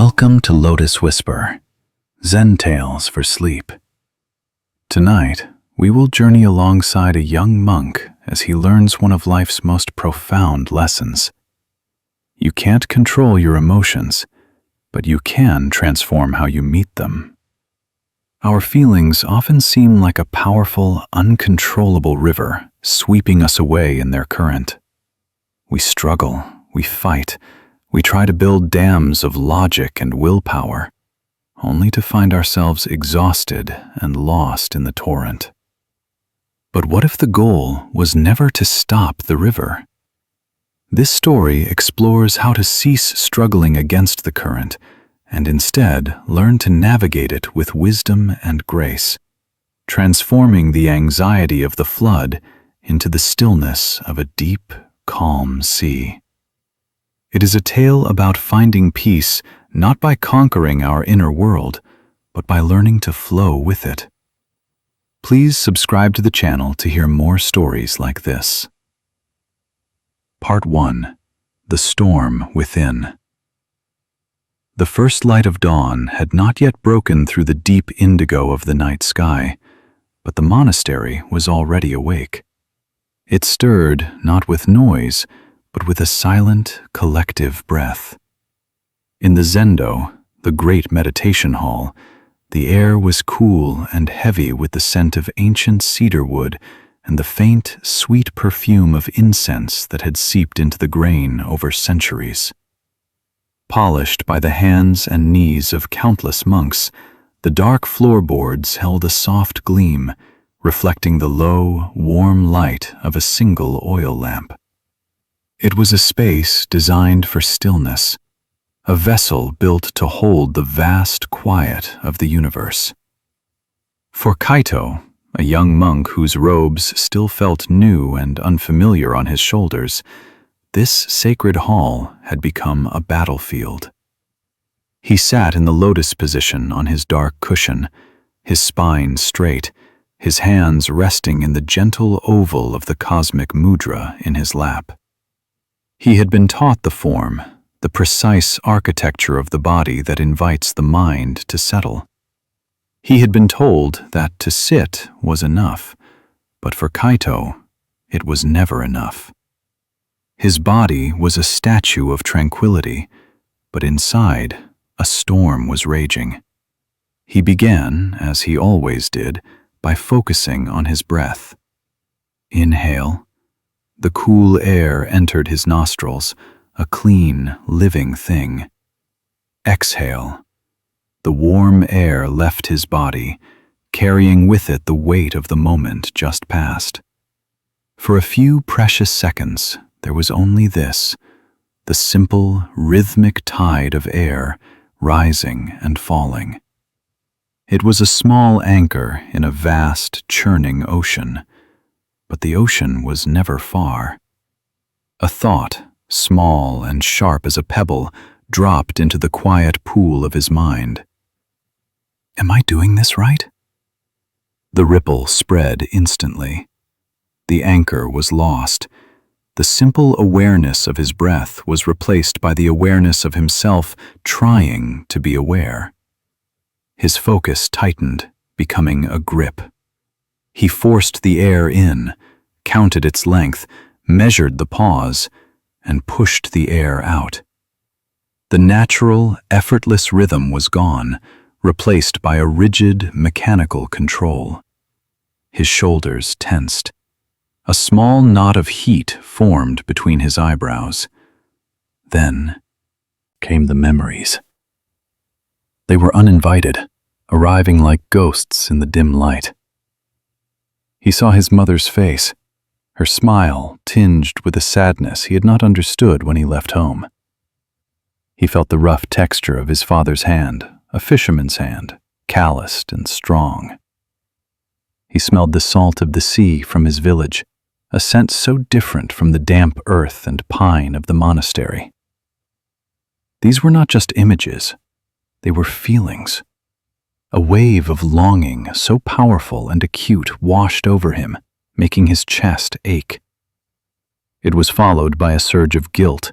Welcome to Lotus Whisper, Zen Tales for Sleep. Tonight, we will journey alongside a young monk as he learns one of life's most profound lessons. You can't control your emotions, but you can transform how you meet them. Our feelings often seem like a powerful, uncontrollable river sweeping us away in their current. We struggle, we fight, we try to build dams of logic and willpower, only to find ourselves exhausted and lost in the torrent. But what if the goal was never to stop the river? This story explores how to cease struggling against the current and instead learn to navigate it with wisdom and grace, transforming the anxiety of the flood into the stillness of a deep, calm sea. It is a tale about finding peace not by conquering our inner world, but by learning to flow with it. Please subscribe to the channel to hear more stories like this. Part 1. The Storm Within. The first light of dawn had not yet broken through the deep indigo of the night sky, but the monastery was already awake. It stirred not with noise, but with a silent, collective breath. In the zendo, the great meditation hall, the air was cool and heavy with the scent of ancient cedar wood and the faint, sweet perfume of incense that had seeped into the grain over centuries. Polished by the hands and knees of countless monks, the dark floorboards held a soft gleam, reflecting the low, warm light of a single oil lamp. It was a space designed for stillness, a vessel built to hold the vast quiet of the universe. For Kaito, a young monk whose robes still felt new and unfamiliar on his shoulders, this sacred hall had become a battlefield. He sat in the lotus position on his dark cushion, his spine straight, his hands resting in the gentle oval of the cosmic mudra in his lap. He had been taught the form, the precise architecture of the body that invites the mind to settle. He had been told that to sit was enough, but for Kaito, it was never enough. His body was a statue of tranquility, but inside, a storm was raging. He began, as he always did, by focusing on his breath. Inhale. The cool air entered his nostrils, a clean, living thing. Exhale. The warm air left his body, carrying with it the weight of the moment just past. For a few precious seconds, there was only this, the simple, rhythmic tide of air rising and falling. It was a small anchor in a vast, churning ocean, but the ocean was never far. A thought, small and sharp as a pebble, dropped into the quiet pool of his mind. Am I doing this right? The ripple spread instantly. The anchor was lost. The simple awareness of his breath was replaced by the awareness of himself trying to be aware. His focus tightened, becoming a grip. He forced the air in, counted its length, measured the pause, and pushed the air out. The natural, effortless rhythm was gone, replaced by a rigid, mechanical control. His shoulders tensed. A small knot of heat formed between his eyebrows. Then came the memories. They were uninvited, arriving like ghosts in the dim light. He saw his mother's face, her smile tinged with a sadness he had not understood when he left home. He felt the rough texture of his father's hand, a fisherman's hand, calloused and strong. He smelled the salt of the sea from his village, a scent so different from the damp earth and pine of the monastery. These were not just images, they were feelings. A wave of longing so powerful and acute washed over him, making his chest ache. It was followed by a surge of guilt.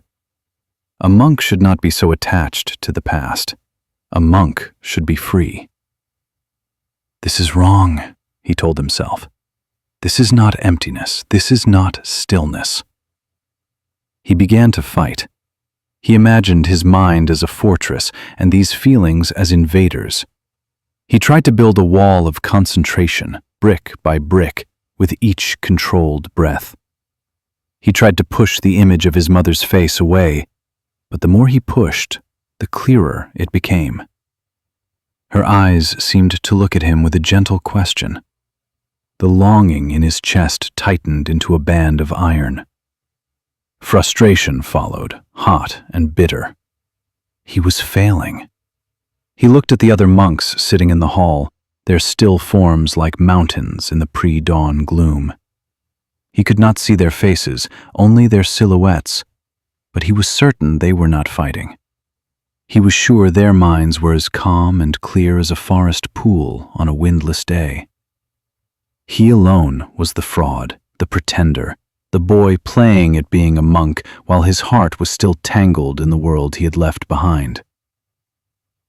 A monk should not be so attached to the past. A monk should be free. "This is wrong," he told himself. "This is not emptiness. This is not stillness." He began to fight. He imagined his mind as a fortress and these feelings as invaders. He tried to build a wall of concentration, brick by brick, with each controlled breath. He tried to push the image of his mother's face away, but the more he pushed, the clearer it became. Her eyes seemed to look at him with a gentle question. The longing in his chest tightened into a band of iron. Frustration followed, hot and bitter. He was failing. He looked at the other monks sitting in the hall, their still forms like mountains in the pre-dawn gloom. He could not see their faces, only their silhouettes, but he was certain they were not fighting. He was sure their minds were as calm and clear as a forest pool on a windless day. He alone was the fraud, the pretender, the boy playing at being a monk while his heart was still tangled in the world he had left behind.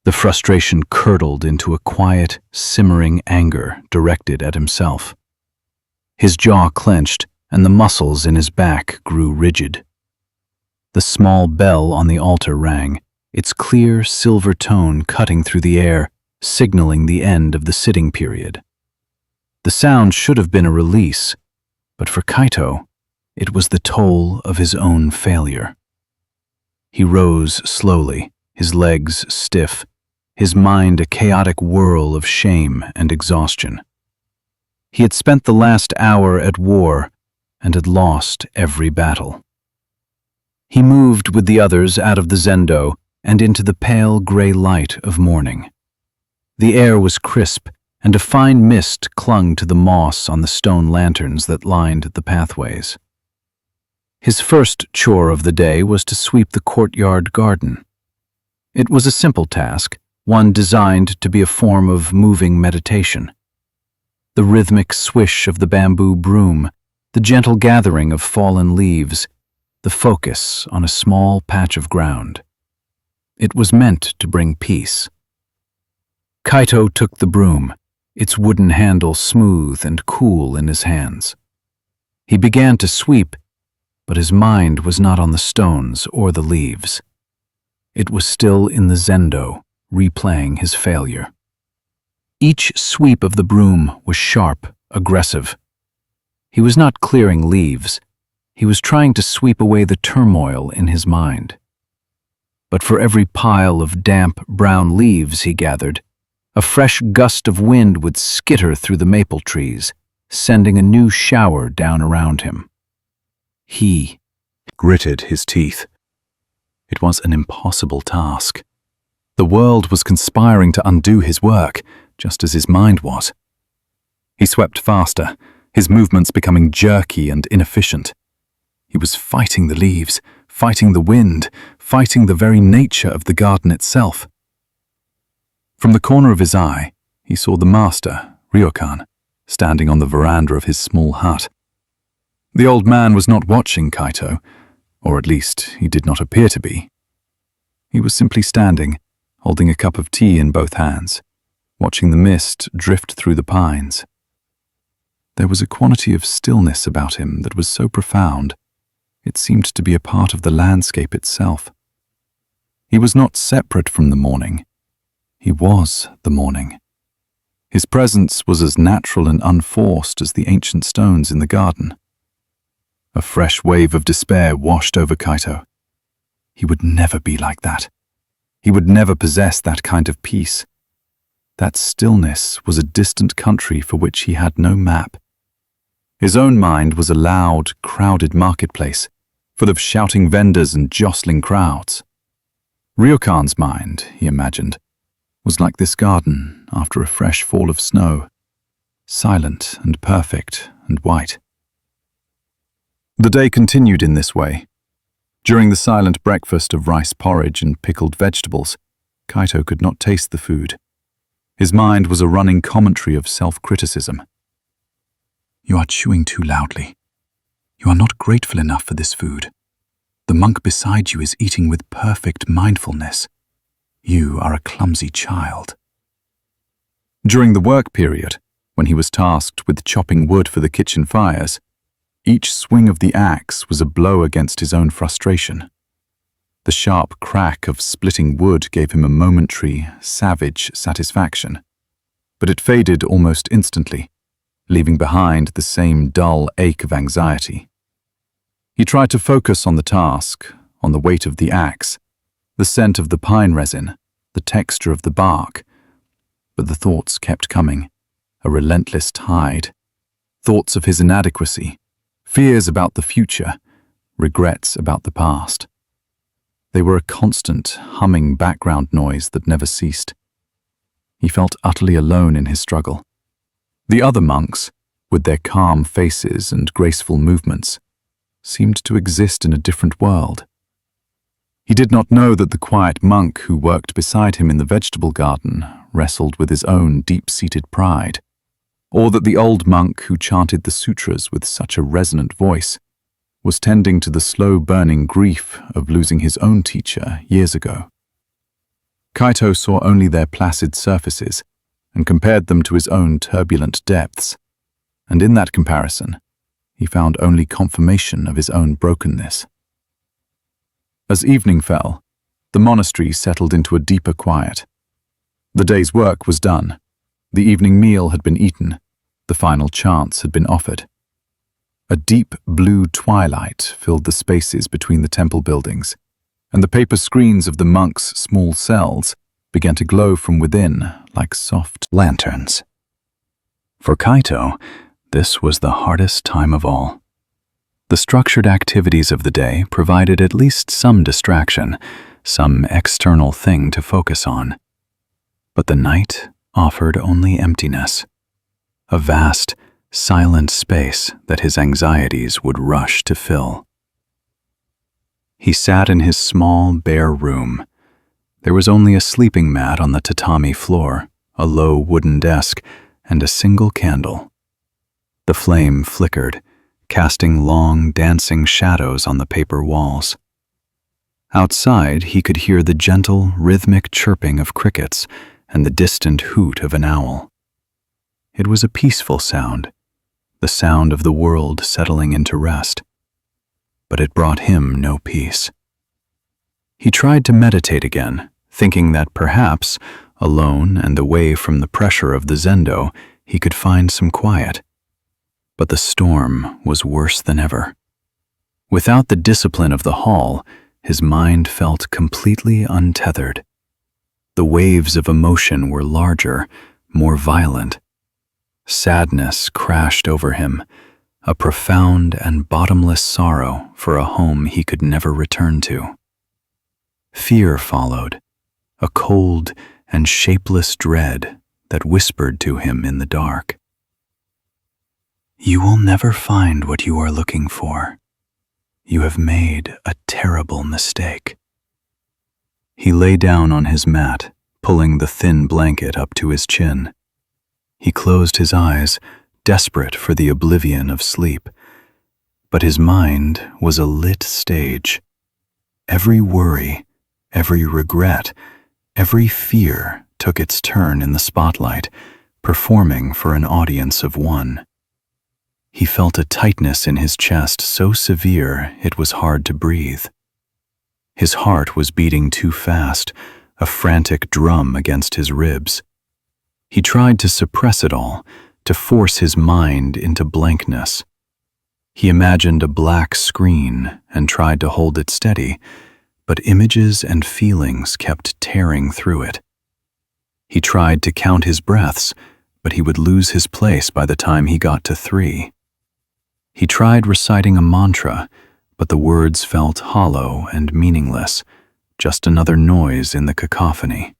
The frustration curdled into a quiet, simmering anger directed at himself. His jaw clenched, and the muscles in his back grew rigid. The small bell on the altar rang, its clear silver tone cutting through the air, signaling the end of the sitting period. The sound should have been a release, but for Kaito, it was the toll of his own failure. He rose slowly, his legs stiff, his mind a chaotic whirl of shame and exhaustion. He had spent the last hour at war and had lost every battle. He moved with the others out of the zendo and into the pale gray light of morning. The air was crisp, and a fine mist clung to the moss on the stone lanterns that lined the pathways. His first chore of the day was to sweep the courtyard garden. It was a simple task, one designed to be a form of moving meditation. The rhythmic swish of the bamboo broom, the gentle gathering of fallen leaves, the focus on a small patch of ground. It was meant to bring peace. Kaito took the broom, its wooden handle smooth and cool in his hands. He began to sweep, but his mind was not on the stones or the leaves. It was still in the zendo, replaying his failure. Each sweep of the broom was sharp, aggressive. He was not clearing leaves. He was trying to sweep away the turmoil in his mind. But for every pile of damp, brown leaves he gathered, a fresh gust of wind would skitter through the maple trees, sending a new shower down around him. He gritted his teeth. It was an impossible task. The world was conspiring to undo his work, just as his mind was. He swept faster, his movements becoming jerky and inefficient. He was fighting the leaves, fighting the wind, fighting the very nature of the garden itself. From the corner of his eye, he saw the master, Ryokan, standing on the veranda of his small hut. The old man was not watching Kaito, or at least he did not appear to be. He was simply standing, holding a cup of tea in both hands, watching the mist drift through the pines. There was a quantity of stillness about him that was so profound, it seemed to be a part of the landscape itself. He was not separate from the morning. He was the morning. His presence was as natural and unforced as the ancient stones in the garden. A fresh wave of despair washed over Kaito. He would never be like that. He would never possess that kind of peace. That stillness was a distant country for which he had no map. His own mind was a loud, crowded marketplace, full of shouting vendors and jostling crowds. Ryokan's mind, he imagined, was like this garden after a fresh fall of snow, silent and perfect and white. The day continued in this way. During the silent breakfast of rice porridge and pickled vegetables, Kaito could not taste the food. His mind was a running commentary of self-criticism. "You are chewing too loudly. You are not grateful enough for this food. The monk beside you is eating with perfect mindfulness. You are a clumsy child. During the work period, when he was tasked with chopping wood for the kitchen fires, each swing of the axe was a blow against his own frustration. The sharp crack of splitting wood gave him a momentary, savage satisfaction, but it faded almost instantly, leaving behind the same dull ache of anxiety. He tried to focus on the task, on the weight of the axe, the scent of the pine resin, the texture of the bark, but the thoughts kept coming, a relentless tide. Thoughts of his inadequacy, fears about the future, regrets about the past. They were a constant, humming background noise that never ceased. He felt utterly alone in his struggle. The other monks, with their calm faces and graceful movements, seemed to exist in a different world. He did not know that the quiet monk who worked beside him in the vegetable garden wrestled with his own deep-seated pride, or that the old monk who chanted the sutras with such a resonant voice was tending to the slow-burning grief of losing his own teacher years ago. Kaito saw only their placid surfaces and compared them to his own turbulent depths, and in that comparison, he found only confirmation of his own brokenness. As evening fell, the monastery settled into a deeper quiet. The day's work was done. The evening meal had been eaten. The final chants had been offered. A deep blue twilight filled the spaces between the temple buildings, and the paper screens of the monks' small cells began to glow from within like soft lanterns. For Kaito, this was the hardest time of all. The structured activities of the day provided at least some distraction, some external thing to focus on. But the night offered only emptiness, a vast, silent space that his anxieties would rush to fill. He sat in his small, bare room. There was only a sleeping mat on the tatami floor, a low wooden desk, and a single candle. The flame flickered, casting long, dancing shadows on the paper walls. Outside, he could hear the gentle, rhythmic chirping of crickets and the distant hoot of an owl. It was a peaceful sound, the sound of the world settling into rest. But it brought him no peace. He tried to meditate again, thinking that perhaps, alone and away from the pressure of the zendo, he could find some quiet. But the storm was worse than ever. Without the discipline of the hall, his mind felt completely untethered. The waves of emotion were larger, more violent. Sadness crashed over him, a profound and bottomless sorrow for a home he could never return to. Fear followed, a cold and shapeless dread that whispered to him in the dark. "You will never find what you are looking for. You have made a terrible mistake." He lay down on his mat, pulling the thin blanket up to his chin. He closed his eyes, desperate for the oblivion of sleep. But his mind was a lit stage. Every worry, every regret, every fear took its turn in the spotlight, performing for an audience of one. He felt a tightness in his chest so severe it was hard to breathe. His heart was beating too fast, a frantic drum against his ribs. He tried to suppress it all, to force his mind into blankness. He imagined a black screen and tried to hold it steady, but images and feelings kept tearing through it. He tried to count his breaths, but he would lose his place by the time he got to 3. He tried reciting a mantra, but the words felt hollow and meaningless, just another noise in the cacophony.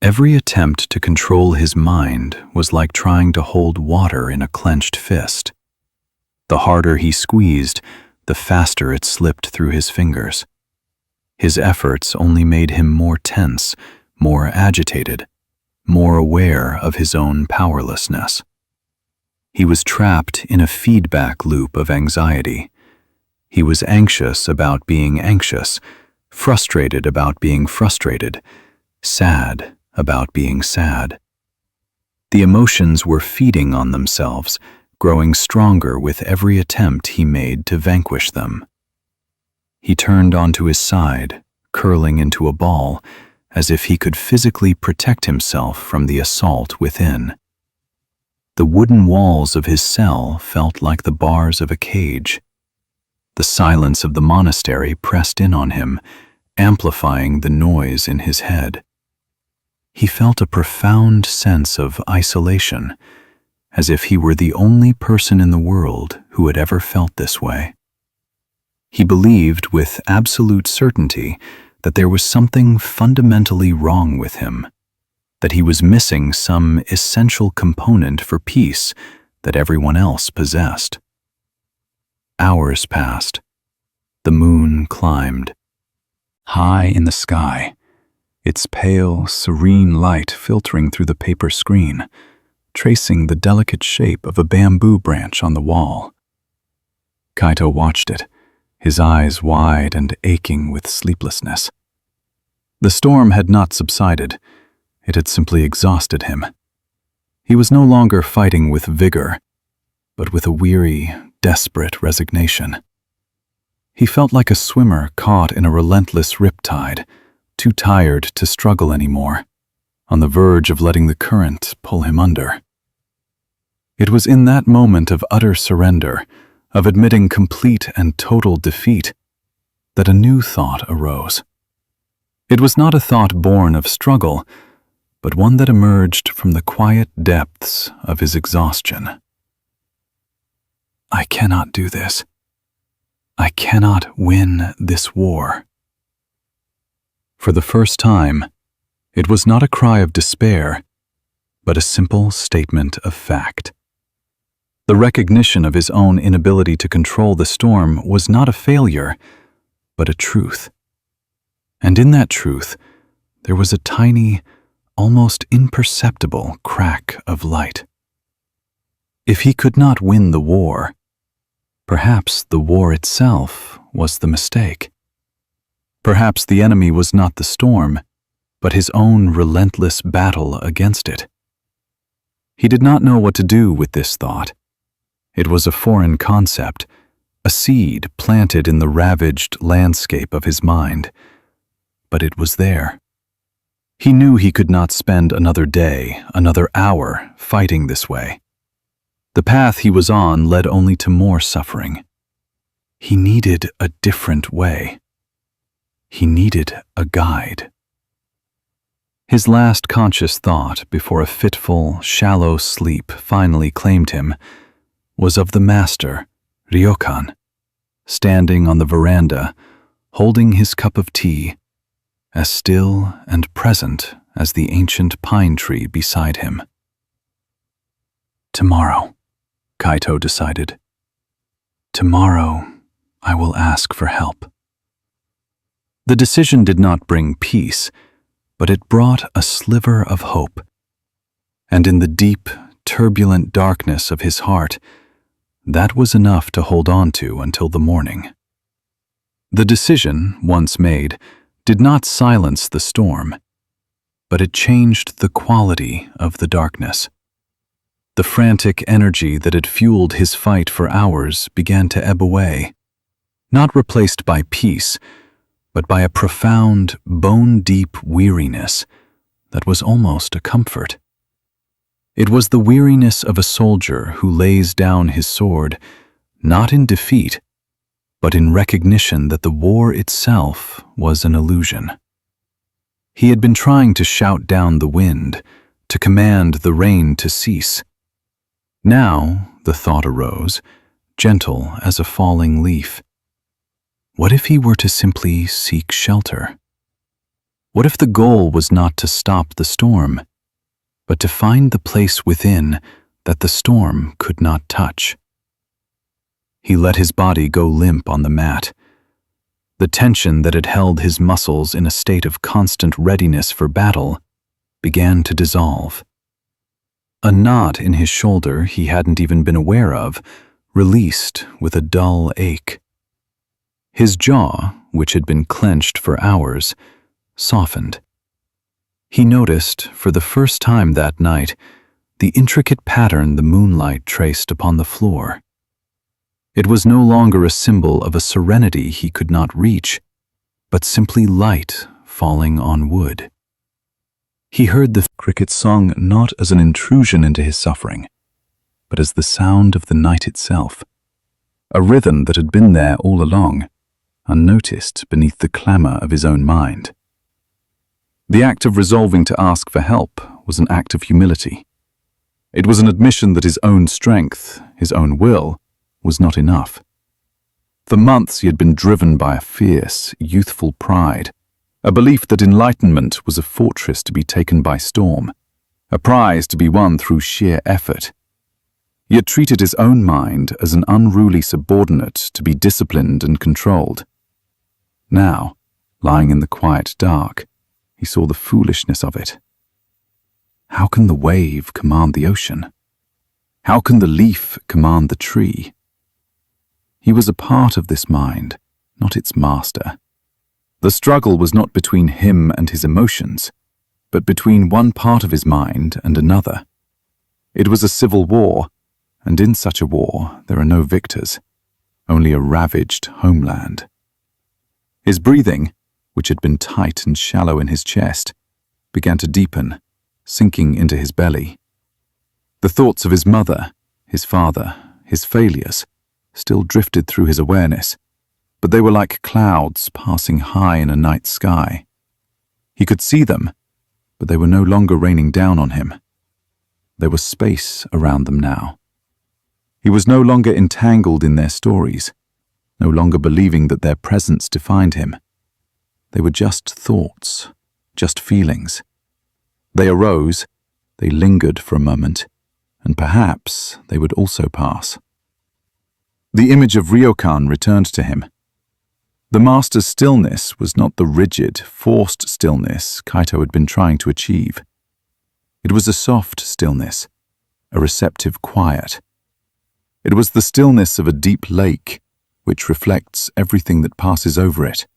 Every attempt to control his mind was like trying to hold water in a clenched fist. The harder he squeezed, the faster it slipped through his fingers. His efforts only made him more tense, more agitated, more aware of his own powerlessness. He was trapped in a feedback loop of anxiety. He was anxious about being anxious, frustrated about being frustrated, sad about being sad. The emotions were feeding on themselves, growing stronger with every attempt he made to vanquish them. He turned onto his side, curling into a ball, as if he could physically protect himself from the assault within. The wooden walls of his cell felt like the bars of a cage. The silence of the monastery pressed in on him, amplifying the noise in his head. He felt a profound sense of isolation, as if he were the only person in the world who had ever felt this way. He believed with absolute certainty that there was something fundamentally wrong with him, that he was missing some essential component for peace that everyone else possessed. Hours passed. The moon climbed. High in the sky, its pale, serene light filtering through the paper screen, tracing the delicate shape of a bamboo branch on the wall. Kaito watched it, his eyes wide and aching with sleeplessness. The storm had not subsided. It had simply exhausted him. He was no longer fighting with vigor, but with a weary, desperate resignation. He felt like a swimmer caught in a relentless riptide, too tired to struggle anymore, on the verge of letting the current pull him under. It was in that moment of utter surrender, of admitting complete and total defeat, that a new thought arose. It was not a thought born of struggle, but one that emerged from the quiet depths of his exhaustion. I cannot do this. I cannot win this war. For the first time, it was not a cry of despair, but a simple statement of fact. The recognition of his own inability to control the storm was not a failure, but a truth. And in that truth, there was a tiny, almost imperceptible crack of light. If he could not win the war, perhaps the war itself was the mistake. Perhaps the enemy was not the storm, but his own relentless battle against it. He did not know what to do with this thought. It was a foreign concept, a seed planted in the ravaged landscape of his mind. But it was there. He knew he could not spend another day, another hour, fighting this way. The path he was on led only to more suffering. He needed a different way. He needed a guide. His last conscious thought before a fitful, shallow sleep finally claimed him was of the master, Ryokan, standing on the veranda, holding his cup of tea, as still and present as the ancient pine tree beside him. Tomorrow, Kaito decided. Tomorrow, I will ask for help. The decision did not bring peace, but it brought a sliver of hope. And in the deep, turbulent darkness of his heart, that was enough to hold on to until the morning. The decision, once made, did not silence the storm, but it changed the quality of the darkness. The frantic energy that had fueled his fight for hours began to ebb away, not replaced by peace, but by a profound, bone-deep weariness that was almost a comfort. It was the weariness of a soldier who lays down his sword, not in defeat, but in recognition that the war itself was an illusion. He had been trying to shout down the wind, to command the rain to cease. Now, the thought arose, gentle as a falling leaf. What if he were to simply seek shelter? What if the goal was not to stop the storm, but to find the place within that the storm could not touch? He let his body go limp on the mat. The tension that had held his muscles in a state of constant readiness for battle began to dissolve. A knot in his shoulder he hadn't even been aware of released with a dull ache. His jaw, which had been clenched for hours, softened. He noticed, for the first time that night, the intricate pattern the moonlight traced upon the floor. It was no longer a symbol of a serenity he could not reach, but simply light falling on wood. He heard the cricket's song not as an intrusion into his suffering, but as the sound of the night itself, a rhythm that had been there all along, unnoticed beneath the clamor of his own mind. The act of resolving to ask for help was an act of humility. It was an admission that his own strength, his own will, was not enough. For months he had been driven by a fierce, youthful pride, a belief that enlightenment was a fortress to be taken by storm, a prize to be won through sheer effort. He had treated his own mind as an unruly subordinate to be disciplined and controlled. Now, lying in the quiet dark, he saw the foolishness of it. How can the wave command the ocean? How can the leaf command the tree? He was a part of this mind, not its master. The struggle was not between him and his emotions, but between one part of his mind and another. It was a civil war, and in such a war there are no victors, only a ravaged homeland. His breathing, which had been tight and shallow in his chest, began to deepen, sinking into his belly. The thoughts of his mother, his father, his failures, still drifted through his awareness, but they were like clouds passing high in a night sky. He could see them, but they were no longer raining down on him. There was space around them now. He was no longer entangled in their stories, no longer believing that their presence defined him. They were just thoughts, just feelings. They arose, they lingered for a moment, and perhaps they would also pass. The image of Ryokan returned to him. The master's stillness was not the rigid, forced stillness Kaito had been trying to achieve. It was a soft stillness, a receptive quiet. It was the stillness of a deep lake, which reflects everything that passes over it,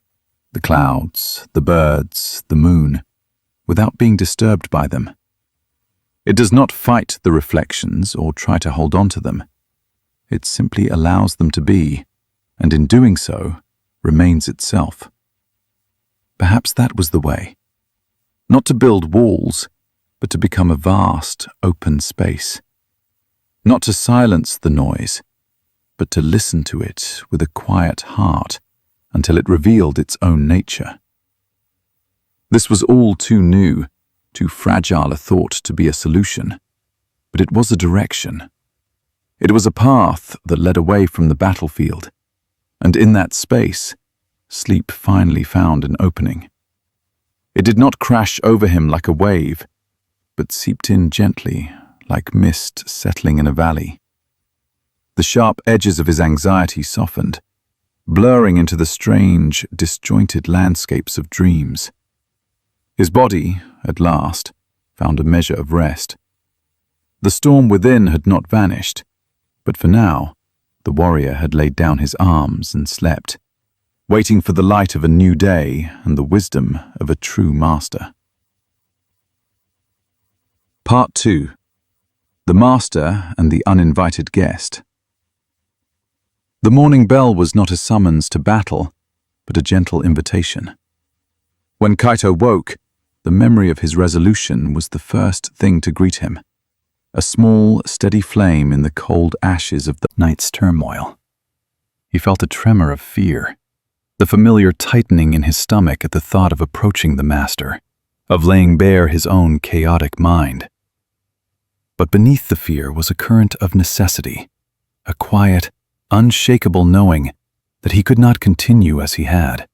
the clouds, the birds, the moon, without being disturbed by them. It does not fight the reflections or try to hold on to them. It simply allows them to be, and in doing so, remains itself. Perhaps that was the way. Not to build walls, but to become a vast, open space. Not to silence the noise, but to listen to it with a quiet heart until it revealed its own nature. This was all too new, too fragile a thought to be a solution, but it was a direction. It was a path that led away from the battlefield, and in that space, sleep finally found an opening. It did not crash over him like a wave, but seeped in gently, like mist settling in a valley. The sharp edges of his anxiety softened, blurring into the strange, disjointed landscapes of dreams. His body, at last, found a measure of rest. The storm within had not vanished, but for now, the warrior had laid down his arms and slept, waiting for the light of a new day and the wisdom of a true master. Part 2. The Master and the Uninvited Guest. The morning bell was not a summons to battle, but a gentle invitation. When Kaito woke, the memory of his resolution was the first thing to greet him, a small, steady flame in the cold ashes of the night's turmoil. He felt a tremor of fear, the familiar tightening in his stomach at the thought of approaching the master, of laying bare his own chaotic mind. But beneath the fear was a current of necessity, a quiet, unshakable knowing that he could not continue as he had.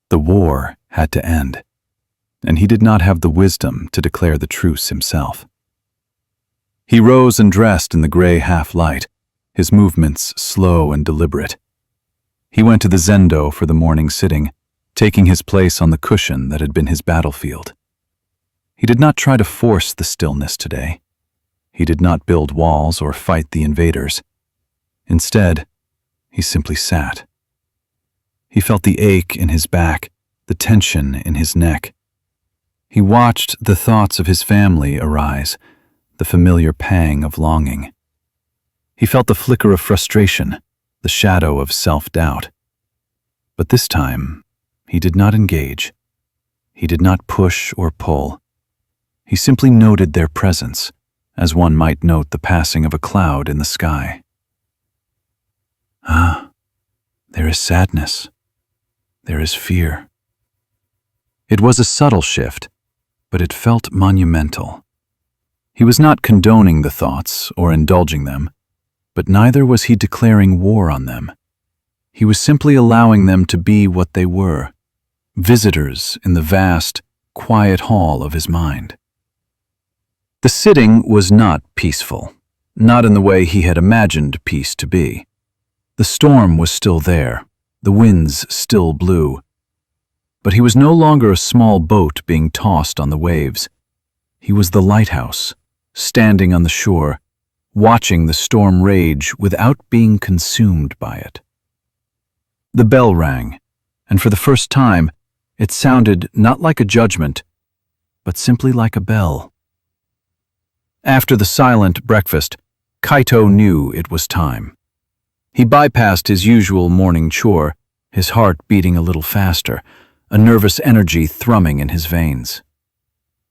The war had to end, and he did not have the wisdom to declare the truce himself. He rose and dressed in the gray half-light, his movements slow and deliberate. He went to the zendo for the morning sitting, taking his place on the cushion that had been his battlefield. He did not try to force the stillness today. He did not build walls or fight the invaders. Instead, he simply sat. He felt the ache in his back, the tension in his neck. He watched the thoughts of his family arise, the familiar pang of longing. He felt the flicker of frustration, the shadow of self-doubt. But this time, he did not engage. He did not push or pull. He simply noted their presence, as one might note the passing of a cloud in the sky. Ah, there is sadness. There is fear. It was a subtle shift, but it felt monumental. He was not condoning the thoughts or indulging them, but neither was he declaring war on them. He was simply allowing them to be what they were, visitors in the vast, quiet hall of his mind. The sitting was not peaceful, not in the way he had imagined peace to be. The storm was still there, the winds still blew. But he was no longer a small boat being tossed on the waves. He was the lighthouse, standing on the shore, watching the storm rage without being consumed by it. The bell rang, and for the first time, it sounded not like a judgment, but simply like a bell. After the silent breakfast, Kaito knew it was time. He bypassed his usual morning chore, his heart beating a little faster, a nervous energy thrumming in his veins.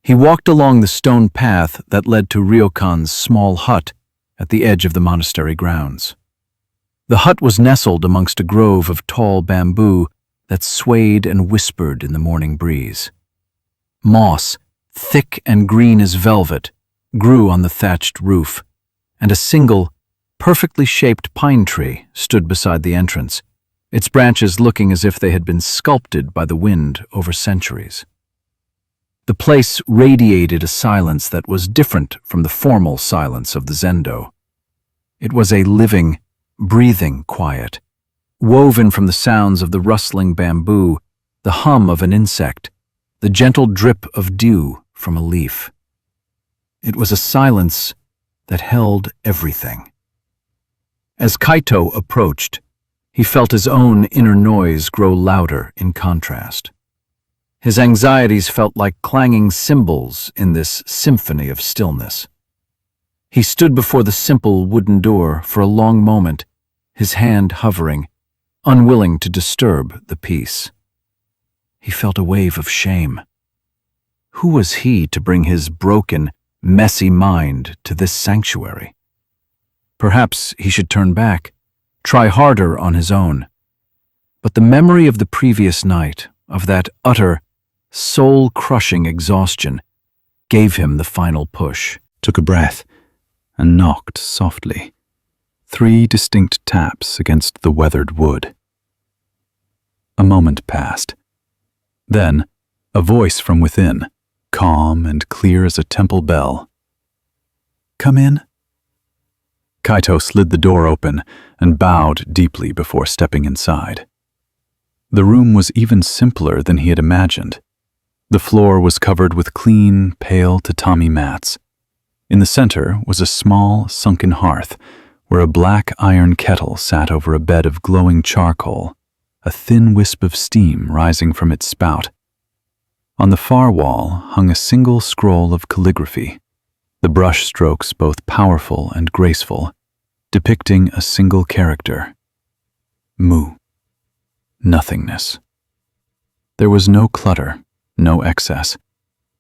He walked along the stone path that led to Ryokan's small hut at the edge of the monastery grounds. The hut was nestled amongst a grove of tall bamboo that swayed and whispered in the morning breeze. Moss, thick and green as velvet, grew on the thatched roof, and a single, perfectly shaped pine tree stood beside the entrance, its branches looking as if they had been sculpted by the wind over centuries. The place radiated a silence that was different from the formal silence of the zendo. It was a living, breathing quiet, woven from the sounds of the rustling bamboo, the hum of an insect, the gentle drip of dew from a leaf. It was a silence that held everything. As Kaito approached, he felt his own inner noise grow louder in contrast. His anxieties felt like clanging cymbals in this symphony of stillness. He stood before the simple wooden door for a long moment, his hand hovering, unwilling to disturb the peace. He felt a wave of shame. Who was he to bring his broken, messy mind to this sanctuary? Perhaps he should turn back, try harder on his own. But the memory of the previous night, of that utter, soul-crushing exhaustion, gave him the final push. Took a breath and knocked softly, 3 distinct taps against the weathered wood. A moment passed. Then, a voice from within, calm and clear as a temple bell. "Come in." Kaito slid the door open and bowed deeply before stepping inside. The room was even simpler than he had imagined. The floor was covered with clean, pale tatami mats. In the center was a small, sunken hearth where a black iron kettle sat over a bed of glowing charcoal, a thin wisp of steam rising from its spout. On the far wall hung a single scroll of calligraphy, the brush strokes both powerful and graceful, depicting a single character: Mu. Nothingness. There was no clutter, no excess.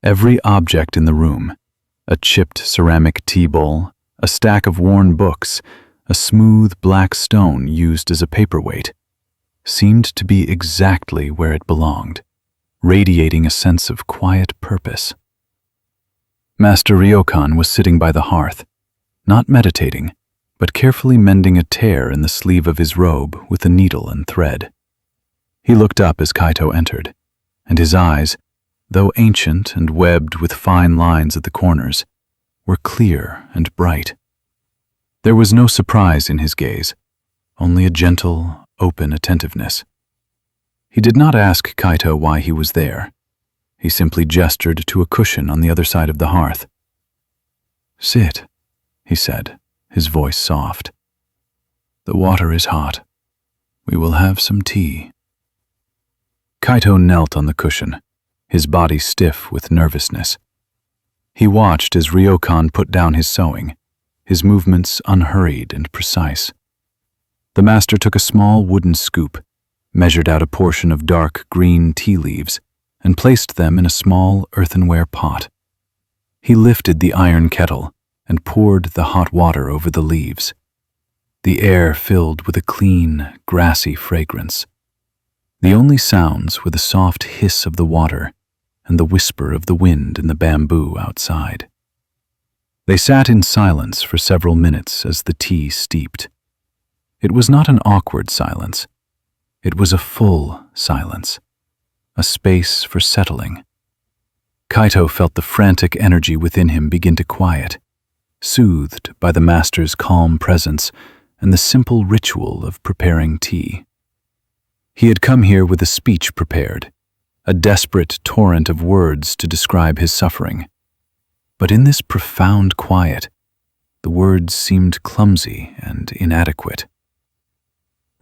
Every object in the room, a chipped ceramic tea bowl, a stack of worn books, a smooth black stone used as a paperweight, seemed to be exactly where it belonged, radiating a sense of quiet purpose. Master Ryokan was sitting by the hearth, not meditating, but carefully mending a tear in the sleeve of his robe with a needle and thread. He looked up as Kaito entered, and his eyes, though ancient and webbed with fine lines at the corners, were clear and bright. There was no surprise in his gaze, only a gentle, open attentiveness. He did not ask Kaito why he was there. He simply gestured to a cushion on the other side of the hearth. "Sit," he said, his voice soft. "The water is hot. We will have some tea." Kaito knelt on the cushion, his body stiff with nervousness. He watched as Ryokan put down his sewing, his movements unhurried and precise. The master took a small wooden scoop, measured out a portion of dark green tea leaves, and placed them in a small earthenware pot. He lifted the iron kettle and poured the hot water over the leaves. The air filled with a clean, grassy fragrance. The only sounds were the soft hiss of the water and the whisper of the wind in the bamboo outside. They sat in silence for several minutes as the tea steeped. It was not an awkward silence. It was a full silence, a space for settling. Kaito felt the frantic energy within him begin to quiet, soothed by the master's calm presence and the simple ritual of preparing tea. He had come here with a speech prepared, a desperate torrent of words to describe his suffering. But in this profound quiet, the words seemed clumsy and inadequate.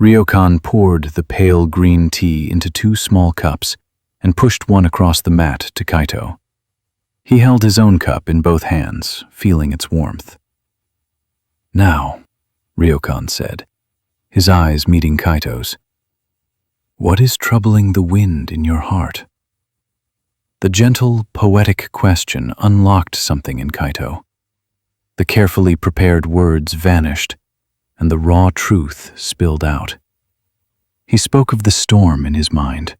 Ryokan poured the pale green tea into 2 small cups and pushed one across the mat to Kaito. He held his own cup in both hands, feeling its warmth. "Now," Ryokan said, his eyes meeting Kaito's, "what is troubling the wind in your heart?" The gentle, poetic question unlocked something in Kaito. The carefully prepared words vanished, and the raw truth spilled out. He spoke of the storm in his mind,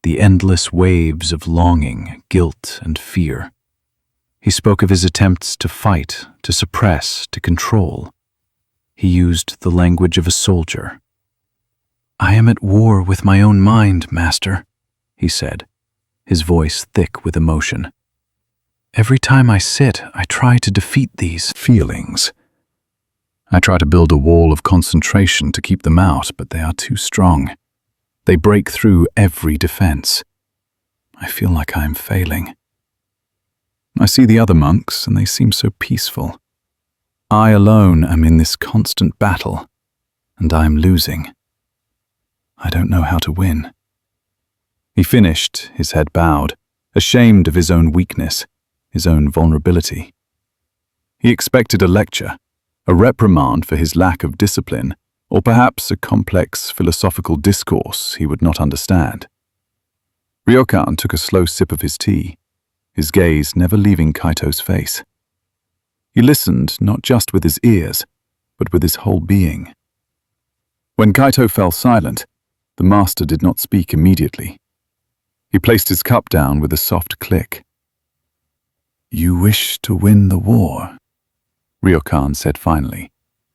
the endless waves of longing, guilt, and fear. He spoke of his attempts to fight, to suppress, to control. He used the language of a soldier. "I am at war with my own mind, Master," he said, his voice thick with emotion. "Every time I sit, I try to defeat these feelings. I try to build a wall of concentration to keep them out, but they are too strong. They break through every defense. I feel like I am failing. I see the other monks, and they seem so peaceful. I alone am in this constant battle, and I am losing. I don't know how to win." He finished, his head bowed, ashamed of his own weakness, his own vulnerability. He expected a lecture, a reprimand for his lack of discipline, or perhaps a complex philosophical discourse he would not understand. Ryokan took a slow sip of his tea, his gaze never leaving Kaito's face. He listened not just with his ears, but with his whole being. When Kaito fell silent, the master did not speak immediately. He placed his cup down with a soft click. "You wish to win the war," Ryokan said finally,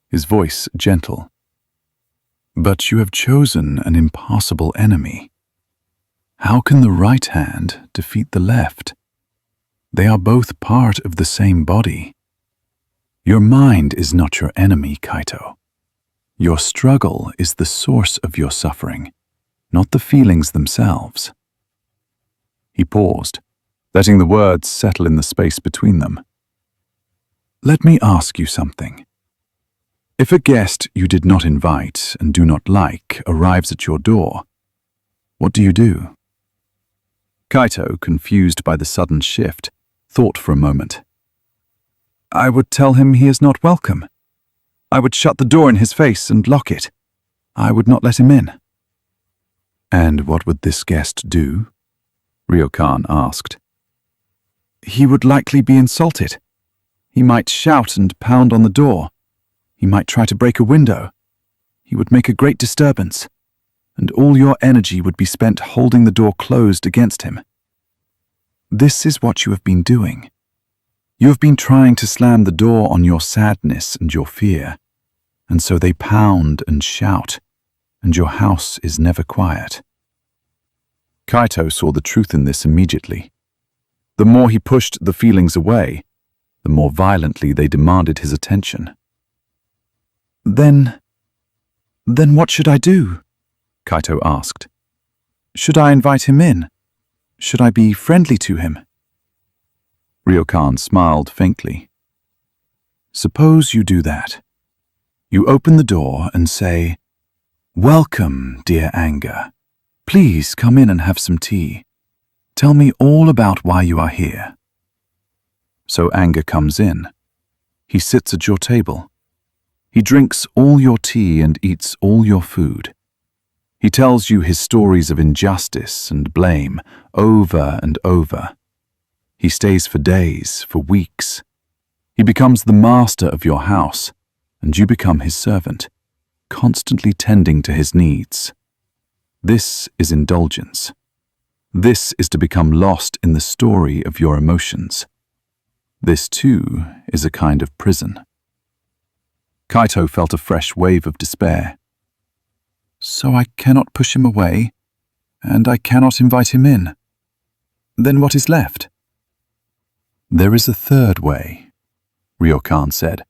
his voice gentle. "But you have chosen an impossible enemy. How can the right hand defeat the left? They are both part of the same body. Your mind is not your enemy, Kaito. Your struggle is the source of your suffering, not the feelings themselves." He paused, letting the words settle in the space between them. "Let me ask you something. If a guest you did not invite and do not like arrives at your door, what do you do?" Kaito, confused by the sudden shift, thought for a moment. "I would tell him he is not welcome. I would shut the door in his face and lock it. I would not let him in." "And what would this guest do?" Ryokan asked. "He would likely be insulted. He might shout and pound on the door. He might try to break a window. He would make a great disturbance, and all your energy would be spent holding the door closed against him. This is what you have been doing. You have been trying to slam the door on your sadness and your fear, and so they pound and shout, and your house is never quiet." Kaito saw the truth in this immediately. The more he pushed the feelings away, the more violently they demanded his attention. Then what should I do?" Kaito asked. "Should I invite him in? Should I be friendly to him?" Ryokan smiled faintly. "Suppose you do that. You open the door and say, 'Welcome, dear anger. Please come in and have some tea. Tell me all about why you are here. So anger comes in. He sits at your table. He drinks all your tea and eats all your food. He tells you his stories of injustice and blame over and over. He stays for days, for weeks. He becomes the master of your house, and you become his servant, constantly tending to his needs. This is indulgence. This is to become lost in the story of your emotions. This, too, is a kind of prison. Kaito felt a fresh wave of despair. So I cannot push him away, and I cannot invite him in. Then what is left? There is a third way, Ryokan said,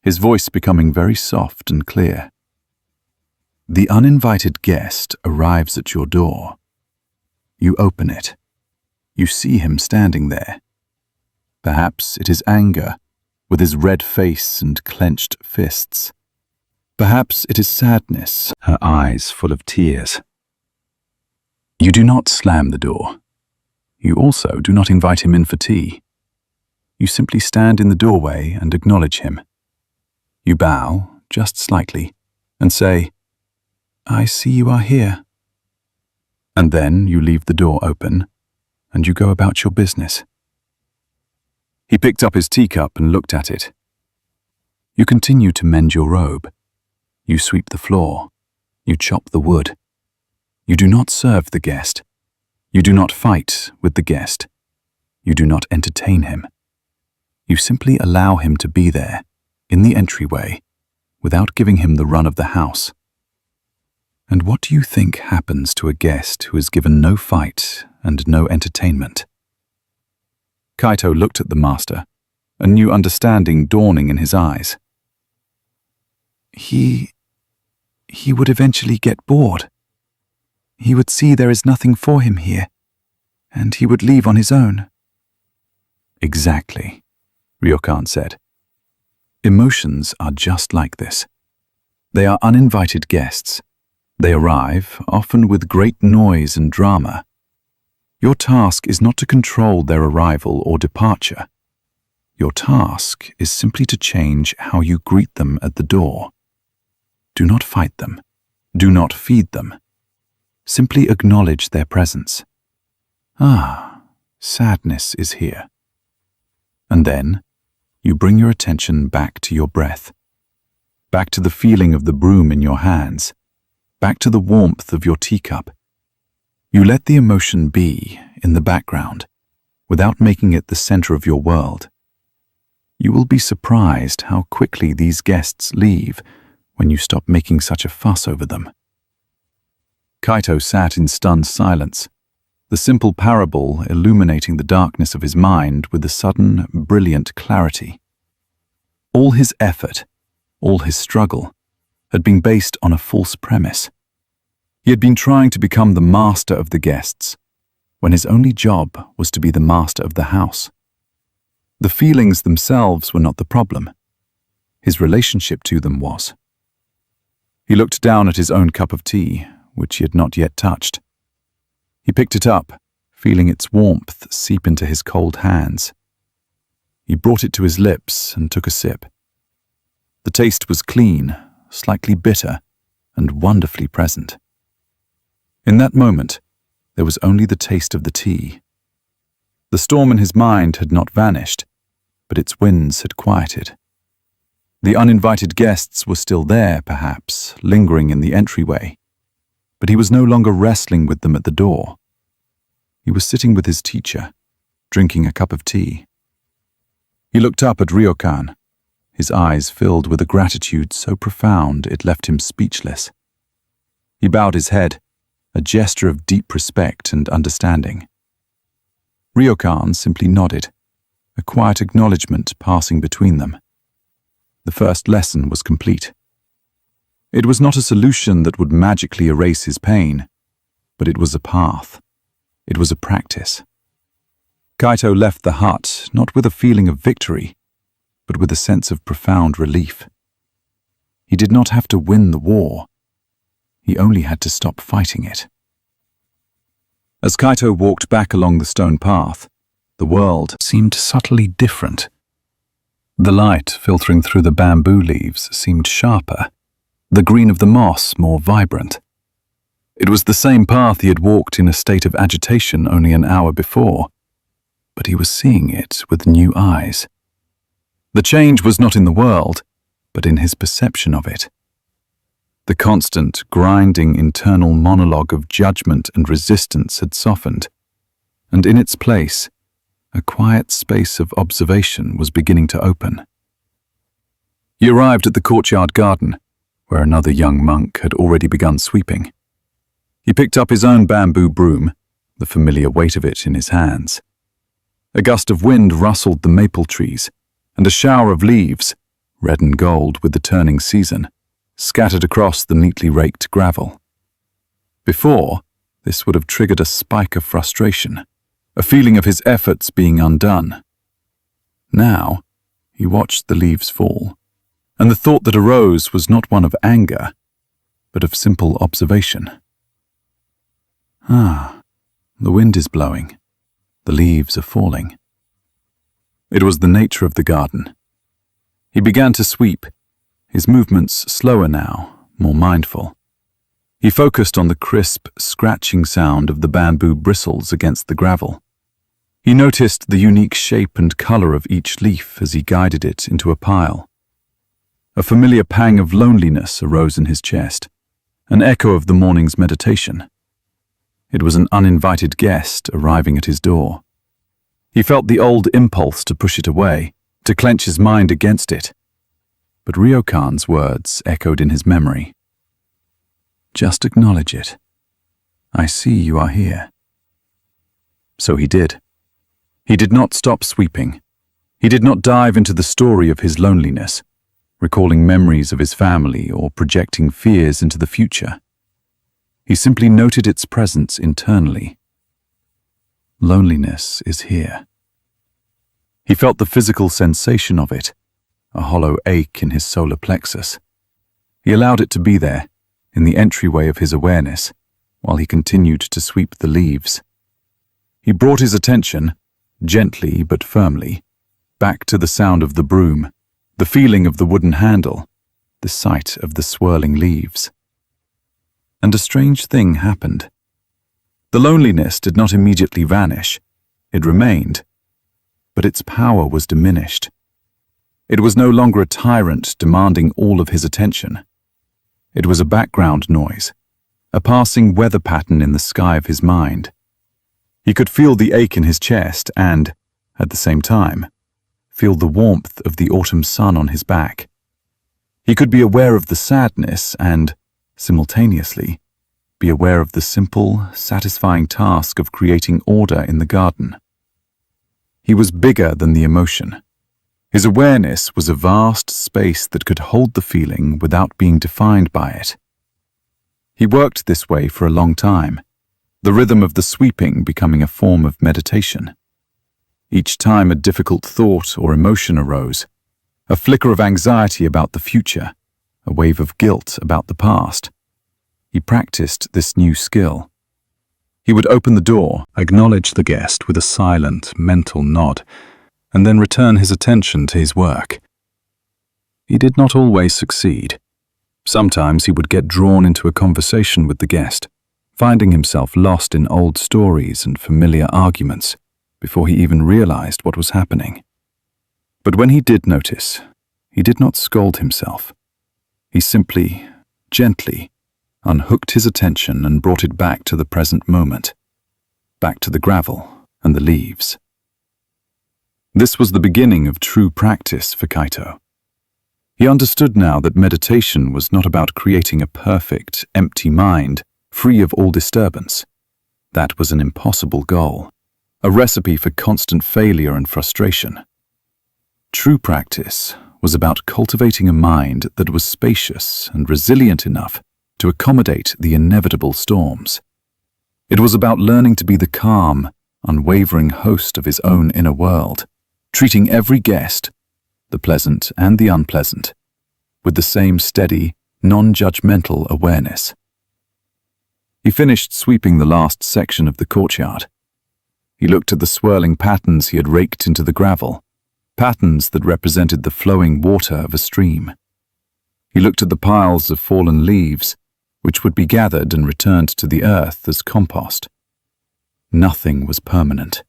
his voice becoming very soft and clear. The uninvited guest arrives at your door. You open it. You see him standing there. Perhaps it is anger, with his red face and clenched fists. Perhaps it is sadness, her eyes full of tears. You do not slam the door. You also do not invite him in for tea. You simply stand in the doorway and acknowledge him. You bow, just slightly, and say, I see you are here. And then you leave the door open, and you go about your business. He picked up his teacup and looked at it. You continue to mend your robe. You sweep the floor. You chop the wood. You do not serve the guest. You do not fight with the guest. You do not entertain him. You simply allow him to be there, in the entryway, without giving him the run of the house. And what do you think happens to a guest who is given no fight and no entertainment? Kaito looked at the master, a new understanding dawning in his eyes. He would eventually get bored. He would see there is nothing for him here, and he would leave on his own. Exactly, Ryokan said. Emotions are just like this. They are uninvited guests. They arrive, often with great noise and drama. Your task is not to control their arrival or departure. Your task is simply to change how you greet them at the door. Do not fight them. Do not feed them. Simply acknowledge their presence. Ah, sadness is here. And then, you bring your attention back to your breath, back to the feeling of the broom in your hands, back to the warmth of your teacup. You let the emotion be in the background, without making it the center of your world. You will be surprised how quickly these guests leave when you stop making such a fuss over them. Kaito sat in stunned silence, the simple parable illuminating the darkness of his mind with a sudden, brilliant clarity. All his effort, all his struggle, had been based on a false premise. He had been trying to become the master of the guests, when his only job was to be the master of the house. The feelings themselves were not the problem. His relationship to them was. He looked down at his own cup of tea, which he had not yet touched. He picked it up, feeling its warmth seep into his cold hands. He brought it to his lips and took a sip. The taste was clean, slightly bitter, and wonderfully present. In that moment, there was only the taste of the tea. The storm in his mind had not vanished, but its winds had quieted. The uninvited guests were still there, perhaps, lingering in the entryway, but he was no longer wrestling with them at the door. He was sitting with his teacher, drinking a cup of tea. He looked up at Ryokan, his eyes filled with a gratitude so profound it left him speechless. He bowed his head, a gesture of deep respect and understanding. Ryokan simply nodded, a quiet acknowledgement passing between them. The first lesson was complete. It was not a solution that would magically erase his pain, but it was a path. It was a practice. Kaito left the hut not with a feeling of victory, but with a sense of profound relief. He did not have to win the war. He only had to stop fighting it. As Kaito walked back along the stone path, the world seemed subtly different. The light filtering through the bamboo leaves seemed sharper, the green of the moss more vibrant. It was the same path he had walked in a state of agitation only an hour before, but he was seeing it with new eyes. The change was not in the world, but in his perception of it. The constant, grinding internal monologue of judgment and resistance had softened, and in its place, a quiet space of observation was beginning to open. He arrived at the courtyard garden, where another young monk had already begun sweeping. He picked up his own bamboo broom, the familiar weight of it in his hands. A gust of wind rustled the maple trees, and a shower of leaves, red and gold with the turning season, scattered across the neatly raked gravel. Before, this would have triggered a spike of frustration, a feeling of his efforts being undone. Now, he watched the leaves fall, and the thought that arose was not one of anger, but of simple observation. The wind is blowing. The leaves are falling. It was the nature of the garden. He began to sweep, his movements slower now, more mindful. He focused on the crisp, scratching sound of the bamboo bristles against the gravel. He noticed the unique shape and color of each leaf as he guided it into a pile. A familiar pang of loneliness arose in his chest, an echo of the morning's meditation. It was an uninvited guest arriving at his door. He felt the old impulse to push it away, to clench his mind against it. But Ryokan's words echoed in his memory. Just acknowledge it. I see you are here. So he did. He did not stop sweeping. He did not dive into the story of his loneliness, recalling memories of his family or projecting fears into the future. He simply noted its presence internally. Loneliness is here. He felt the physical sensation of it, a hollow ache in his solar plexus. He allowed it to be there, in the entryway of his awareness, while he continued to sweep the leaves. He brought his attention, gently but firmly, back to the sound of the broom, the feeling of the wooden handle, the sight of the swirling leaves. And a strange thing happened. The loneliness did not immediately vanish. It remained, but its power was diminished. It was no longer a tyrant demanding all of his attention. It was a background noise, a passing weather pattern in the sky of his mind. He could feel the ache in his chest and, at the same time, feel the warmth of the autumn sun on his back. He could be aware of the sadness and, simultaneously, be aware of the simple, satisfying task of creating order in the garden. He was bigger than the emotion. His awareness was a vast space that could hold the feeling without being defined by it. He worked this way for a long time, the rhythm of the sweeping becoming a form of meditation. Each time a difficult thought or emotion arose, a flicker of anxiety about the future, a wave of guilt about the past, he practiced this new skill. He would open the door, acknowledge the guest with a silent, mental nod, and then return his attention to his work. He did not always succeed. Sometimes he would get drawn into a conversation with the guest, finding himself lost in old stories and familiar arguments before he even realized what was happening. But when he did notice, he did not scold himself. He simply, gently, unhooked his attention and brought it back to the present moment, back to the gravel and the leaves. This was the beginning of true practice for Kaito. He understood now that meditation was not about creating a perfect, empty mind, free of all disturbance. That was an impossible goal, a recipe for constant failure and frustration. True practice was about cultivating a mind that was spacious and resilient enough to accommodate the inevitable storms. It was about learning to be the calm, unwavering host of his own inner world, treating every guest, the pleasant and the unpleasant, with the same steady, non-judgmental awareness. He finished sweeping the last section of the courtyard. He looked at the swirling patterns he had raked into the gravel, patterns that represented the flowing water of a stream. He looked at the piles of fallen leaves, which would be gathered and returned to the earth as compost. Nothing was permanent.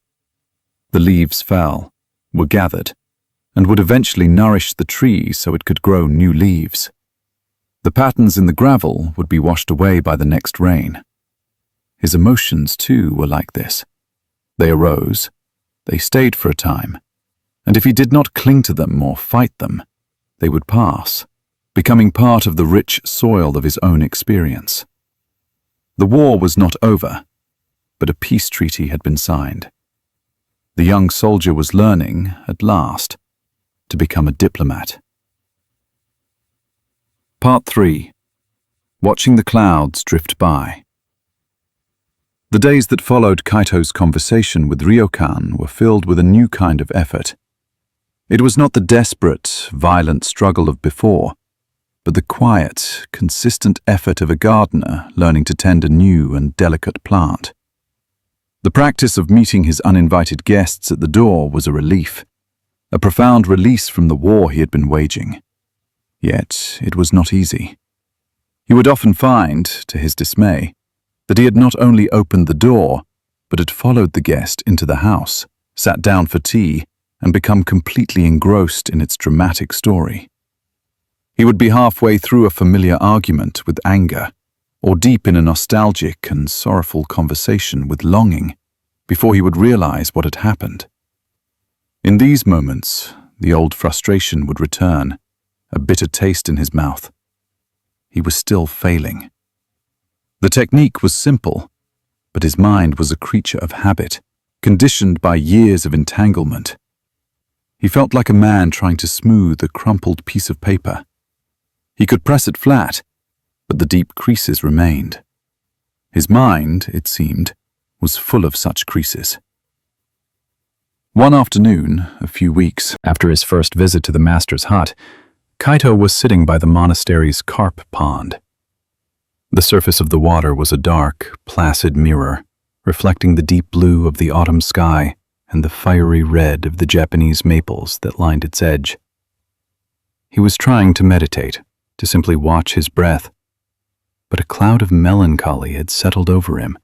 The leaves fell, were gathered, and would eventually nourish the tree so it could grow new leaves. The patterns in the gravel would be washed away by the next rain. His emotions, too, were like this. They arose, they stayed for a time, and if he did not cling to them or fight them, they would pass, becoming part of the rich soil of his own experience. The war was not over, but a peace treaty had been signed. The young soldier was learning, at last, to become a diplomat. Part 3. Watching the clouds drift by. The days that followed Kaito's conversation with Ryokan were filled with a new kind of effort. It was not the desperate, violent struggle of before, but the quiet, consistent effort of a gardener learning to tend a new and delicate plant. The practice of meeting his uninvited guests at the door was a relief, a profound release from the war he had been waging. Yet it was not easy. He would often find, to his dismay, that he had not only opened the door, but had followed the guest into the house, sat down for tea, and become completely engrossed in its dramatic story. He would be halfway through a familiar argument with anger, or deep in a nostalgic and sorrowful conversation with longing, before he would realize what had happened. In these moments, the old frustration would return, a bitter taste in his mouth. He was still failing. The technique was simple, but his mind was a creature of habit, conditioned by years of entanglement. He felt like a man trying to smooth a crumpled piece of paper. He could press it flat, but the deep creases remained. His mind, it seemed, was full of such creases. One afternoon, a few weeks after his first visit to the master's hut, Kaito was sitting by the monastery's carp pond. The surface of the water was a dark, placid mirror, reflecting the deep blue of the autumn sky and the fiery red of the Japanese maples that lined its edge. He was trying to meditate, to simply watch his breath, but a cloud of melancholy had settled over him.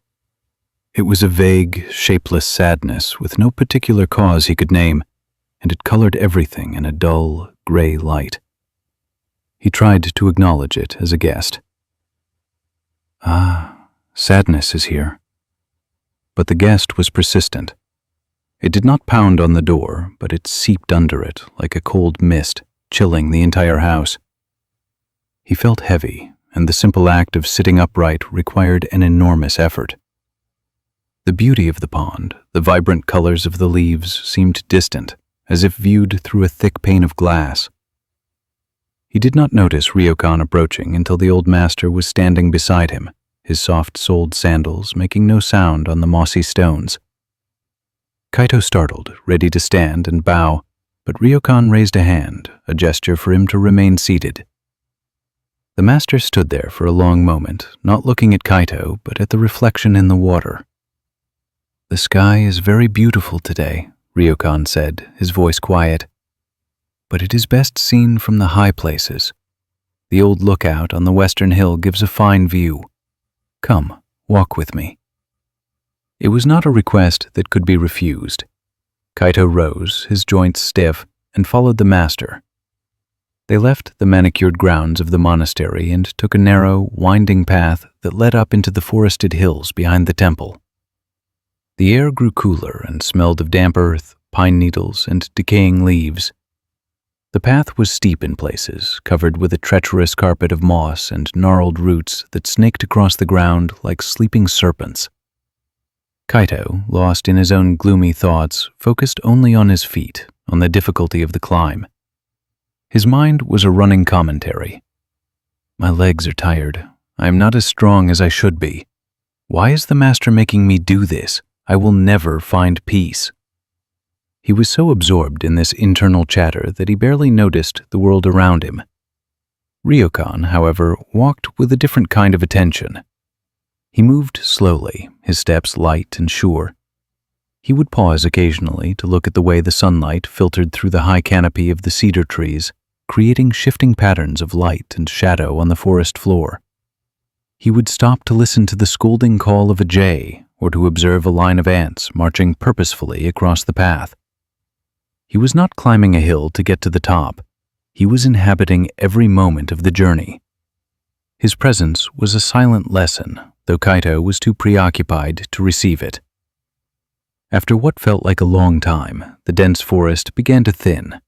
It was a vague, shapeless sadness with no particular cause he could name, and it colored everything in a dull, gray light. He tried to acknowledge it as a guest. "Ah, sadness is here." But the guest was persistent. It did not pound on the door, but it seeped under it like a cold mist, chilling the entire house. He felt heavy, and the simple act of sitting upright required an enormous effort. The beauty of the pond, the vibrant colors of the leaves seemed distant, as if viewed through a thick pane of glass. He did not notice Ryokan approaching until the old master was standing beside him, his soft-soled sandals making no sound on the mossy stones. Kaito startled, ready to stand and bow, but Ryokan raised a hand, a gesture for him to remain seated. The master stood there for a long moment, not looking at Kaito, but at the reflection in the water. "The sky is very beautiful today," Ryokan said, his voice quiet. "But it is best seen from the high places. The old lookout on the western hill gives a fine view. Come, walk with me." It was not a request that could be refused. Kaito rose, his joints stiff, and followed the master. They left the manicured grounds of the monastery and took a narrow, winding path that led up into the forested hills behind the temple. The air grew cooler and smelled of damp earth, pine needles, and decaying leaves. The path was steep in places, covered with a treacherous carpet of moss and gnarled roots that snaked across the ground like sleeping serpents. Kaito, lost in his own gloomy thoughts, focused only on his feet, on the difficulty of the climb. His mind was a running commentary. "My legs are tired. I am not as strong as I should be. Why is the master making me do this? I will never find peace." He was so absorbed in this internal chatter that he barely noticed the world around him. Ryokan, however, walked with a different kind of attention. He moved slowly, his steps light and sure. He would pause occasionally to look at the way the sunlight filtered through the high canopy of the cedar trees, creating shifting patterns of light and shadow on the forest floor. He would stop to listen to the scolding call of a jay or to observe a line of ants marching purposefully across the path. He was not climbing a hill to get to the top. He was inhabiting every moment of the journey. His presence was a silent lesson, though Kaito was too preoccupied to receive it. After what felt like a long time, the dense forest began to thin.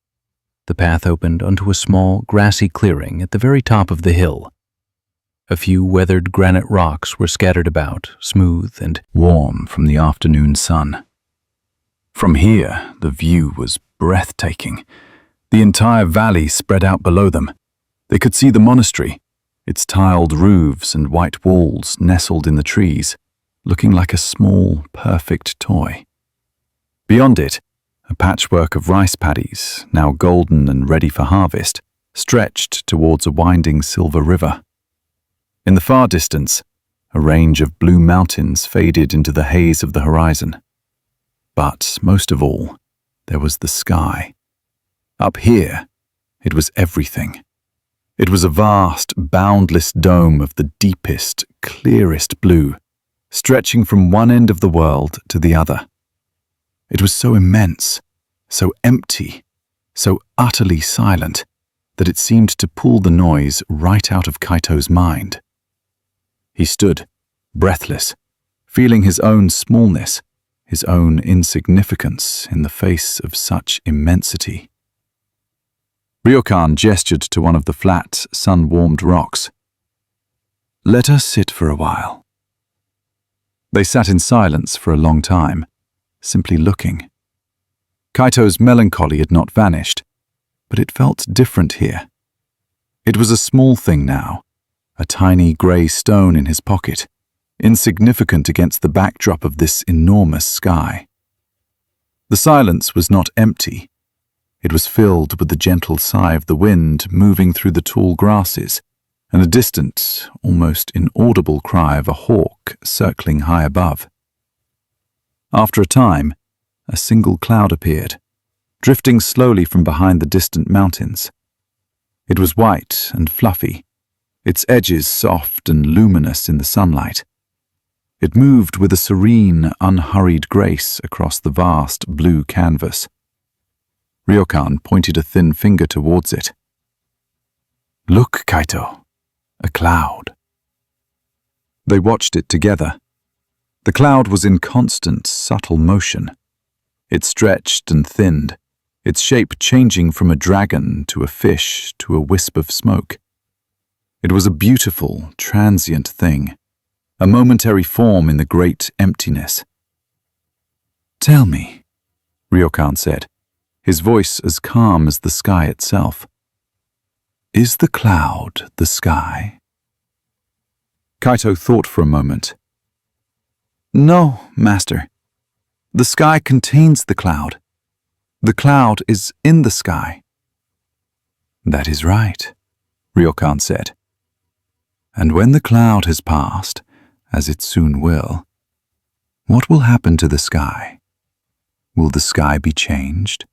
The path opened onto a small, grassy clearing at the very top of the hill. A few weathered granite rocks were scattered about, smooth and warm from the afternoon sun. From here, the view was breathtaking. The entire valley spread out below them. They could see the monastery, its tiled roofs and white walls nestled in the trees, looking like a small, perfect toy. Beyond it, a patchwork of rice paddies, now golden and ready for harvest, stretched towards a winding silver river. In the far distance, a range of blue mountains faded into the haze of the horizon. But most of all, there was the sky. Up here, it was everything. It was a vast, boundless dome of the deepest, clearest blue, stretching from one end of the world to the other. It was so immense, so empty, so utterly silent, that it seemed to pull the noise right out of Kaito's mind. He stood, breathless, feeling his own smallness, his own insignificance in the face of such immensity. Ryokan gestured to one of the flat, sun-warmed rocks. "Let us sit for a while." They sat in silence for a long time, simply looking. Kaito's melancholy had not vanished, but it felt different here. It was a small thing now, a tiny grey stone in his pocket, insignificant against the backdrop of this enormous sky. The silence was not empty. It was filled with the gentle sigh of the wind moving through the tall grasses and the distant, almost inaudible cry of a hawk circling high above. After a time, a single cloud appeared, drifting slowly from behind the distant mountains. It was white and fluffy, its edges soft and luminous in the sunlight. It moved with a serene, unhurried grace across the vast blue canvas. Ryokan pointed a thin finger towards it. "Look, Kaito, a cloud." They watched it together. The cloud was in constant, subtle motion. It stretched and thinned, its shape changing from a dragon to a fish to a wisp of smoke. It was a beautiful, transient thing, a momentary form in the great emptiness. "Tell me," Ryokan said, his voice as calm as the sky itself. "Is the cloud the sky?" Kaito thought for a moment. "No, Master. The sky contains the cloud. The cloud is in the sky." "That is right," Ryokan said. "And when the cloud has passed, as it soon will, what will happen to the sky? Will the sky be changed?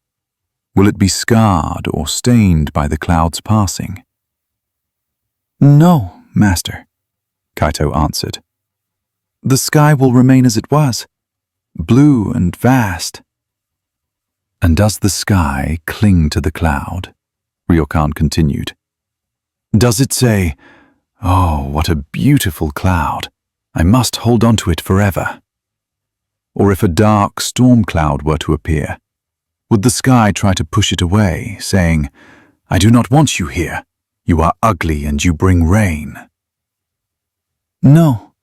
Will it be scarred or stained by the cloud's passing?" "No, Master," Kaito answered. "The sky will remain as it was, blue and vast." "And does the sky cling to the cloud?" Ryokan continued. "Does it say, 'Oh, what a beautiful cloud, I must hold on to it forever'? Or if a dark storm cloud were to appear, would the sky try to push it away, saying, 'I do not want you here, you are ugly and you bring rain'?" "No,"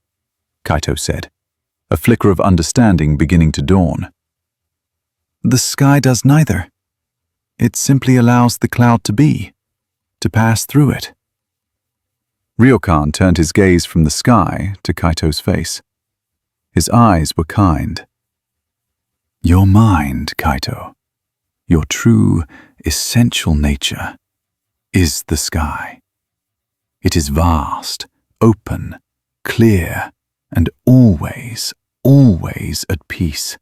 Kaito said, a flicker of understanding beginning to dawn. "The sky does neither. It simply allows the cloud to be, to pass through it." Ryokan turned his gaze from the sky to Kaito's face. His eyes were kind. "Your mind, Kaito, your true, essential nature, is the sky. It is vast, open, clear, and always, always at peace.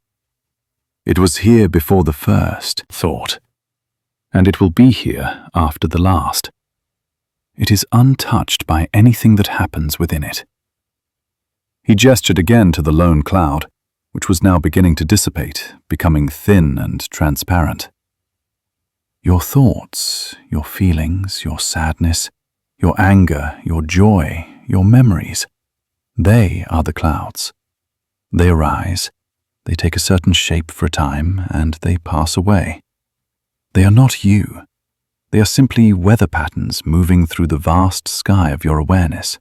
It was here before the first thought, and it will be here after the last. It is untouched by anything that happens within it. He gestured again to the lone cloud, which was now beginning to dissipate, becoming thin and transparent. Your thoughts, your feelings, your sadness, your anger, your joy, your memories, they are the clouds. They arise, they take a certain shape for a time, and they pass away. They are not you. They are simply weather patterns moving through the vast sky of your awareness.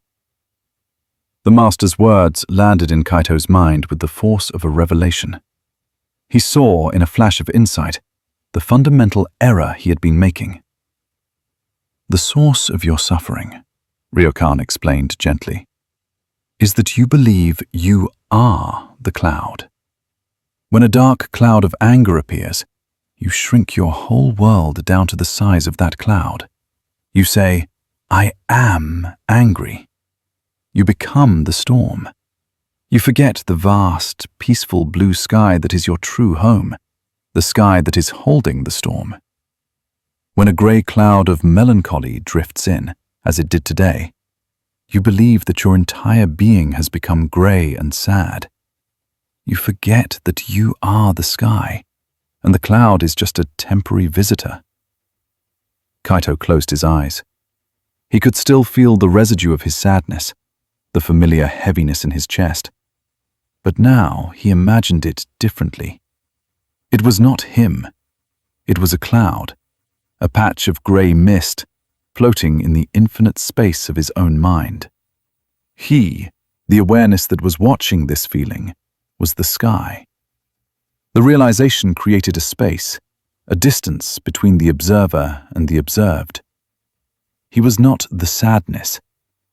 The master's words landed in Kaito's mind with the force of a revelation. He saw, in a flash of insight, the fundamental error he had been making. The source of your suffering, Ryokan explained gently, is that you believe you are the cloud. When a dark cloud of anger appears, you shrink your whole world down to the size of that cloud. You say, I am angry. You become the storm. You forget the vast, peaceful blue sky that is your true home, the sky that is holding the storm. When a grey cloud of melancholy drifts in, as it did today, you believe that your entire being has become grey and sad. You forget that you are the sky, and the cloud is just a temporary visitor. Kaito closed his eyes. He could still feel the residue of his sadness, the familiar heaviness in his chest. But now he imagined it differently. It was not him. It was a cloud, a patch of grey mist floating in the infinite space of his own mind. He, the awareness that was watching this feeling, was the sky. The realization created a space, a distance between the observer and the observed. He was not the sadness.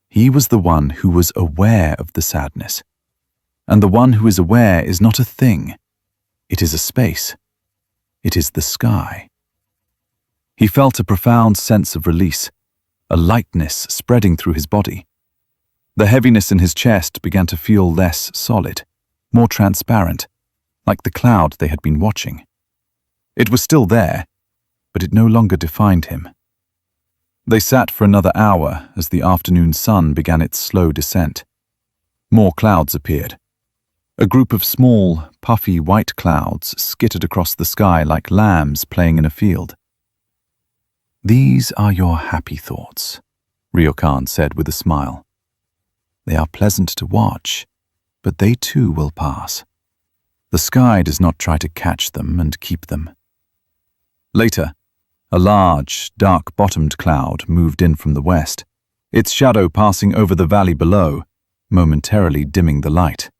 He was the one who was aware of the sadness. And the one who is aware is not a thing. It is a space. It is the sky. He felt a profound sense of release, a lightness spreading through his body. The heaviness in his chest began to feel less solid, more transparent, like the cloud they had been watching. It was still there, but it no longer defined him. They sat for another hour as the afternoon sun began its slow descent. More clouds appeared. A group of small, puffy white clouds skittered across the sky like lambs playing in a field. These are your happy thoughts, Ryokan said with a smile. They are pleasant to watch, but they too will pass. The sky does not try to catch them and keep them. Later, a large, dark-bottomed cloud moved in from the west, its shadow passing over the valley below, momentarily dimming the light.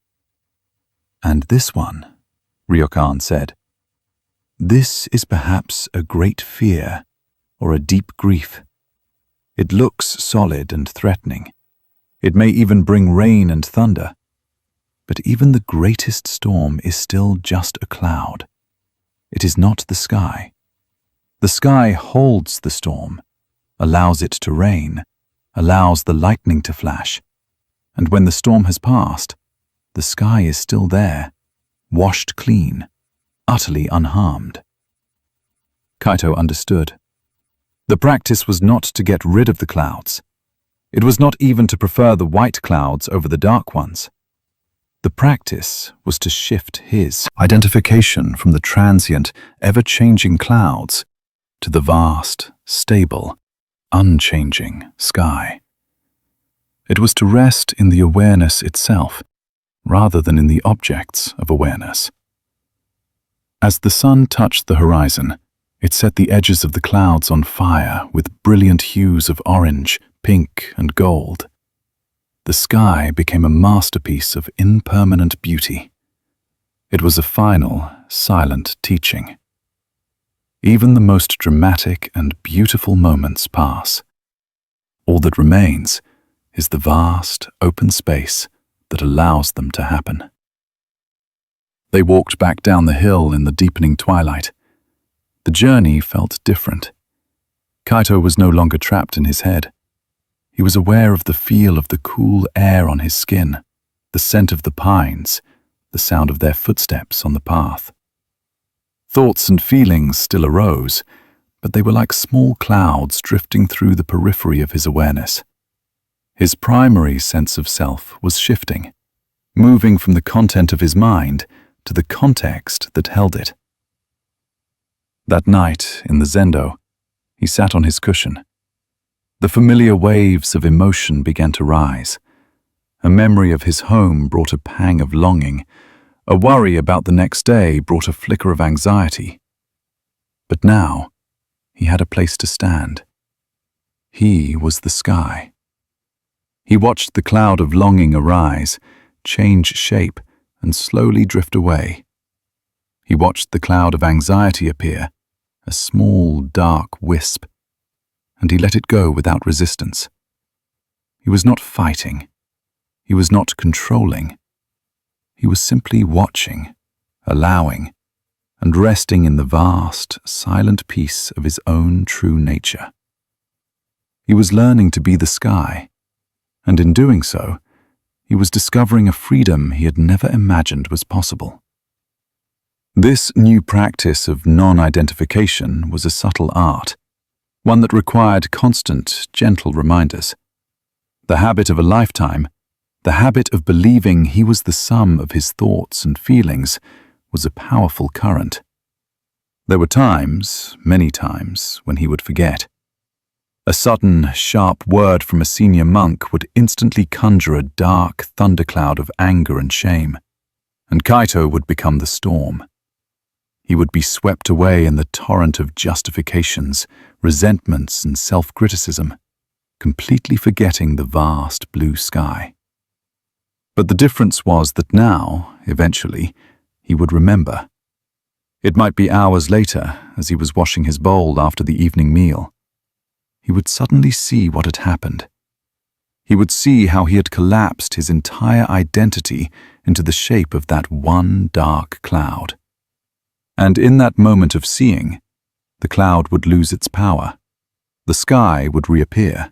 And this one, Ryokan said, this is perhaps a great fear or a deep grief. It looks solid and threatening. It may even bring rain and thunder. But even the greatest storm is still just a cloud. It is not the sky. The sky holds the storm, allows it to rain, allows the lightning to flash. And when the storm has passed, the sky is still there, washed clean, utterly unharmed. Kaito understood. The practice was not to get rid of the clouds. It was not even to prefer the white clouds over the dark ones. The practice was to shift his identification from the transient, ever-changing clouds to the vast, stable, unchanging sky. It was to rest in the awareness itself, rather than in the objects of awareness. As the sun touched the horizon, it set the edges of the clouds on fire with brilliant hues of orange, pink, and gold. The sky became a masterpiece of impermanent beauty. It was a final, silent teaching. Even the most dramatic and beautiful moments pass. All that remains is the vast, open space that allows them to happen. They walked back down the hill in the deepening twilight. The journey felt different. Kaito was no longer trapped in his head. He was aware of the feel of the cool air on his skin, the scent of the pines, the sound of their footsteps on the path. Thoughts and feelings still arose, but they were like small clouds drifting through the periphery of his awareness. His primary sense of self was shifting, moving from the content of his mind to the context that held it. That night, in the zendo, he sat on his cushion. The familiar waves of emotion began to rise. A memory of his home brought a pang of longing. A worry about the next day brought a flicker of anxiety. But now, he had a place to stand. He was the sky. He watched the cloud of longing arise, change shape, and slowly drift away. He watched the cloud of anxiety appear, a small, dark wisp, and he let it go without resistance. He was not fighting. He was not controlling. He was simply watching, allowing, and resting in the vast, silent peace of his own true nature. He was learning to be the sky, and in doing so, he was discovering a freedom he had never imagined was possible. This new practice of non-identification was a subtle art, one that required constant, gentle reminders. The habit of a lifetime, the habit of believing he was the sum of his thoughts and feelings, was a powerful current. There were times, many times, when he would forget. A sudden, sharp word from a senior monk would instantly conjure a dark thundercloud of anger and shame, and Kaito would become the storm. He would be swept away in the torrent of justifications, resentments, and self-criticism, completely forgetting the vast blue sky. But the difference was that now, eventually, he would remember. It might be hours later, as he was washing his bowl after the evening meal. He would suddenly see what had happened. He would see how he had collapsed his entire identity into the shape of that one dark cloud. And in that moment of seeing, the cloud would lose its power. The sky would reappear.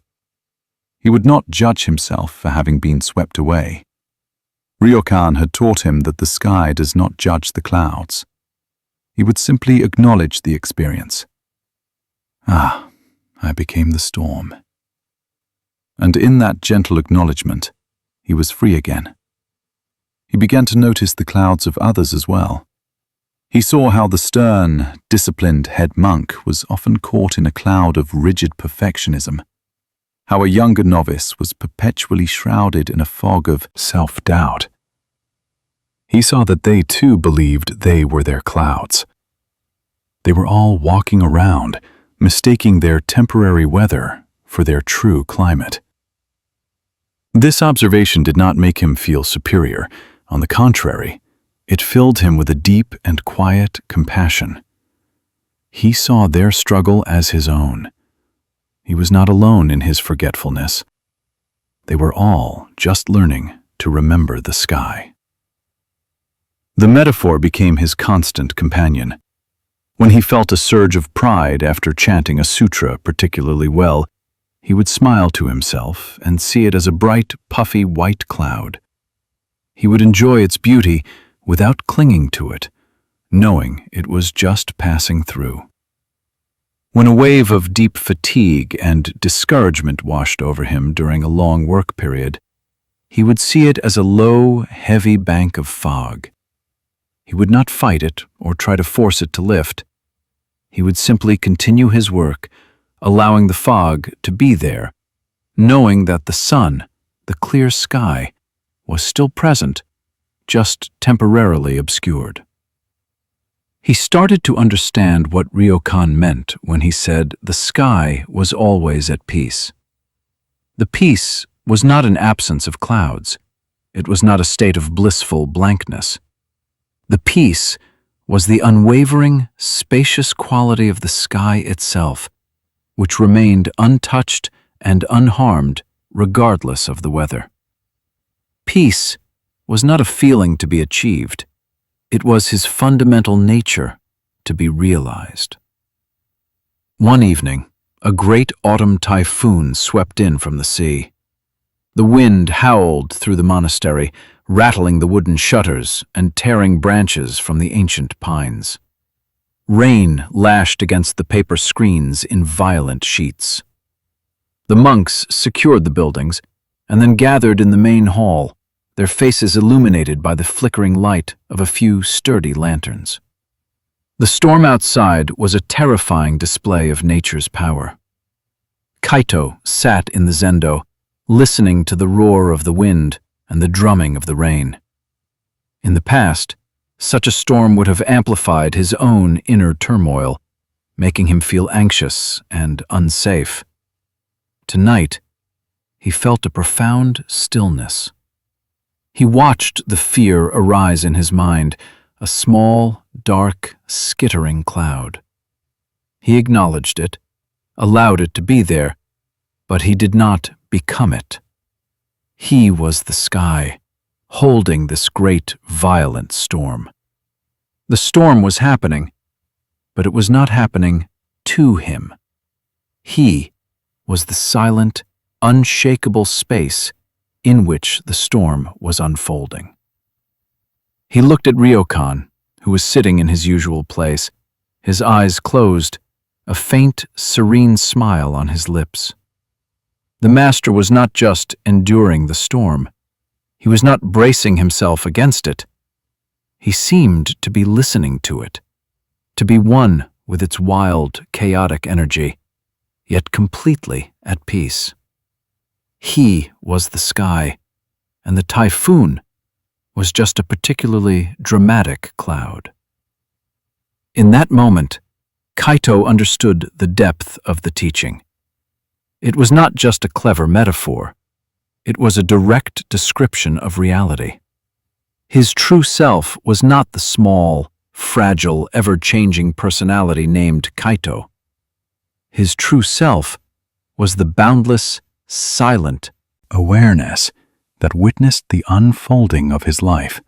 He would not judge himself for having been swept away. Ryokan had taught him that the sky does not judge the clouds. He would simply acknowledge the experience. Ah, I became the storm. And in that gentle acknowledgement, he was free again. He began to notice the clouds of others as well. He saw how the stern, disciplined head monk was often caught in a cloud of rigid perfectionism, how a younger novice was perpetually shrouded in a fog of self-doubt. He saw that they too believed they were their clouds. They were all walking around, mistaking their temporary weather for their true climate. This observation did not make him feel superior. On the contrary, it filled him with a deep and quiet compassion. He saw their struggle as his own. He was not alone in his forgetfulness. They were all just learning to remember the sky. The metaphor became his constant companion. When he felt a surge of pride after chanting a sutra particularly well, he would smile to himself and see it as a bright, puffy white cloud. He would enjoy its beauty without clinging to it, knowing it was just passing through. When a wave of deep fatigue and discouragement washed over him during a long work period, he would see it as a low, heavy bank of fog. He would not fight it or try to force it to lift. He would simply continue his work, allowing the fog to be there, knowing that the sun, the clear sky, was still present, just temporarily obscured. He started to understand what Ryokan meant when he said the sky was always at peace. The peace was not an absence of clouds. It was not a state of blissful blankness. The peace was the unwavering, spacious quality of the sky itself, which remained untouched and unharmed regardless of the weather. Peace was not a feeling to be achieved. It was his fundamental nature to be realized. One evening, a great autumn typhoon swept in from the sea. The wind howled through the monastery, rattling the wooden shutters and tearing branches from the ancient pines. Rain lashed against the paper screens in violent sheets. The monks secured the buildings and then gathered in the main hall, their faces illuminated by the flickering light of a few sturdy lanterns. The storm outside was a terrifying display of nature's power. Kaito sat in the zendo, listening to the roar of the wind and the drumming of the rain. In the past, such a storm would have amplified his own inner turmoil, making him feel anxious and unsafe. Tonight, he felt a profound stillness. He watched the fear arise in his mind, a small, dark, skittering cloud. He acknowledged it, allowed it to be there, but he did not become it. He was the sky, holding this great, violent storm. The storm was happening, but it was not happening to him. He was the silent, unshakable space in which the storm was unfolding. He looked at Ryokan, who was sitting in his usual place, his eyes closed, a faint, serene smile on his lips. The master was not just enduring the storm. He was not bracing himself against it. He seemed to be listening to it, to be one with its wild, chaotic energy, yet completely at peace. He was the sky, and the typhoon was just a particularly dramatic cloud. In that moment, Kaito understood the depth of the teaching. It was not just a clever metaphor. It was a direct description of reality. His true self was not the small, fragile, ever-changing personality named Kaito. His true self was the boundless, silent awareness that witnessed the unfolding of his life,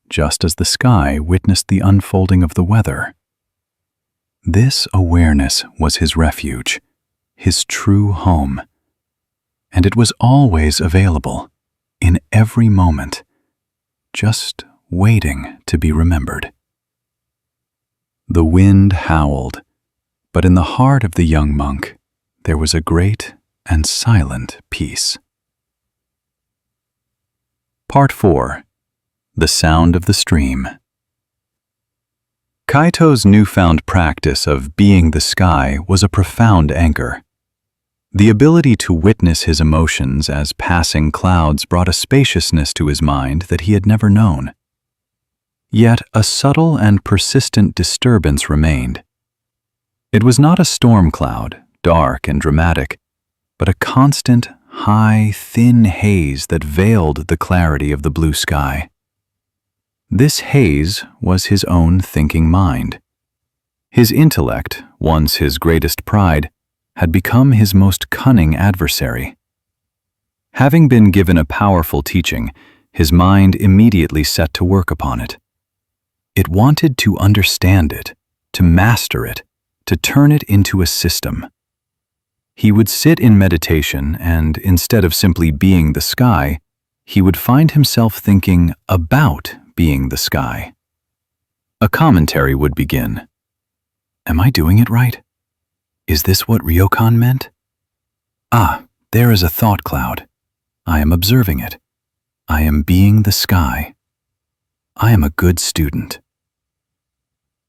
just as the sky witnessed the unfolding of the weather. This awareness was his refuge, his true home, and it was always available, in every moment, just waiting to be remembered. The wind howled, but in the heart of the young monk there was a great and silent peace. Part 4. The Sound of the Stream. Kaito's newfound practice of being the sky was a profound anchor. The ability to witness his emotions as passing clouds brought a spaciousness to his mind that he had never known. Yet a subtle and persistent disturbance remained. It was not a storm cloud, dark and dramatic, but a constant, high, thin haze that veiled the clarity of the blue sky. This haze was his own thinking mind. His intellect, once his greatest pride, had become his most cunning adversary. Having been given a powerful teaching, his mind immediately set to work upon it. It wanted to understand it, to master it, to turn it into a system. He would sit in meditation and, instead of simply being the sky, he would find himself thinking about being the sky. A commentary would begin. Am I doing it right? Is this what Ryokan meant? Ah, there is a thought cloud. I am observing it. I am being the sky. I am a good student.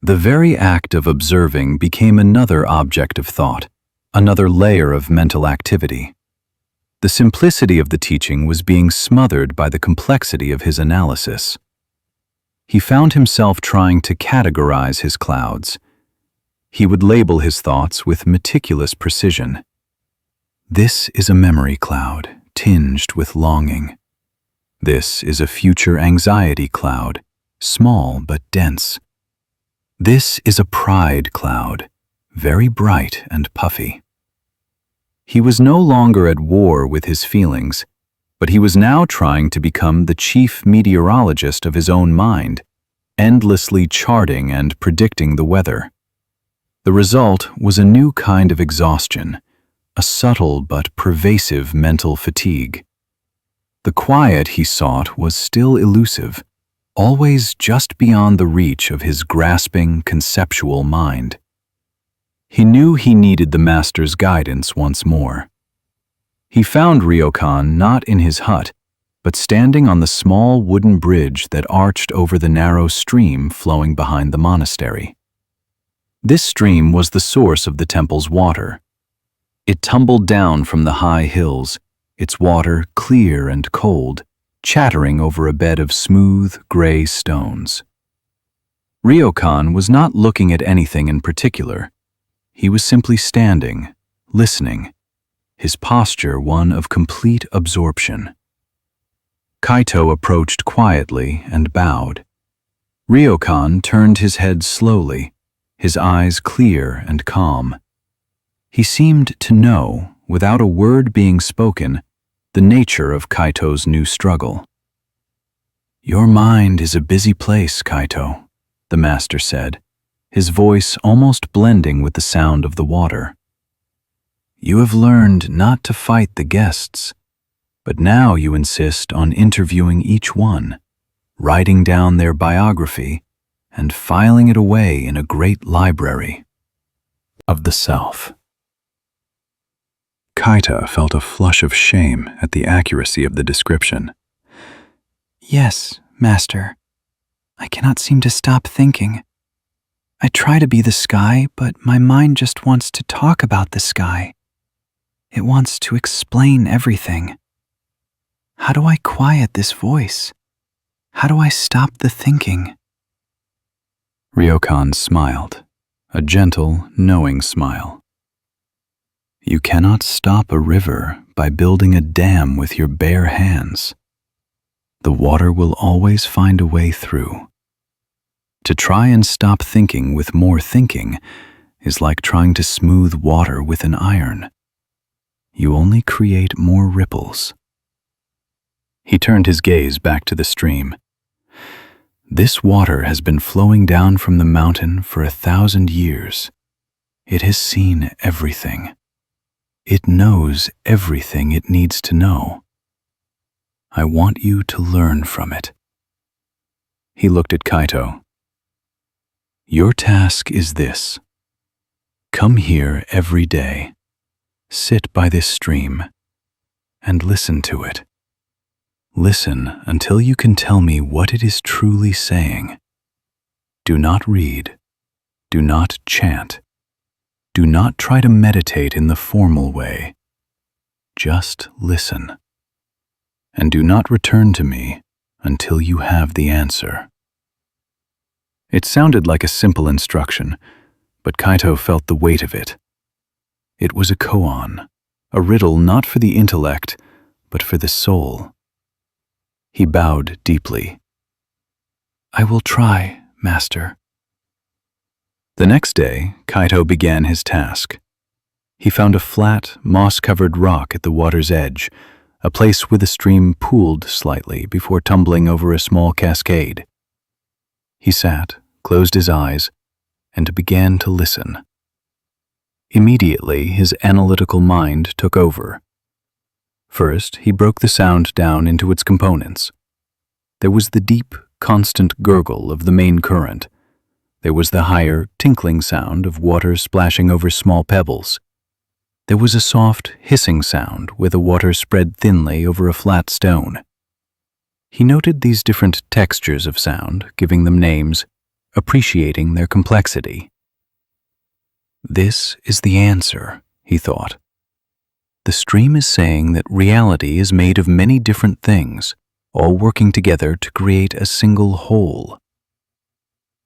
The very act of observing became another object of thought, another layer of mental activity. The simplicity of the teaching was being smothered by the complexity of his analysis. He found himself trying to categorize his clouds. He would label his thoughts with meticulous precision. This is a memory cloud, tinged with longing. This is a future anxiety cloud, small but dense. This is a pride cloud, very bright and puffy. He was no longer at war with his feelings, but he was now trying to become the chief meteorologist of his own mind, endlessly charting and predicting the weather. The result was a new kind of exhaustion, a subtle but pervasive mental fatigue. The quiet he sought was still elusive, always just beyond the reach of his grasping, conceptual mind. He knew he needed the master's guidance once more. He found Ryokan not in his hut, but standing on the small wooden bridge that arched over the narrow stream flowing behind the monastery. This stream was the source of the temple's water. It tumbled down from the high hills, its water clear and cold, chattering over a bed of smooth, gray stones. Ryokan was not looking at anything in particular. He was simply standing, listening, his posture one of complete absorption. Kaito approached quietly and bowed. Ryokan turned his head slowly, his eyes clear and calm. He seemed to know, without a word being spoken, the nature of Kaito's new struggle. "Your mind is a busy place, Kaito," the master said, his voice almost blending with the sound of the water. "You have learned not to fight the guests, but now you insist on interviewing each one, writing down their biography, and filing it away in a great library of the self." Kaito felt a flush of shame at the accuracy of the description. "Yes, Master. I cannot seem to stop thinking. I try to be the sky, but my mind just wants to talk about the sky. It wants to explain everything. How do I quiet this voice? How do I stop the thinking?" Ryokan smiled, a gentle, knowing smile. "You cannot stop a river by building a dam with your bare hands. The water will always find a way through. To try and stop thinking with more thinking is like trying to smooth water with an iron. You only create more ripples." He turned his gaze back to the stream. "This water has been flowing down from the mountain for 1,000 years. It has seen everything. It knows everything it needs to know. I want you to learn from it." He looked at Kaito. "Your task is this. Come here every day, sit by this stream, and listen to it. Listen until you can tell me what it is truly saying. Do not read. Do not chant. Do not try to meditate in the formal way. Just listen. And do not return to me until you have the answer." It sounded like a simple instruction, but Kaito felt the weight of it. It was a koan, a riddle not for the intellect, but for the soul. He bowed deeply. "I will try, Master." The next day, Kaito began his task. He found a flat, moss-covered rock at the water's edge, a place where the stream pooled slightly before tumbling over a small cascade. He sat, closed his eyes, and began to listen. Immediately, his analytical mind took over. First, he broke the sound down into its components. There was the deep, constant gurgle of the main current. There was the higher, tinkling sound of water splashing over small pebbles. There was a soft, hissing sound where the water spread thinly over a flat stone. He noted these different textures of sound, giving them names, appreciating their complexity. "This is the answer," he thought. "The stream is saying that reality is made of many different things, all working together to create a single whole."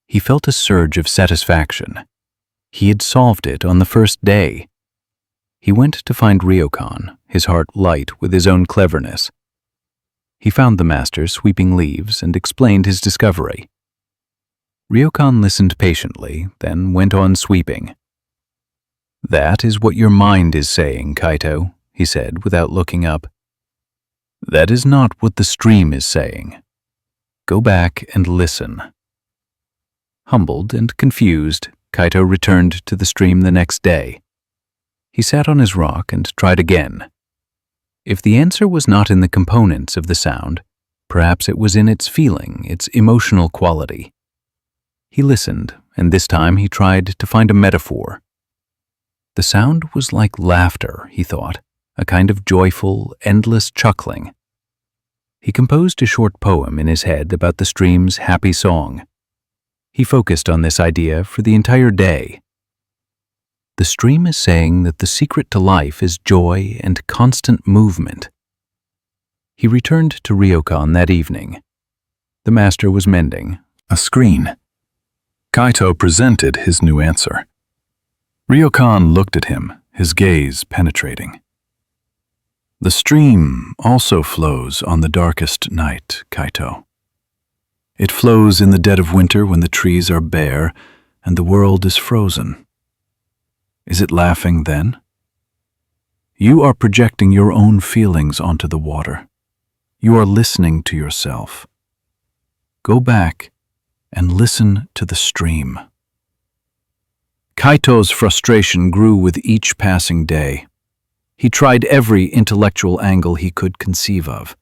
He felt a surge of satisfaction. He had solved it on the first day. He went to find Ryokan, his heart light with his own cleverness. He found the master sweeping leaves and explained his discovery. Ryokan listened patiently, then went on sweeping. "That is what your mind is saying, Kaito," he said without looking up. "That is not what the stream is saying. Go back and listen." Humbled and confused, Kaito returned to the stream the next day. He sat on his rock and tried again. If the answer was not in the components of the sound, perhaps it was in its feeling, its emotional quality. He listened, and this time he tried to find a metaphor. The sound was like laughter, he thought, a kind of joyful, endless chuckling. He composed a short poem in his head about the stream's happy song. He focused on this idea for the entire day. The stream is saying that the secret to life is joy and constant movement. He returned to Ryokan that evening. The master was mending A screen. Kaito presented his new answer. Ryokan looked at him, his gaze penetrating. The stream also flows on the darkest night, Kaito. It flows in the dead of winter when the trees are bare and the world is frozen. Is it laughing then? You are projecting your own feelings onto the water. You are listening to yourself. Go back and listen to the stream. Kaito's frustration grew with each passing day. He tried every intellectual angle he could conceive of.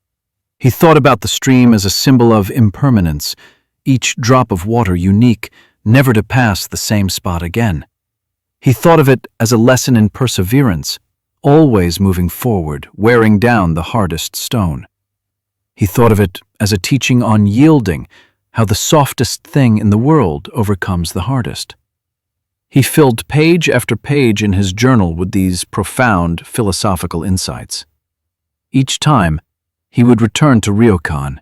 He thought about the stream as a symbol of impermanence, each drop of water unique, never to pass the same spot again. He thought of it as a lesson in perseverance, always moving forward, wearing down the hardest stone. He thought of it as a teaching on yielding, how the softest thing in the world overcomes the hardest. He filled page after page in his journal with these profound philosophical insights. Each time, he would return to Ryokan,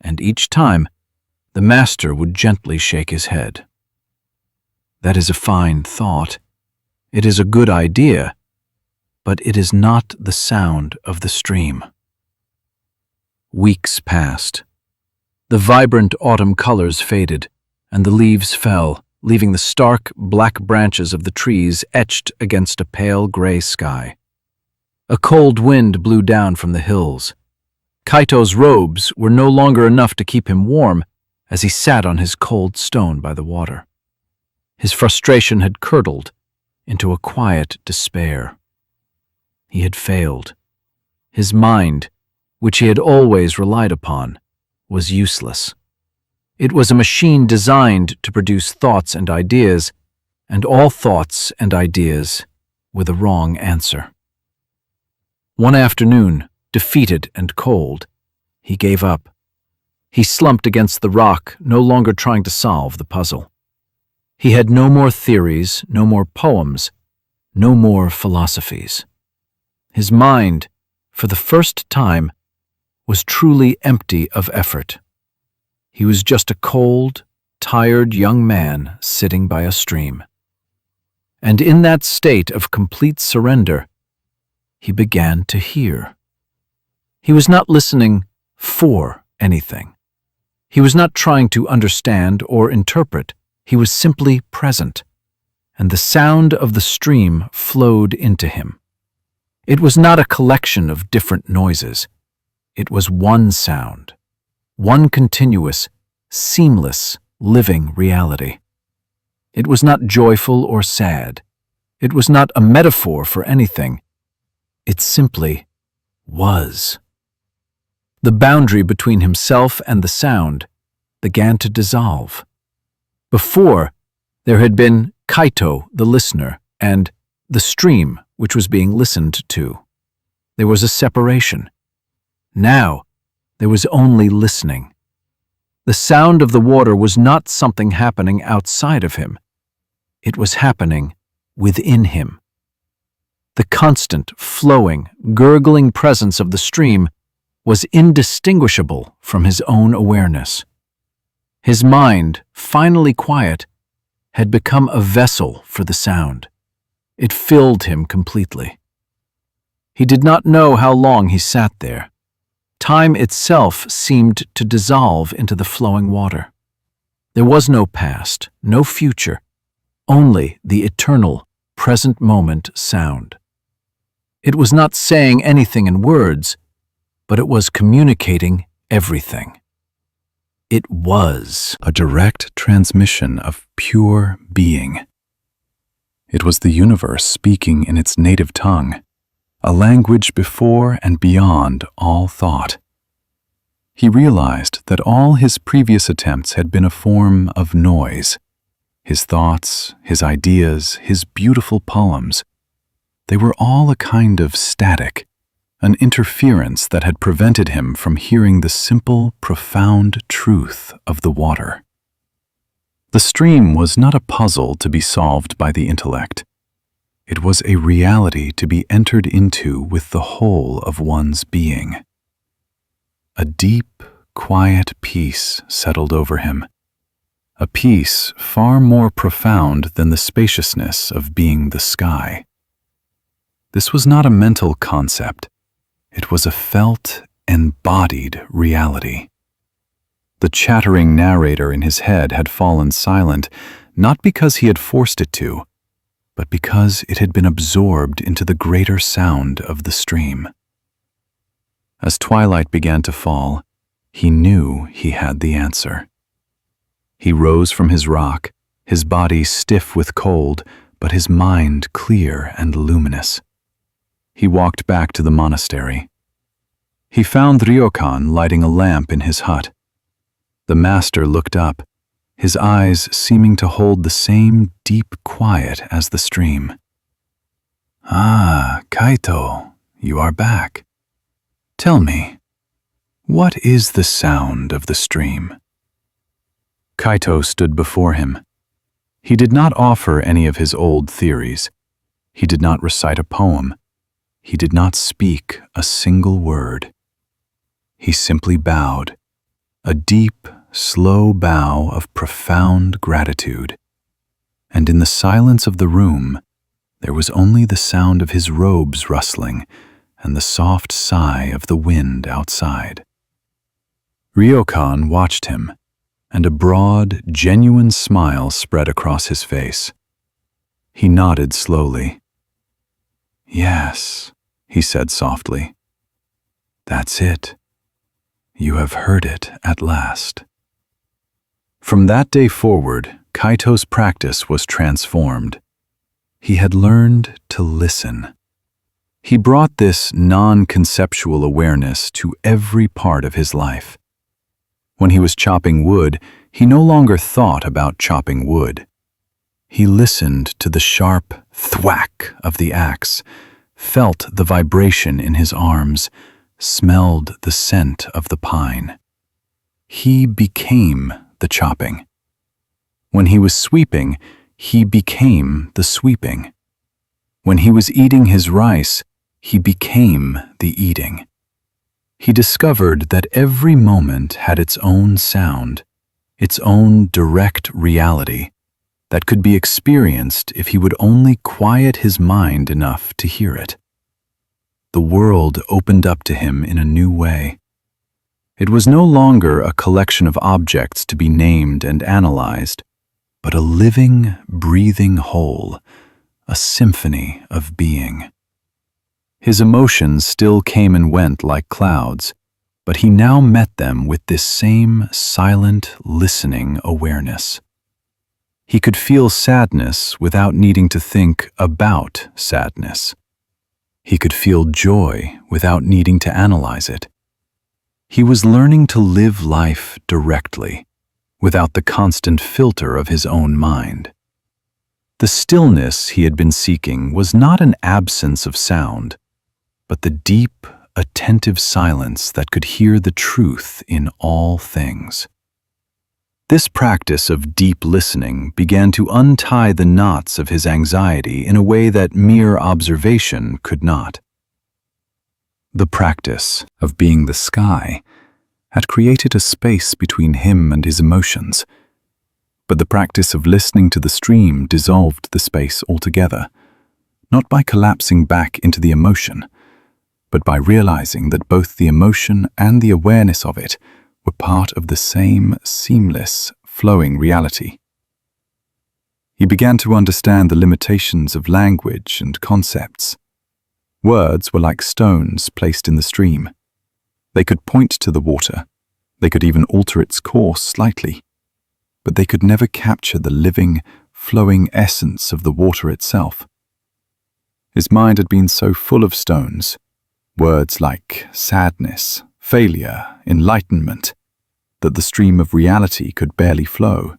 and each time, the master would gently shake his head. That is a fine thought. It is a good idea, but it is not the sound of the stream. Weeks passed. The vibrant autumn colors faded, and the leaves fell, leaving the stark, black branches of the trees etched against a pale gray sky. A cold wind blew down from the hills. Kaito's robes were no longer enough to keep him warm as he sat on his cold stone by the water. His frustration had curdled into a quiet despair. He had failed. His mind, which he had always relied upon, was useless. It was a machine designed to produce thoughts and ideas, and all thoughts and ideas were the wrong answer. One afternoon, defeated and cold, he gave up. He slumped against the rock, no longer trying to solve the puzzle. He had no more theories, no more poems, no more philosophies. His mind, for the first time, was truly empty of effort. He was just a cold, tired young man sitting by a stream. And in that state of complete surrender, he began to hear. He was not listening for anything. He was not trying to understand or interpret. He was simply present, and the sound of the stream flowed into him. It was not a collection of different noises. It was one sound, one continuous, seamless, living reality. It was not joyful or sad. It was not a metaphor for anything. It simply was. The boundary between himself and the sound began to dissolve. Before, there had been Kaito, the listener, and the stream, which was being listened to. There was a separation. Now, there was only listening. The sound of the water was not something happening outside of him. It was happening within him. The constant, flowing, gurgling presence of the stream was indistinguishable from his own awareness. His mind, finally quiet, had become a vessel for the sound. It filled him completely. He did not know how long he sat there. Time itself seemed to dissolve into the flowing water. There was no past, no future, only the eternal, present moment sound. It was not saying anything in words, but it was communicating everything. It was a direct transmission of pure being. It was the universe speaking in its native tongue, a language before and beyond all thought. He realized that all his previous attempts had been a form of noise. His thoughts, his ideas, his beautiful poems, they were all a kind of static, an interference that had prevented him from hearing the simple, profound truth of the water. The stream was not a puzzle to be solved by the intellect. It was a reality to be entered into with the whole of one's being. A deep, quiet peace settled over him, a peace far more profound than the spaciousness of being the sky. This was not a mental concept. It was a felt, embodied reality. The chattering narrator in his head had fallen silent, not because he had forced it to, but because it had been absorbed into the greater sound of the stream. As twilight began to fall, he knew he had the answer. He rose from his rock, his body stiff with cold, but his mind clear and luminous. He walked back to the monastery. He found Ryokan lighting a lamp in his hut. The master looked up, his eyes seeming to hold the same deep quiet as the stream. "Ah, Kaito, you are back. Tell me, what is the sound of the stream?" Kaito stood before him. He did not offer any of his old theories. He did not recite a poem. He did not speak a single word. He simply bowed, a deep, slow bow of profound gratitude. And in the silence of the room, there was only the sound of his robes rustling and the soft sigh of the wind outside. Ryokan watched him, and a broad, genuine smile spread across his face. He nodded slowly. "Yes," he said softly. "That's it. You have heard it at last." From that day forward, Kaito's practice was transformed. He had learned to listen. He brought this non-conceptual awareness to every part of his life. When he was chopping wood, he no longer thought about chopping wood. He listened to the sharp thwack of the axe, felt the vibration in his arms, smelled the scent of the pine. He became the chopping. When he was sweeping, he became the sweeping. When he was eating his rice, he became the eating. He discovered that every moment had its own sound, its own direct reality, that could be experienced if he would only quiet his mind enough to hear it. The world opened up to him in a new way. It was no longer a collection of objects to be named and analyzed, but a living, breathing whole, a symphony of being. His emotions still came and went like clouds, but he now met them with this same silent, listening awareness. He could feel sadness without needing to think about sadness. He could feel joy without needing to analyze it. He was learning to live life directly, without the constant filter of his own mind. The stillness he had been seeking was not an absence of sound, but the deep, attentive silence that could hear the truth in all things. This practice of deep listening began to untie the knots of his anxiety in a way that mere observation could not. The practice of being the sky had created a space between him and his emotions, but the practice of listening to the stream dissolved the space altogether, not by collapsing back into the emotion, but by realizing that both the emotion and the awareness of it were part of the same seamless, flowing reality. He began to understand the limitations of language and concepts. Words were like stones placed in the stream. They could point to the water, they could even alter its course slightly, but they could never capture the living, flowing essence of the water itself. His mind had been so full of stones, words like sadness, failure, enlightenment, that the stream of reality could barely flow.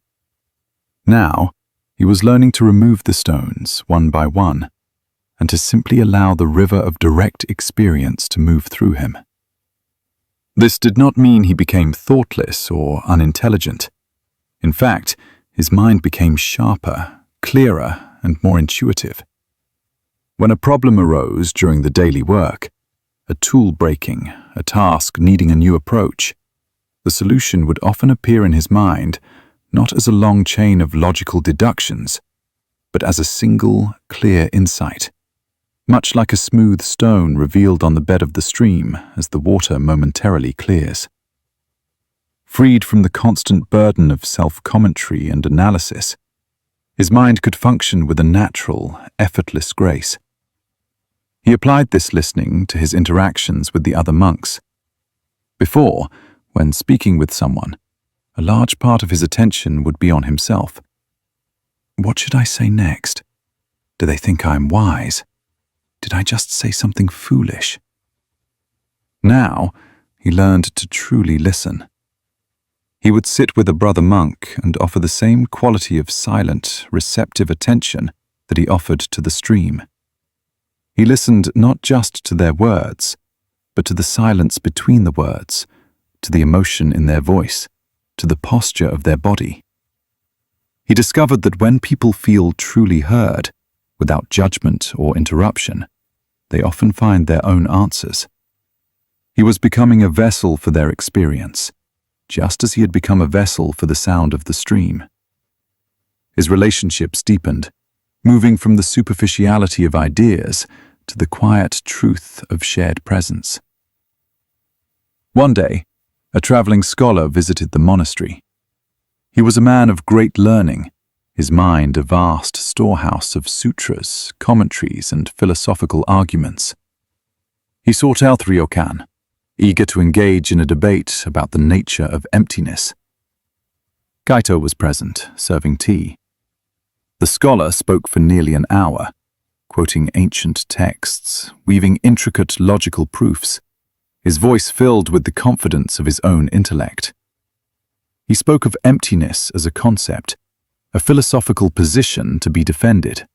Now, he was learning to remove the stones one by one, and to simply allow the river of direct experience to move through him. This did not mean he became thoughtless or unintelligent. In fact, his mind became sharper, clearer, and more intuitive. When a problem arose during the daily work, a tool breaking, a task needing a new approach, the solution would often appear in his mind not as a long chain of logical deductions, but as a single, clear insight, much like a smooth stone revealed on the bed of the stream as the water momentarily clears. Freed from the constant burden of self-commentary and analysis, his mind could function with a natural, effortless grace. He applied this listening to his interactions with the other monks. Before, when speaking with someone, a large part of his attention would be on himself. What should I say next? Do they think I'm wise? Did I just say something foolish? Now, he learned to truly listen. He would sit with a brother monk and offer the same quality of silent, receptive attention that he offered to the stream. He listened not just to their words, but to the silence between the words, to the emotion in their voice, to the posture of their body. He discovered that when people feel truly heard, without judgment or interruption, they often find their own answers. He was becoming a vessel for their experience, just as he had become a vessel for the sound of the stream. His relationships deepened, moving from the superficiality of ideas to the quiet truth of shared presence. One day, a traveling scholar visited the monastery. He was a man of great learning, his mind a vast storehouse of sutras, commentaries, and philosophical arguments. He sought out Ryokan, eager to engage in a debate about the nature of emptiness. Kaito was present, serving tea. The scholar spoke for nearly an hour, quoting ancient texts, weaving intricate logical proofs, his voice filled with the confidence of his own intellect. He spoke of emptiness as a concept, a philosophical position to be defended.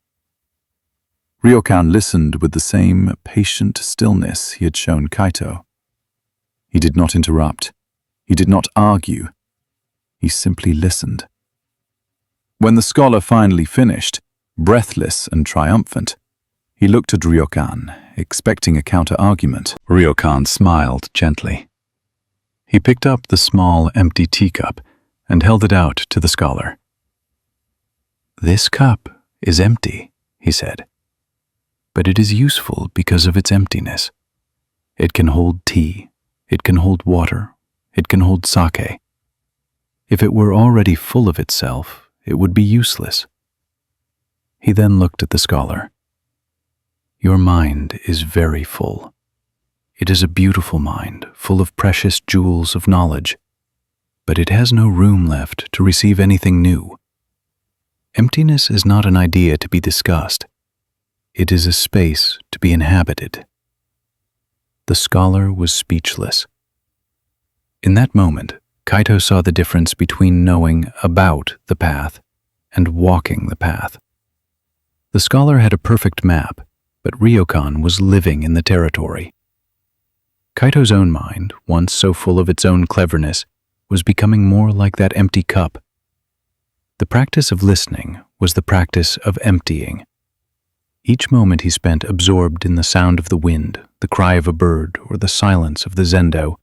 Ryokan listened with the same patient stillness he had shown Kaito. He did not interrupt. He did not argue. He simply listened. When the scholar finally finished, breathless and triumphant, he looked at Ryokan, expecting a counter-argument. Ryokan smiled gently. He picked up the small, empty teacup and held it out to the scholar. "This cup is empty," he said, "but it is useful because of its emptiness. It can hold tea, it can hold water, it can hold sake. If it were already full of itself, it would be useless." He then looked at the scholar. "Your mind is very full. It is a beautiful mind, full of precious jewels of knowledge, but it has no room left to receive anything new. Emptiness is not an idea to be discussed. It is a space to be inhabited." The scholar was speechless. In that moment, Kaito saw the difference between knowing about the path and walking the path. The scholar had a perfect map, but Ryokan was living in the territory. Kaito's own mind, once so full of its own cleverness, was becoming more like that empty cup. The practice of listening was the practice of emptying. Each moment he spent absorbed in the sound of the wind, the cry of a bird, or the silence of the zendo,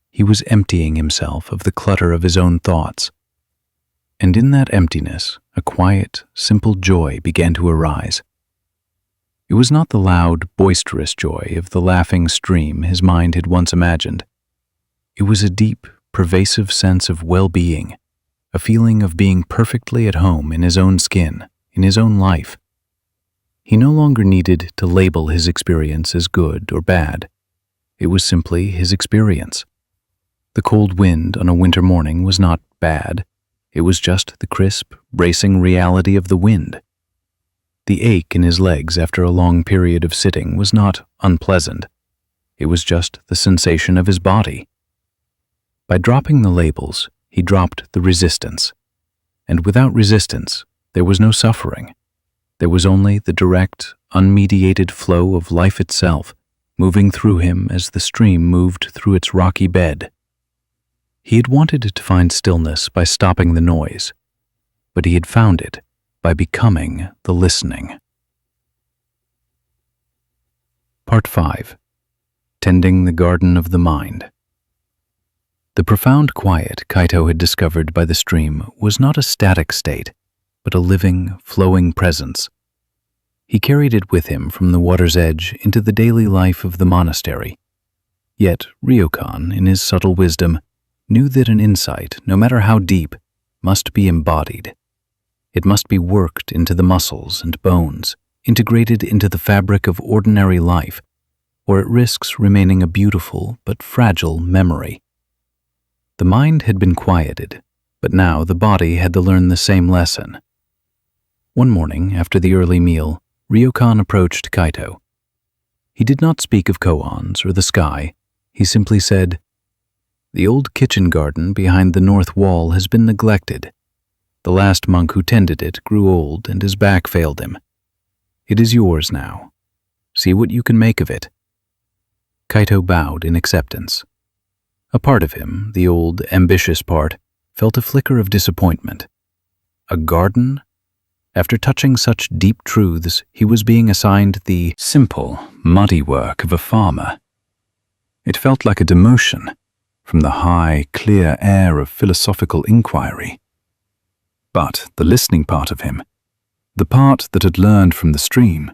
he was emptying himself of the clutter of his own thoughts. And in that emptiness, a quiet, simple joy began to arise. It was not the loud, boisterous joy of the laughing stream his mind had once imagined. It was a deep, pervasive sense of well-being, a feeling of being perfectly at home in his own skin, in his own life. He no longer needed to label his experience as good or bad. It was simply his experience. The cold wind on a winter morning was not bad. It was just the crisp, bracing reality of the wind. The ache in his legs after a long period of sitting was not unpleasant. It was just the sensation of his body. By dropping the labels, he dropped the resistance. And without resistance, there was no suffering. There was only the direct, unmediated flow of life itself, moving through him as the stream moved through its rocky bed. He had wanted to find stillness by stopping the noise, but he had found it by becoming the listening. Part 5. Tending the Garden of the Mind. The profound quiet Kaito had discovered by the stream was not a static state, but a living, flowing presence. He carried it with him from the water's edge into the daily life of the monastery. Yet Ryokan, in his subtle wisdom, knew that an insight, no matter how deep, must be embodied. It must be worked into the muscles and bones, integrated into the fabric of ordinary life, or it risks remaining a beautiful but fragile memory. The mind had been quieted, but now the body had to learn the same lesson. One morning, after the early meal, Ryokan approached Kaito. He did not speak of koans or the sky. He simply said, "The old kitchen garden behind the north wall has been neglected. The last monk who tended it grew old and his back failed him. It is yours now. See what you can make of it." Kaito bowed in acceptance. A part of him, the old, ambitious part, felt a flicker of disappointment. A garden? After touching such deep truths, he was being assigned the simple, muddy work of a farmer. It felt like a demotion from the high, clear air of philosophical inquiry. But the listening part of him, the part that had learned from the stream,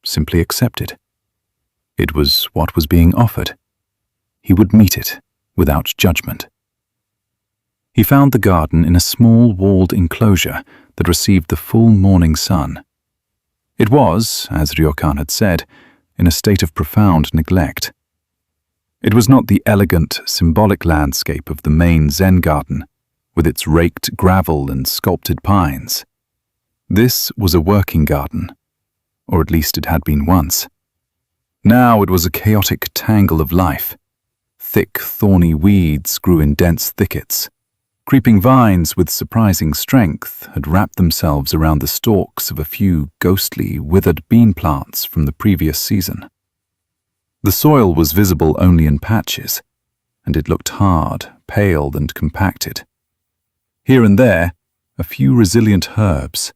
simply accepted. It was what was being offered. He would meet it without judgment. He found the garden in a small walled enclosure that received the full morning sun. It was, as Ryokan had said, in a state of profound neglect. It was not the elegant, symbolic landscape of the main Zen garden, with its raked gravel and sculpted pines. This was a working garden, or at least it had been once. Now it was a chaotic tangle of life. Thick, thorny weeds grew in dense thickets. Creeping vines with surprising strength had wrapped themselves around the stalks of a few ghostly, withered bean plants from the previous season. The soil was visible only in patches, and it looked hard, pale, and compacted. Here and there, a few resilient herbs,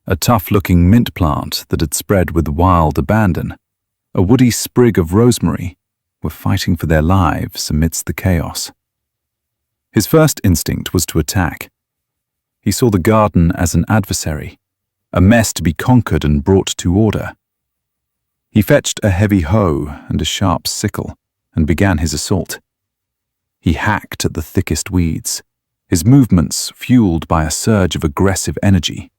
a tough-looking mint plant that had spread with wild abandon, a woody sprig of rosemary, were fighting for their lives amidst the chaos. His first instinct was to attack. He saw the garden as an adversary, a mess to be conquered and brought to order. He fetched a heavy hoe and a sharp sickle and began his assault. He hacked at the thickest weeds, his movements fueled by a surge of aggressive energy.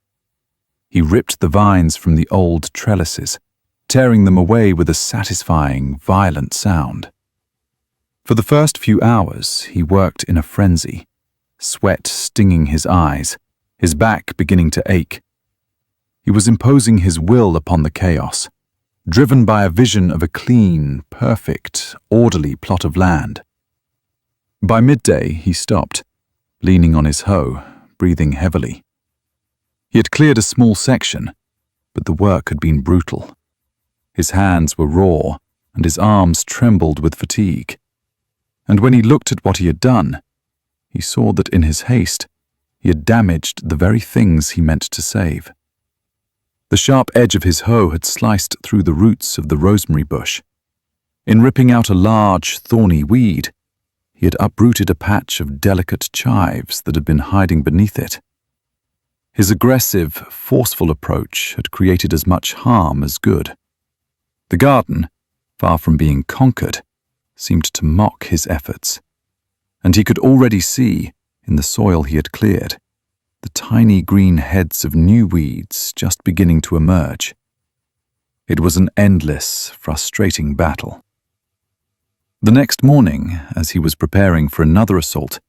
He ripped the vines from the old trellises, tearing them away with a satisfying, violent sound. For the first few hours, he worked in a frenzy, sweat stinging his eyes, his back beginning to ache. He was imposing his will upon the chaos, driven by a vision of a clean, perfect, orderly plot of land. By midday, he stopped, leaning on his hoe, breathing heavily. He had cleared a small section, but the work had been brutal. His hands were raw, and his arms trembled with fatigue. And when he looked at what he had done, he saw that in his haste, he had damaged the very things he meant to save. The sharp edge of his hoe had sliced through the roots of the rosemary bush. In ripping out a large, thorny weed, he had uprooted a patch of delicate chives that had been hiding beneath it. His aggressive, forceful approach had created as much harm as good. The garden, far from being conquered, seemed to mock his efforts, and he could already see, in the soil he had cleared, the tiny green heads of new weeds just beginning to emerge. It was an endless, frustrating battle. The next morning, as he was preparing for another assault,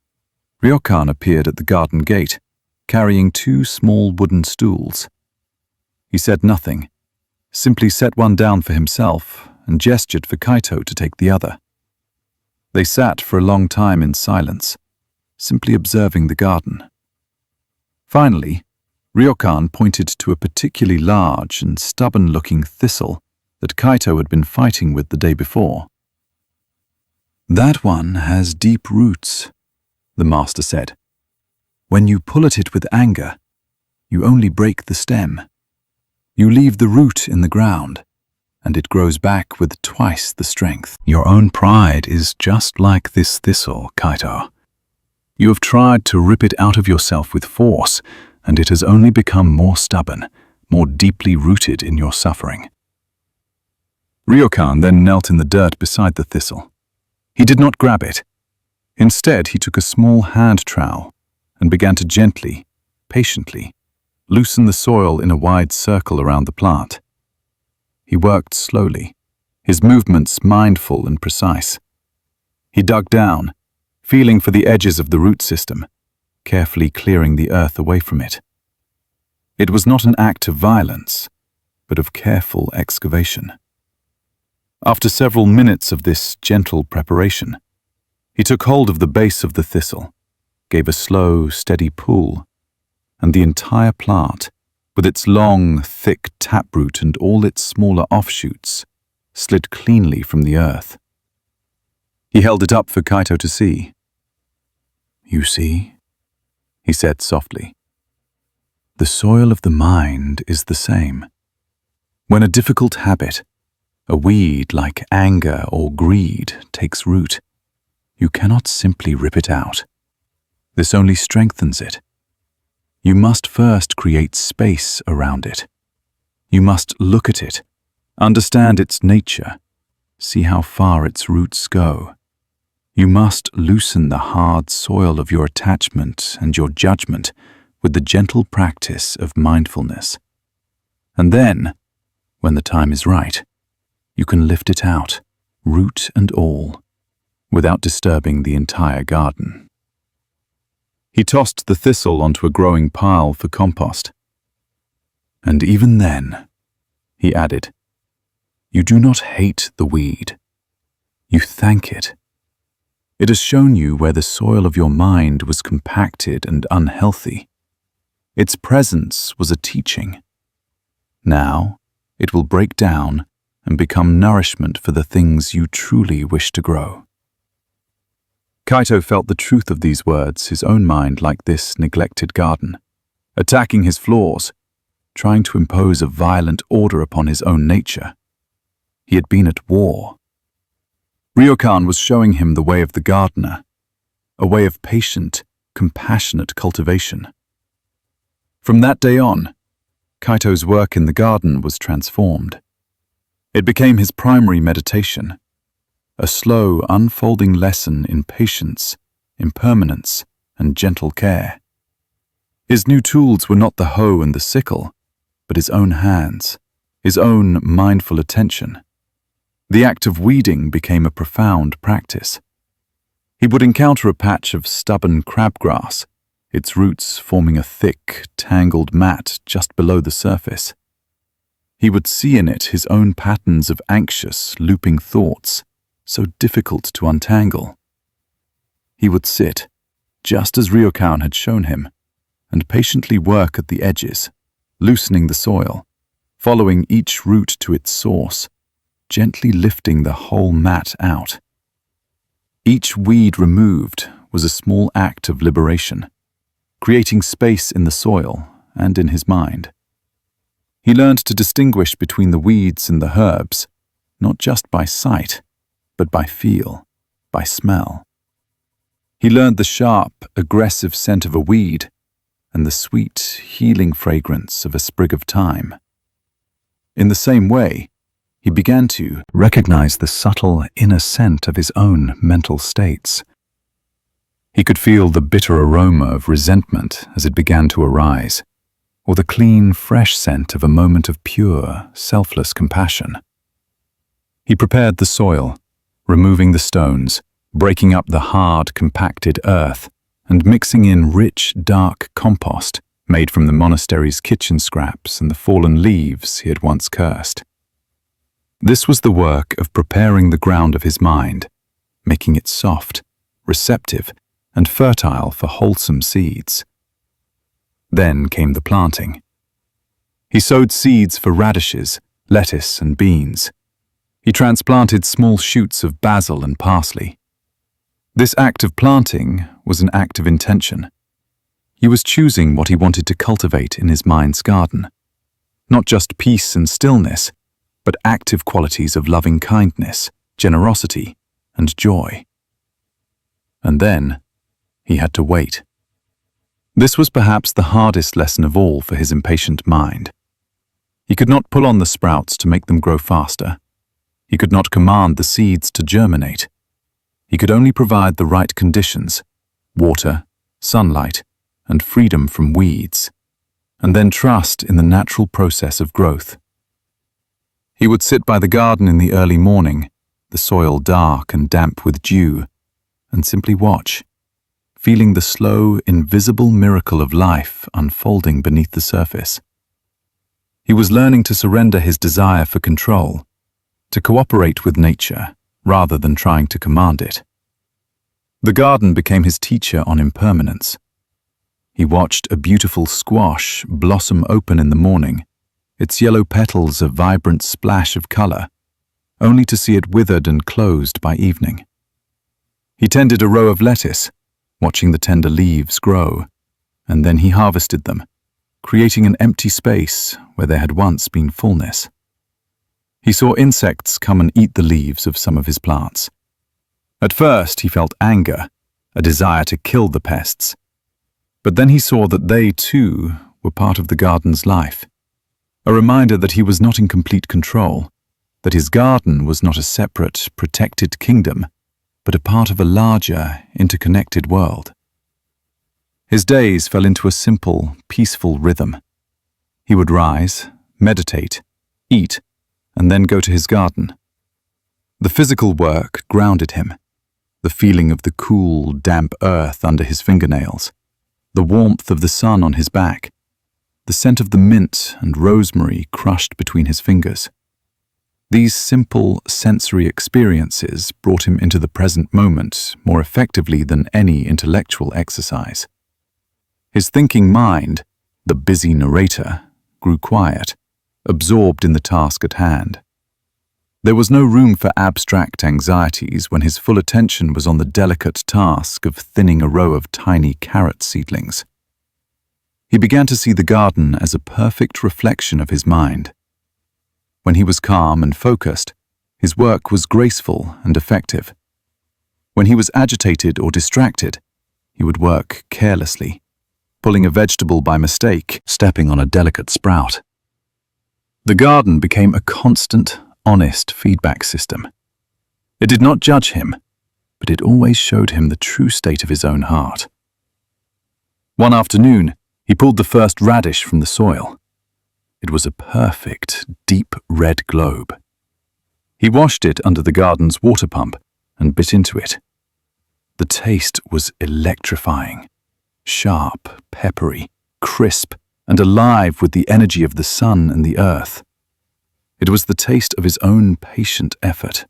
Ryokan appeared at the garden gate, carrying 2 small wooden stools. He said nothing, simply set one down for himself and gestured for Kaito to take the other. They sat for a long time in silence, simply observing the garden. Finally, Ryokan pointed to a particularly large and stubborn-looking thistle that Kaito had been fighting with the day before. "That one has deep roots," the master said. "When you pull at it with anger, you only break the stem. You leave the root in the ground, and it grows back with twice the strength." Your own pride is just like this thistle, Kaito. You have tried to rip it out of yourself with force, and it has only become more stubborn, more deeply rooted in your suffering. Ryokan then knelt in the dirt beside the thistle. He did not grab it. Instead, he took a small hand trowel and began to gently, patiently, loosen the soil in a wide circle around the plant. He worked slowly, his movements mindful and precise. He dug down, feeling for the edges of the root system, carefully clearing the earth away from it. It was not an act of violence, but of careful excavation. After several minutes of this gentle preparation, he took hold of the base of the thistle, gave a slow, steady pull, and the entire plant, with its long, thick taproot and all its smaller offshoots, slid cleanly from the earth. He held it up for Kaito to see. "You see," he said softly, "the soil of the mind is the same. When a difficult habit, a weed like anger or greed, takes root, you cannot simply rip it out. This only strengthens it. You must first create space around it. You must look at it, understand its nature, see how far its roots go. You must loosen the hard soil of your attachment and your judgment with the gentle practice of mindfulness. And then, when the time is right, you can lift it out, root and all, without disturbing the entire garden." He tossed the thistle onto a growing pile for compost. "And even then," he added, "you do not hate the weed. You thank it. It has shown you where the soil of your mind was compacted and unhealthy. Its presence was a teaching. Now, it will break down and become nourishment for the things you truly wish to grow." Kaito felt the truth of these words, his own mind like this neglected garden, attacking his flaws, trying to impose a violent order upon his own nature. He had been at war. Ryokan was showing him the way of the gardener, a way of patient, compassionate cultivation. From that day on, Kaito's work in the garden was transformed. It became his primary meditation, a slow, unfolding lesson in patience, impermanence, and gentle care. His new tools were not the hoe and the sickle, but his own hands, his own mindful attention. The act of weeding became a profound practice. He would encounter a patch of stubborn crabgrass, its roots forming a thick, tangled mat just below the surface. He would see in it his own patterns of anxious, looping thoughts, so difficult to untangle. He would sit, just as Ryokan had shown him, and patiently work at the edges, loosening the soil, following each root to its source, gently lifting the whole mat out. Each weed removed was a small act of liberation, creating space in the soil and in his mind. He learned to distinguish between the weeds and the herbs, not just by sight, but by feel, by smell. He learned the sharp, aggressive scent of a weed and the sweet, healing fragrance of a sprig of thyme. In the same way, he began to recognize the subtle inner scent of his own mental states. He could feel the bitter aroma of resentment as it began to arise, or the clean, fresh scent of a moment of pure, selfless compassion. He prepared the soil, removing the stones, breaking up the hard, compacted earth, and mixing in rich, dark compost made from the monastery's kitchen scraps and the fallen leaves he had once cursed. This was the work of preparing the ground of his mind, making it soft, receptive, and fertile for wholesome seeds. Then came the planting. He sowed seeds for radishes, lettuce, and beans. He transplanted small shoots of basil and parsley. This act of planting was an act of intention. He was choosing what he wanted to cultivate in his mind's garden. Not just peace and stillness, but active qualities of loving kindness, generosity, and joy. And then he had to wait. This was perhaps the hardest lesson of all for his impatient mind. He could not pull on the sprouts to make them grow faster. He could not command the seeds to germinate. He could only provide the right conditions, water, sunlight, and freedom from weeds, and then trust in the natural process of growth. He would sit by the garden in the early morning, the soil dark and damp with dew, and simply watch, feeling the slow, invisible miracle of life unfolding beneath the surface. He was learning to surrender his desire for control, to cooperate with nature rather than trying to command it. The garden became his teacher on impermanence. He watched a beautiful squash blossom open in the morning, its yellow petals a vibrant splash of color, only to see it withered and closed by evening. He tended a row of lettuce, watching the tender leaves grow, and then he harvested them, creating an empty space where there had once been fullness. He saw insects come and eat the leaves of some of his plants. At first he felt anger, a desire to kill the pests. But then he saw that they, too, were part of the garden's life. A reminder that he was not in complete control, that his garden was not a separate, protected kingdom, but a part of a larger, interconnected world. His days fell into a simple, peaceful rhythm. He would rise, meditate, eat, and then go to his garden. The physical work grounded him, the feeling of the cool, damp earth under his fingernails, the warmth of the sun on his back, the scent of the mint and rosemary crushed between his fingers. These simple sensory experiences brought him into the present moment more effectively than any intellectual exercise. His thinking mind, the busy narrator, grew quiet, absorbed in the task at hand. There was no room for abstract anxieties when his full attention was on the delicate task of thinning a row of tiny carrot seedlings. He began to see the garden as a perfect reflection of his mind. When he was calm and focused, his work was graceful and effective. When he was agitated or distracted, he would work carelessly, pulling a vegetable by mistake, stepping on a delicate sprout. The garden became a constant, honest feedback system. It did not judge him, but it always showed him the true state of his own heart. One afternoon, he pulled the first radish from the soil. It was a perfect, deep red globe. He washed it under the garden's water pump and bit into it. The taste was electrifying, sharp, peppery, crisp, and alive with the energy of the sun and the earth. It was the taste of his own patient effort.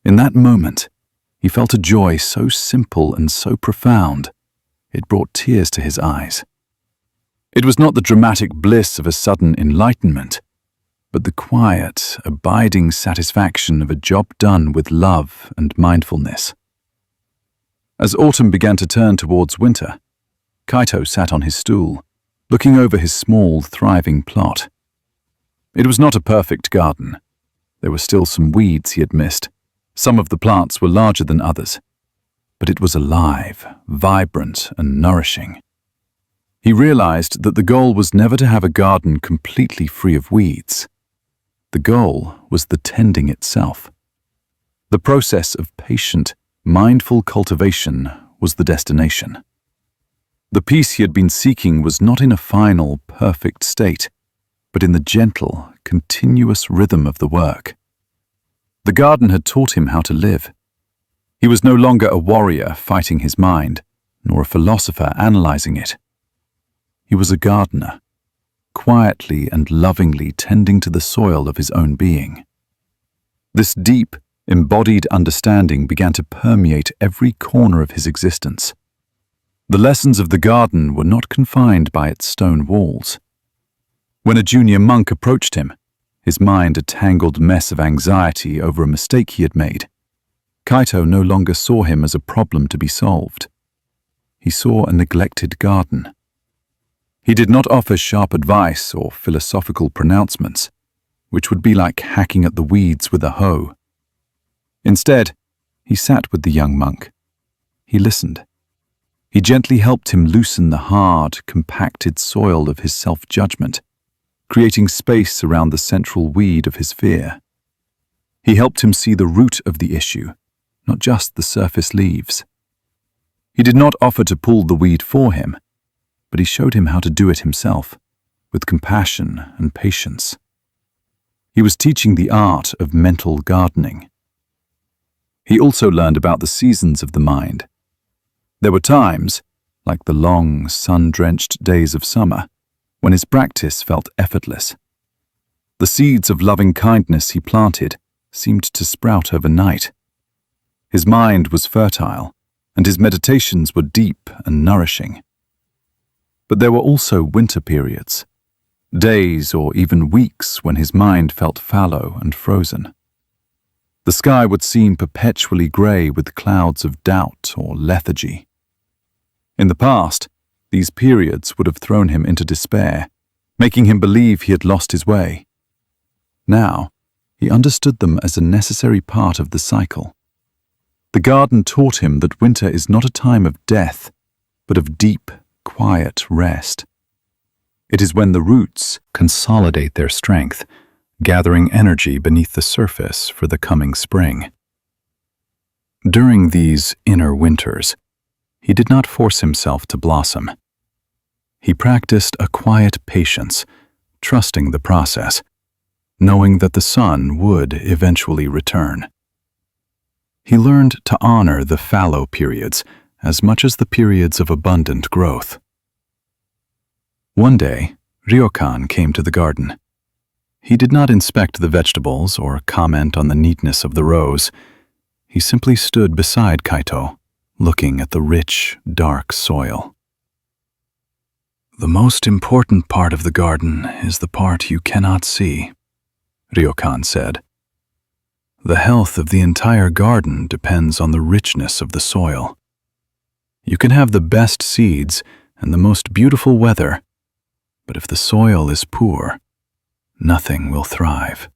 In that moment, he felt a joy so simple and so profound, it brought tears to his eyes. It was not the dramatic bliss of a sudden enlightenment, but the quiet, abiding satisfaction of a job done with love and mindfulness. As autumn began to turn towards winter, Kaito sat on his stool, looking over his small, thriving plot. It was not a perfect garden. There were still some weeds he had missed. Some of the plants were larger than others. But it was alive, vibrant, and nourishing. He realized that the goal was never to have a garden completely free of weeds. The goal was the tending itself. The process of patient, mindful cultivation was the destination. The peace he had been seeking was not in a final, perfect state, but in the gentle, continuous rhythm of the work. The garden had taught him how to live. He was no longer a warrior fighting his mind, nor a philosopher analyzing it. He was a gardener, quietly and lovingly tending to the soil of his own being. This deep, embodied understanding began to permeate every corner of his existence. The lessons of the garden were not confined by its stone walls. When a junior monk approached him, his mind a tangled mess of anxiety over a mistake he had made, Kaito no longer saw him as a problem to be solved. He saw a neglected garden. He did not offer sharp advice or philosophical pronouncements, which would be like hacking at the weeds with a hoe. Instead, he sat with the young monk. He listened. He gently helped him loosen the hard, compacted soil of his self-judgment, creating space around the central weed of his fear. He helped him see the root of the issue, not just the surface leaves. He did not offer to pull the weed for him, but he showed him how to do it himself, with compassion and patience. He was teaching the art of mental gardening. He also learned about the seasons of the mind. There were times, like the long, sun-drenched days of summer, when his practice felt effortless. The seeds of loving kindness he planted seemed to sprout overnight. His mind was fertile, and his meditations were deep and nourishing. But there were also winter periods, days or even weeks when his mind felt fallow and frozen. The sky would seem perpetually grey with clouds of doubt or lethargy. In the past, these periods would have thrown him into despair, making him believe he had lost his way. Now, he understood them as a necessary part of the cycle. The garden taught him that winter is not a time of death, but of deep, quiet rest. It is when the roots consolidate their strength, gathering energy beneath the surface for the coming spring. During these inner winters, he did not force himself to blossom. He practiced a quiet patience, trusting the process, knowing that the sun would eventually return. He learned to honor the fallow periods as much as the periods of abundant growth. One day, Ryokan came to the garden. He did not inspect the vegetables or comment on the neatness of the rows. He simply stood beside Kaito, looking at the rich, dark soil. "The most important part of the garden is the part you cannot see," Ryokan said. "The health of the entire garden depends on the richness of the soil. You can have the best seeds and the most beautiful weather, but if the soil is poor, nothing will thrive."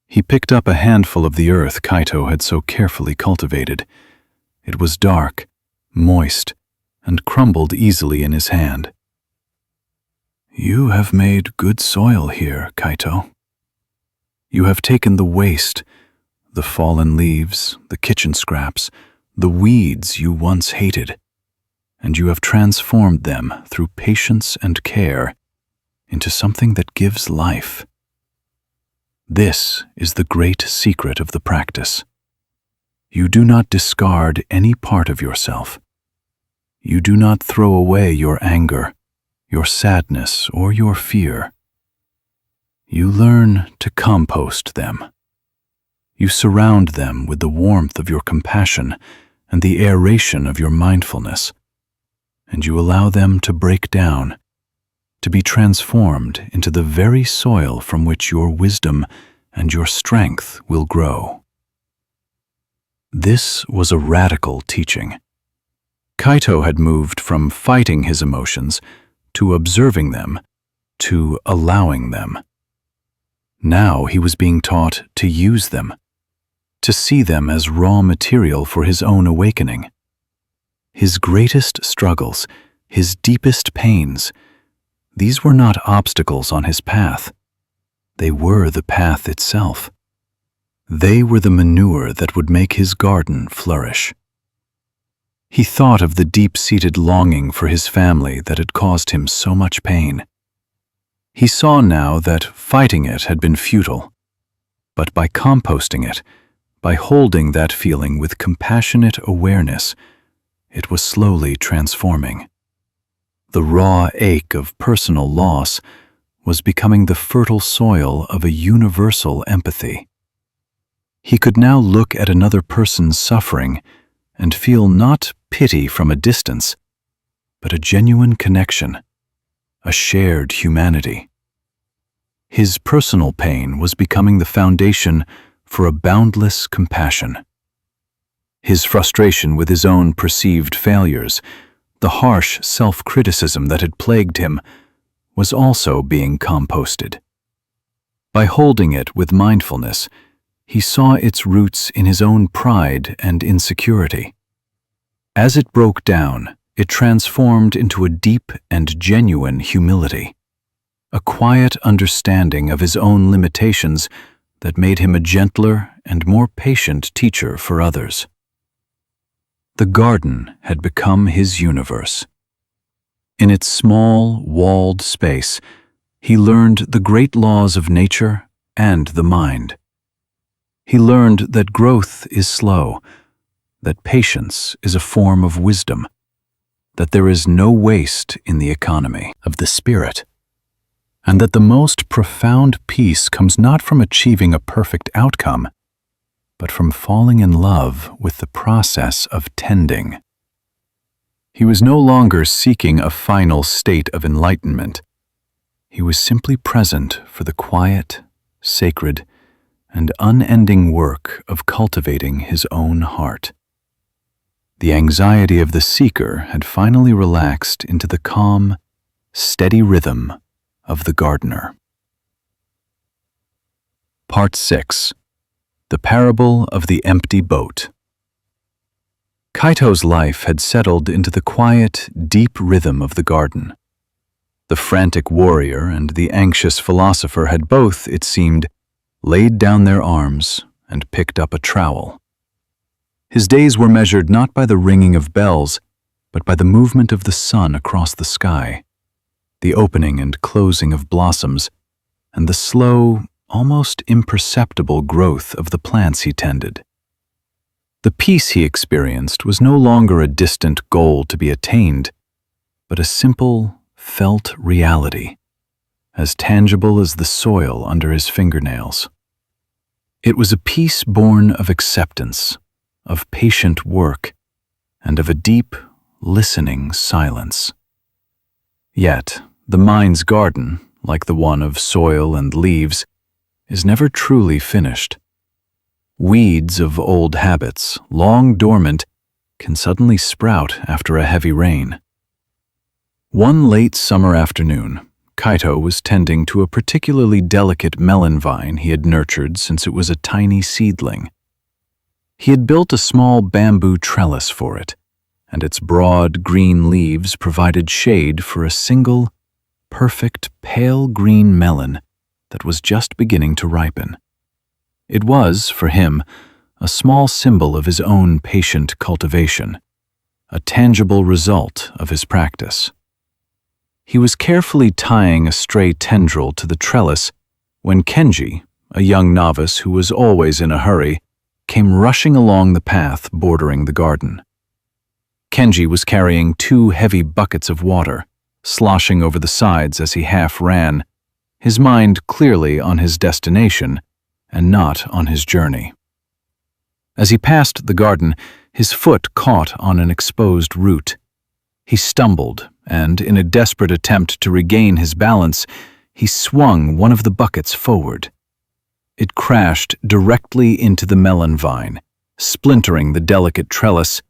He picked up a handful of the earth Kaito had so carefully cultivated. It was dark, moist, and crumbled easily in his hand. "You have made good soil here, Kaito. You have taken the waste, the fallen leaves, the kitchen scraps, the weeds you once hated, and you have transformed them through patience and care into something that gives life. This is the great secret of the practice. You do not discard any part of yourself. You do not throw away your anger, your sadness, or your fear. You learn to compost them. You surround them with the warmth of your compassion and the aeration of your mindfulness, and you allow them to break down, to be transformed into the very soil from which your wisdom and your strength will grow." This was a radical teaching. Kaito had moved from fighting his emotions to observing them to allowing them. Now he was being taught to use them, to see them as raw material for his own awakening. His greatest struggles, his deepest pains, these were not obstacles on his path. They were the path itself. They were the manure that would make his garden flourish. He thought of the deep-seated longing for his family that had caused him so much pain. He saw now that fighting it had been futile, but by composting it, by holding that feeling with compassionate awareness, it was slowly transforming. The raw ache of personal loss was becoming the fertile soil of a universal empathy. He could now look at another person's suffering and feel not pity from a distance, but a genuine connection, a shared humanity. His personal pain was becoming the foundation for a boundless compassion. His frustration with his own perceived failures, the harsh self-criticism that had plagued him, was also being composted. By holding it with mindfulness, he saw its roots in his own pride and insecurity. As it broke down, it transformed into a deep and genuine humility, a quiet understanding of his own limitations that made him a gentler and more patient teacher for others. The garden had become his universe. In its small, walled space, he learned the great laws of nature and the mind. He learned that growth is slow, that patience is a form of wisdom, that there is no waste in the economy of the spirit, and that the most profound peace comes not from achieving a perfect outcome, but from falling in love with the process of tending. He was no longer seeking a final state of enlightenment. He was simply present for the quiet, sacred, and unending work of cultivating his own heart. The anxiety of the seeker had finally relaxed into the calm, steady rhythm of the gardener. Part 6. The Parable of the Empty Boat. Kaito's life had settled into the quiet, deep rhythm of the garden. The frantic warrior and the anxious philosopher had both, it seemed, laid down their arms and picked up a trowel. His days were measured not by the ringing of bells, but by the movement of the sun across the sky, the opening and closing of blossoms, and the slow, almost imperceptible growth of the plants he tended. The peace he experienced was no longer a distant goal to be attained, but a simple, felt reality, as tangible as the soil under his fingernails. It was a peace born of acceptance, of patient work, and of a deep, listening silence. Yet, the mind's garden, like the one of soil and leaves, is never truly finished. Weeds of old habits, long dormant, can suddenly sprout after a heavy rain. One late summer afternoon, Kaito was tending to a particularly delicate melon vine he had nurtured since it was a tiny seedling. He had built a small bamboo trellis for it, and its broad green leaves provided shade for a single, perfect pale green melon that was just beginning to ripen. It was, for him, a small symbol of his own patient cultivation, a tangible result of his practice. He was carefully tying a stray tendril to the trellis when Kenji, a young novice who was always in a hurry, came rushing along the path bordering the garden. Kenji was carrying 2 heavy buckets of water, sloshing over the sides as he half ran, his mind clearly on his destination and not on his journey. As he passed the garden, his foot caught on an exposed root. He stumbled, and in a desperate attempt to regain his balance, he swung one of the buckets forward. It crashed directly into the melon vine, splintering the delicate trellis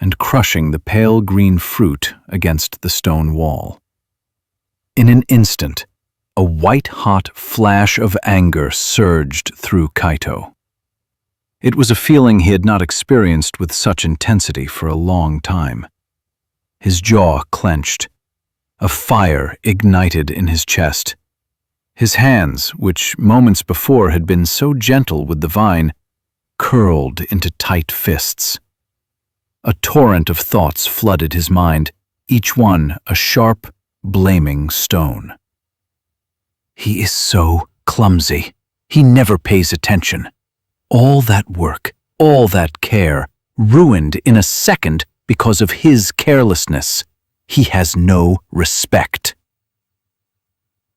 and crushing the pale green fruit against the stone wall. In an instant, a white-hot flash of anger surged through Kaito. It was a feeling he had not experienced with such intensity for a long time. His jaw clenched. A fire ignited in his chest. His hands, which moments before had been so gentle with the vine, curled into tight fists. A torrent of thoughts flooded his mind, each one a sharp, blaming stone. He is so clumsy. He never pays attention. All that work, all that care, ruined in a second because of his carelessness. He has no respect.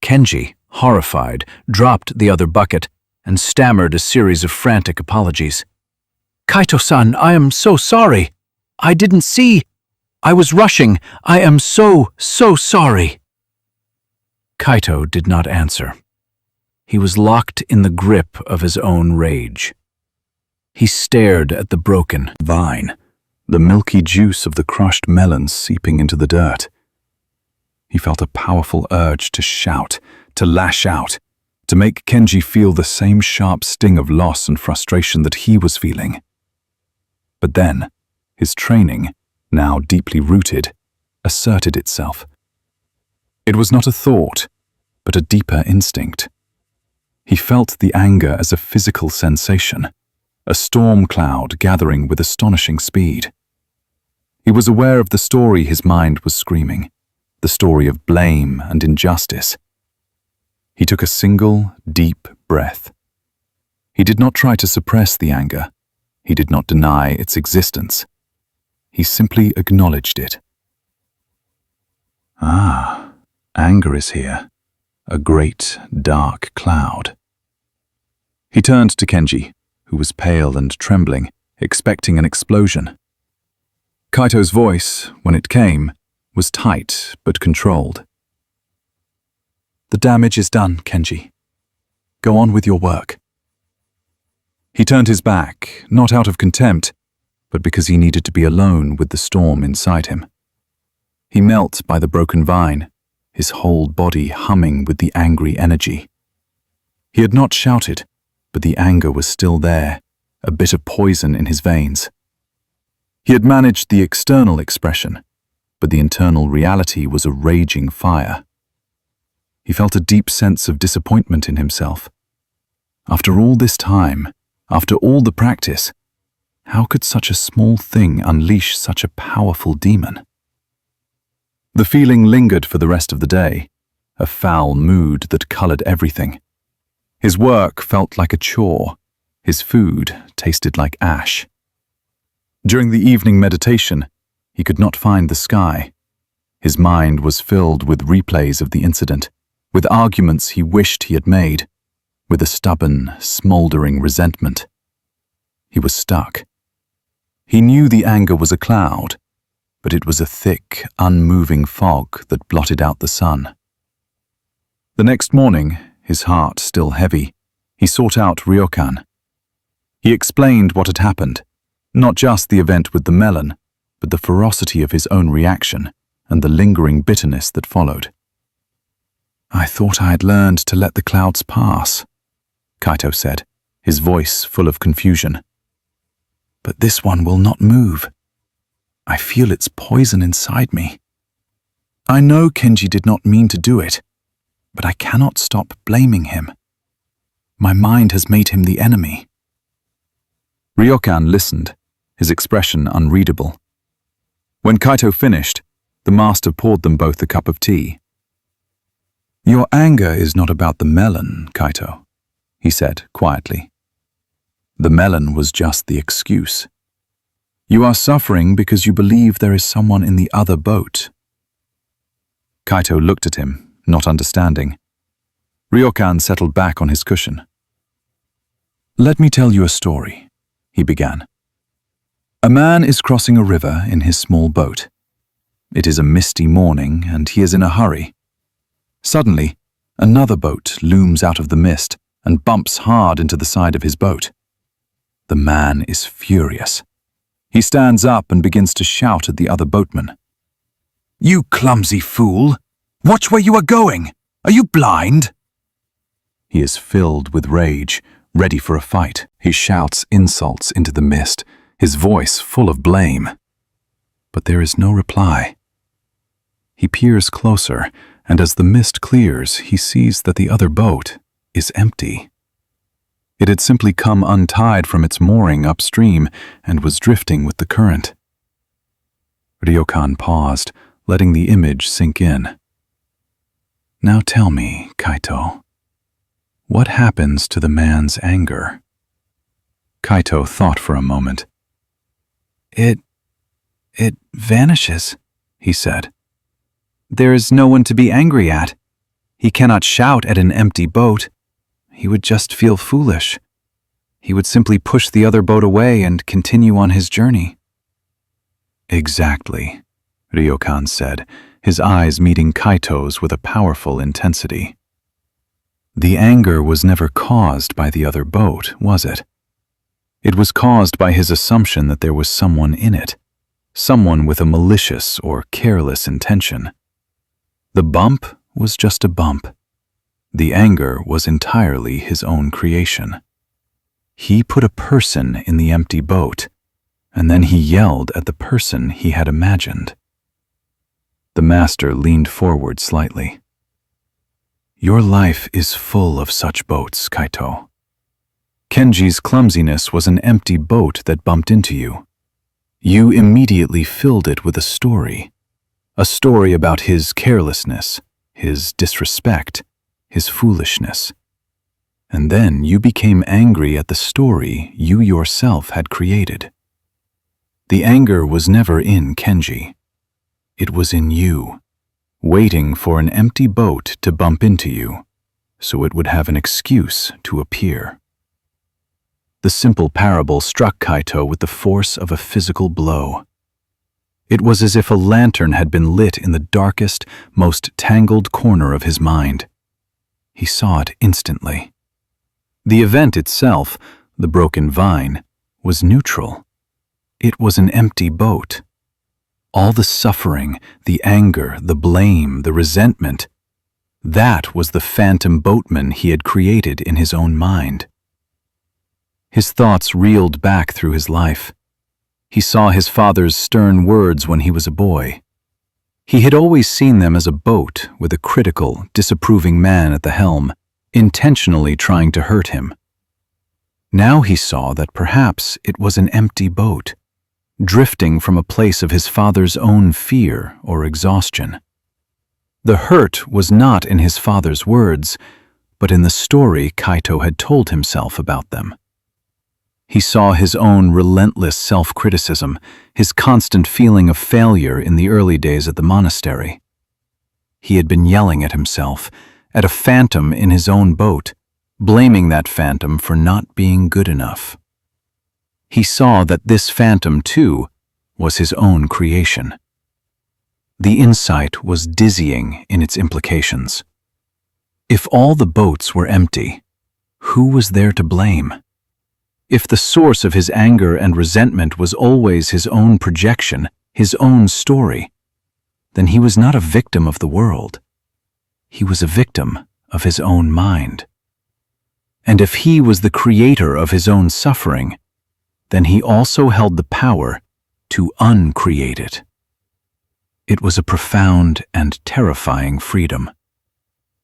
Kenji, horrified, dropped the other bucket and stammered a series of frantic apologies. "Kaito-san, I am so sorry. I didn't see. I was rushing. I am so sorry." Kaito did not answer. He was locked in the grip of his own rage. He stared at the broken vine, the milky juice of the crushed melons seeping into the dirt. He felt a powerful urge to shout, to lash out, to make Kenji feel the same sharp sting of loss and frustration that he was feeling. But then, his training, now deeply rooted, asserted itself. It was not a thought, but a deeper instinct. He felt the anger as a physical sensation, a storm cloud gathering with astonishing speed. He was aware of the story his mind was screaming, the story of blame and injustice. He took a single, deep breath. He did not try to suppress the anger. He did not deny its existence. He simply acknowledged it. Ah, anger is here, a great, dark cloud. He turned to Kenji, who was pale and trembling, expecting an explosion. Kaito's voice, when it came, was tight but controlled. "The damage is done, Kenji. Go on with your work." He turned his back, not out of contempt, but because he needed to be alone with the storm inside him. He knelt by the broken vine, his whole body humming with the angry energy. He had not shouted, but the anger was still there, a bitter poison in his veins. He had managed the external expression, but the internal reality was a raging fire. He felt a deep sense of disappointment in himself. After all this time, after all the practice, how could such a small thing unleash such a powerful demon? The feeling lingered for the rest of the day, a foul mood that colored everything. His work felt like a chore. His food tasted like ash. During the evening meditation, he could not find the sky. His mind was filled with replays of the incident, with arguments he wished he had made, with a stubborn, smoldering resentment. He was stuck. He knew the anger was a cloud, but it was a thick, unmoving fog that blotted out the sun. The next morning, his heart still heavy, he sought out Ryokan. He explained what had happened, not just the event with the melon, but the ferocity of his own reaction and the lingering bitterness that followed. "I thought I had learned to let the clouds pass," Kaito said, his voice full of confusion. "But this one will not move. I feel its poison inside me. I know Kenji did not mean to do it, but I cannot stop blaming him. My mind has made him the enemy." Ryokan listened, his expression unreadable. When Kaito finished, the master poured them both a cup of tea. "Your anger is not about the melon, Kaito," he said quietly. "The melon was just the excuse. You are suffering because you believe there is someone in the other boat." Kaito looked at him, not understanding. Ryokan settled back on his cushion. "Let me tell you a story," he began. "A man is crossing a river in his small boat. It is a misty morning and he is in a hurry. Suddenly, another boat looms out of the mist and bumps hard into the side of his boat. The man is furious. He stands up and begins to shout at the other boatman. "You clumsy fool! Watch where you are going! Are you blind?" He is filled with rage, ready for a fight. He shouts insults into the mist, his voice full of blame. But there is no reply. He peers closer, and as the mist clears, he sees that the other boat is empty. It had simply come untied from its mooring upstream and was drifting with the current. Ryokan paused, letting the image sink in. "Now tell me, Kaito, what happens to the man's anger?" Kaito thought for a moment. It vanishes," he said, There is no one to be angry at. He cannot shout at an empty boat. He would just feel foolish. He would simply push the other boat away and continue on his journey. Exactly, Ryokan said, his eyes meeting Kaito's with a powerful intensity. The anger was never caused by the other boat, was it? It was caused by his assumption that there was someone in it, someone with a malicious or careless intention. The bump was just a bump. The anger was entirely his own creation. He put a person in the empty boat, and then he yelled at the person he had imagined. The master leaned forward slightly. Your life is full of such boats, Kaito. Kenji's clumsiness was an empty boat that bumped into you. You immediately filled it with a story about his carelessness, his disrespect, his foolishness. And then you became angry at the story you yourself had created. The anger was never in Kenji. It was in you, waiting for an empty boat to bump into you, so it would have an excuse to appear. The simple parable struck Kaito with the force of a physical blow. It was as if a lantern had been lit in the darkest, most tangled corner of his mind. He saw it instantly. The event itself, the broken vine, was neutral. It was an empty boat. All the suffering, the anger, the blame, the resentment, that was the phantom boatman he had created in his own mind. His thoughts reeled back through his life. He saw his father's stern words when he was a boy. He had always seen them as a boat with a critical, disapproving man at the helm, intentionally trying to hurt him. Now he saw that perhaps it was an empty boat, drifting from a place of his father's own fear or exhaustion. The hurt was not in his father's words, but in the story Kaito had told himself about them. He saw his own relentless self-criticism, his constant feeling of failure in the early days at the monastery. He had been yelling at himself, at a phantom in his own boat, blaming that phantom for not being good enough. He saw that this phantom, too, was his own creation. The insight was dizzying in its implications. If all the boats were empty, who was there to blame? If the source of his anger and resentment was always his own projection, his own story, then he was not a victim of the world. He was a victim of his own mind. And if he was the creator of his own suffering, then he also held the power to uncreate it. It was a profound and terrifying freedom.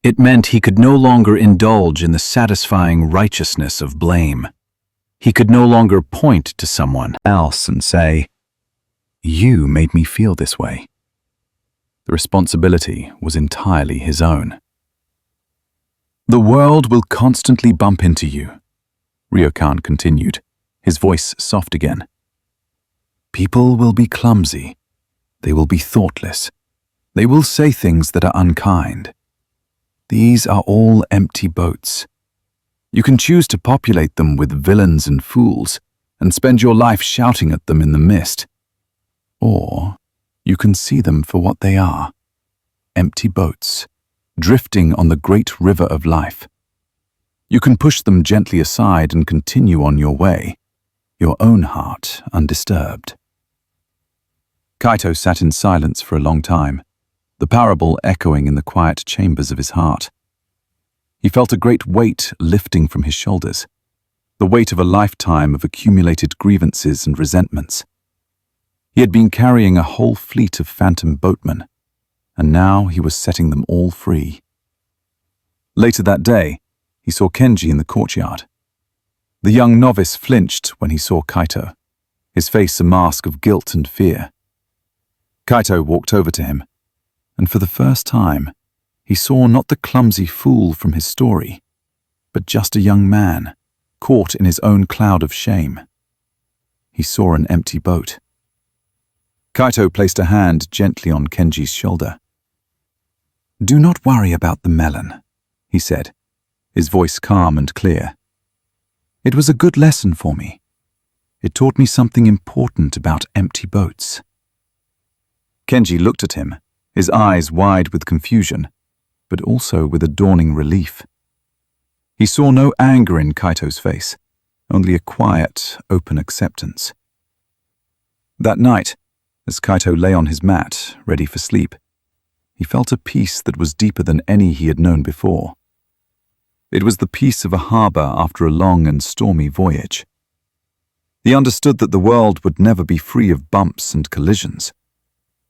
It meant he could no longer indulge in the satisfying righteousness of blame. He could no longer point to someone else and say, "You made me feel this way." The responsibility was entirely his own. The world will constantly bump into you, Ryokan continued, his voice soft again. People will be clumsy. They will be thoughtless. They will say things that are unkind. These are all empty boats. You can choose to populate them with villains and fools and spend your life shouting at them in the mist. Or you can see them for what they are, empty boats, drifting on the great river of life. You can push them gently aside and continue on your way, your own heart undisturbed. Kaito sat in silence for a long time, the parable echoing in the quiet chambers of his heart. He felt a great weight lifting from his shoulders, the weight of a lifetime of accumulated grievances and resentments. He had been carrying a whole fleet of phantom boatmen, and now he was setting them all free. Later that day, he saw Kenji in the courtyard. The young novice flinched when he saw Kaito, his face a mask of guilt and fear. Kaito walked over to him, and for the first time, he saw not the clumsy fool from his story, but just a young man, caught in his own cloud of shame. He saw an empty boat. Kaito placed a hand gently on Kenji's shoulder. "Do not worry about the melon," he said, his voice calm and clear. "It was a good lesson for me. It taught me something important about empty boats." Kenji looked at him, his eyes wide with confusion, but also with a dawning relief. He saw no anger in Kaito's face, only a quiet, open acceptance. That night, as Kaito lay on his mat, ready for sleep, he felt a peace that was deeper than any he had known before. It was the peace of a harbor after a long and stormy voyage. He understood that the world would never be free of bumps and collisions,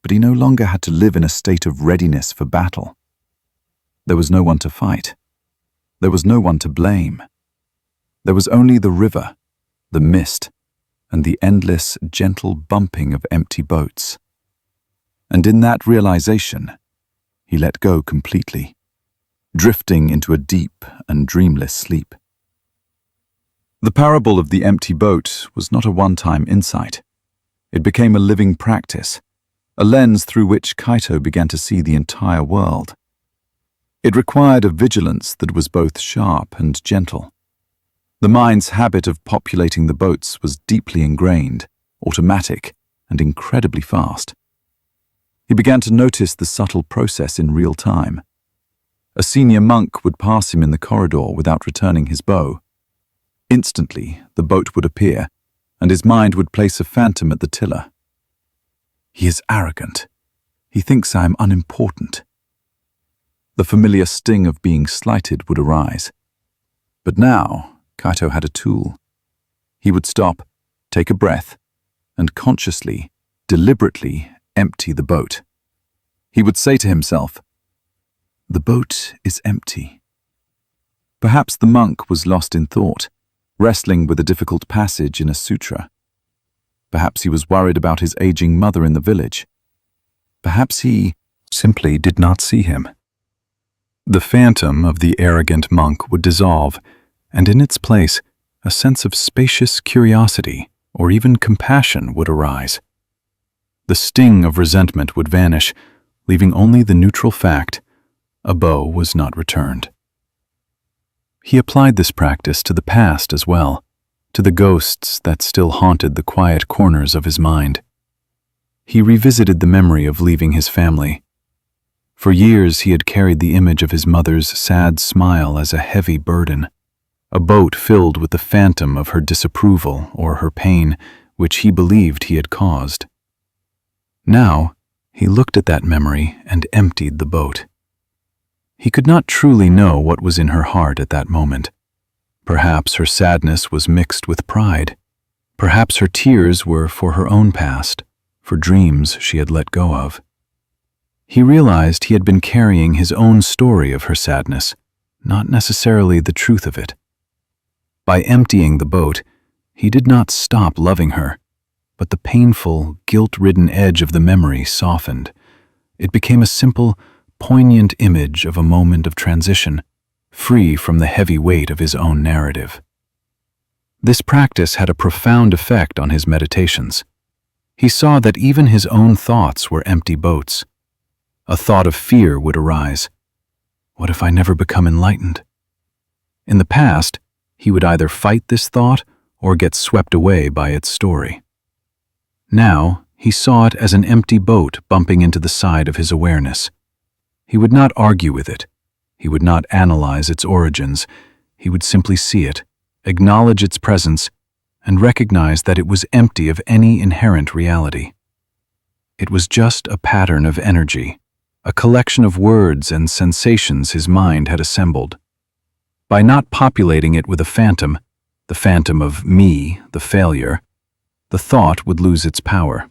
but he no longer had to live in a state of readiness for battle. There was no one to fight. There was no one to blame. There was only the river, the mist, and the endless, gentle bumping of empty boats. And in that realization, he let go completely, drifting into a deep and dreamless sleep. The parable of the empty boat was not a one-time insight. It became a living practice, a lens through which Kaito began to see the entire world. It required a vigilance that was both sharp and gentle. The mind's habit of populating the boats was deeply ingrained, automatic, and incredibly fast. He began to notice the subtle process in real time. A senior monk would pass him in the corridor without returning his bow. Instantly, the boat would appear, and his mind would place a phantom at the tiller. "He is arrogant. He thinks I am unimportant." The familiar sting of being slighted would arise. But now, Kaito had a tool. He would stop, take a breath, and consciously, deliberately empty the boat. He would say to himself, "The boat is empty." Perhaps the monk was lost in thought, wrestling with a difficult passage in a sutra. Perhaps he was worried about his aging mother in the village. Perhaps he simply did not see him. The phantom of the arrogant monk would dissolve, and in its place, a sense of spacious curiosity or even compassion would arise. The sting of resentment would vanish, leaving only the neutral fact: a bow was not returned. He applied this practice to the past as well, to the ghosts that still haunted the quiet corners of his mind. He revisited the memory of leaving his family. For years he had carried the image of his mother's sad smile as a heavy burden, a boat filled with the phantom of her disapproval or her pain, which he believed he had caused. Now, he looked at that memory and emptied the boat. He could not truly know what was in her heart at that moment. Perhaps her sadness was mixed with pride. Perhaps her tears were for her own past, for dreams she had let go of. He realized he had been carrying his own story of her sadness, not necessarily the truth of it. By emptying the boat, he did not stop loving her, but the painful, guilt-ridden edge of the memory softened. It became a simple, poignant image of a moment of transition, free from the heavy weight of his own narrative. This practice had a profound effect on his meditations. He saw that even his own thoughts were empty boats. A thought of fear would arise. What if I never become enlightened? In the past, he would either fight this thought or get swept away by its story. Now, he saw it as an empty boat bumping into the side of his awareness. He would not argue with it. He would not analyze its origins. He would simply see it, acknowledge its presence, and recognize that it was empty of any inherent reality. It was just a pattern of energy, a collection of words and sensations his mind had assembled. By not populating it with a phantom, the phantom of me, the failure, the thought would lose its power.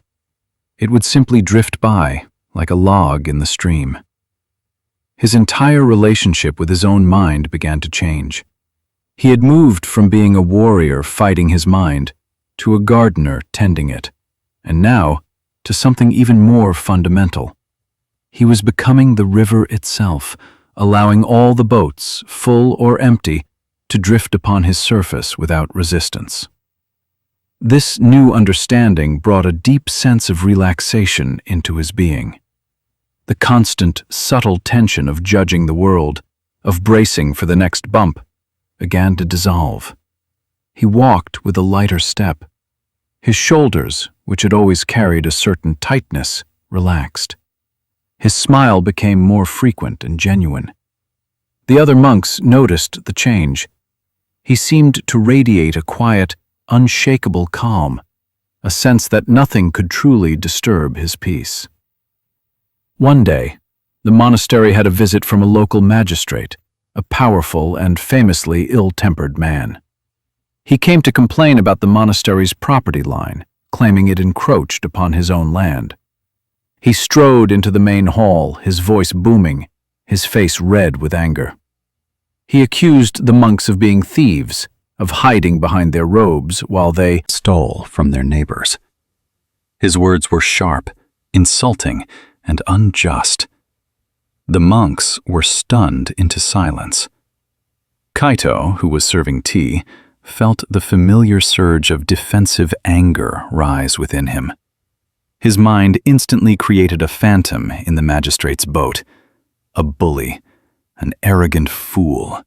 It would simply drift by, like a log in the stream. His entire relationship with his own mind began to change. He had moved from being a warrior fighting his mind to a gardener tending it, and now to something even more fundamental. He was becoming the river itself, allowing all the boats, full or empty, to drift upon his surface without resistance. This new understanding brought a deep sense of relaxation into his being. The constant, subtle tension of judging the world, of bracing for the next bump, began to dissolve. He walked with a lighter step. His shoulders, which had always carried a certain tightness, relaxed. His smile became more frequent and genuine. The other monks noticed the change. He seemed to radiate a quiet, unshakable calm, a sense that nothing could truly disturb his peace. One day, the monastery had a visit from a local magistrate, a powerful and famously ill-tempered man. He came to complain about the monastery's property line, claiming it encroached upon his own land. He strode into the main hall, his voice booming, his face red with anger. He accused the monks of being thieves, of hiding behind their robes while they Stole from their neighbors. His words were sharp, insulting, and unjust. The monks were stunned into silence. Kaito, who was serving tea, felt the familiar surge of defensive anger rise within him. His mind instantly created a phantom in the magistrate's boat, a bully, an arrogant fool,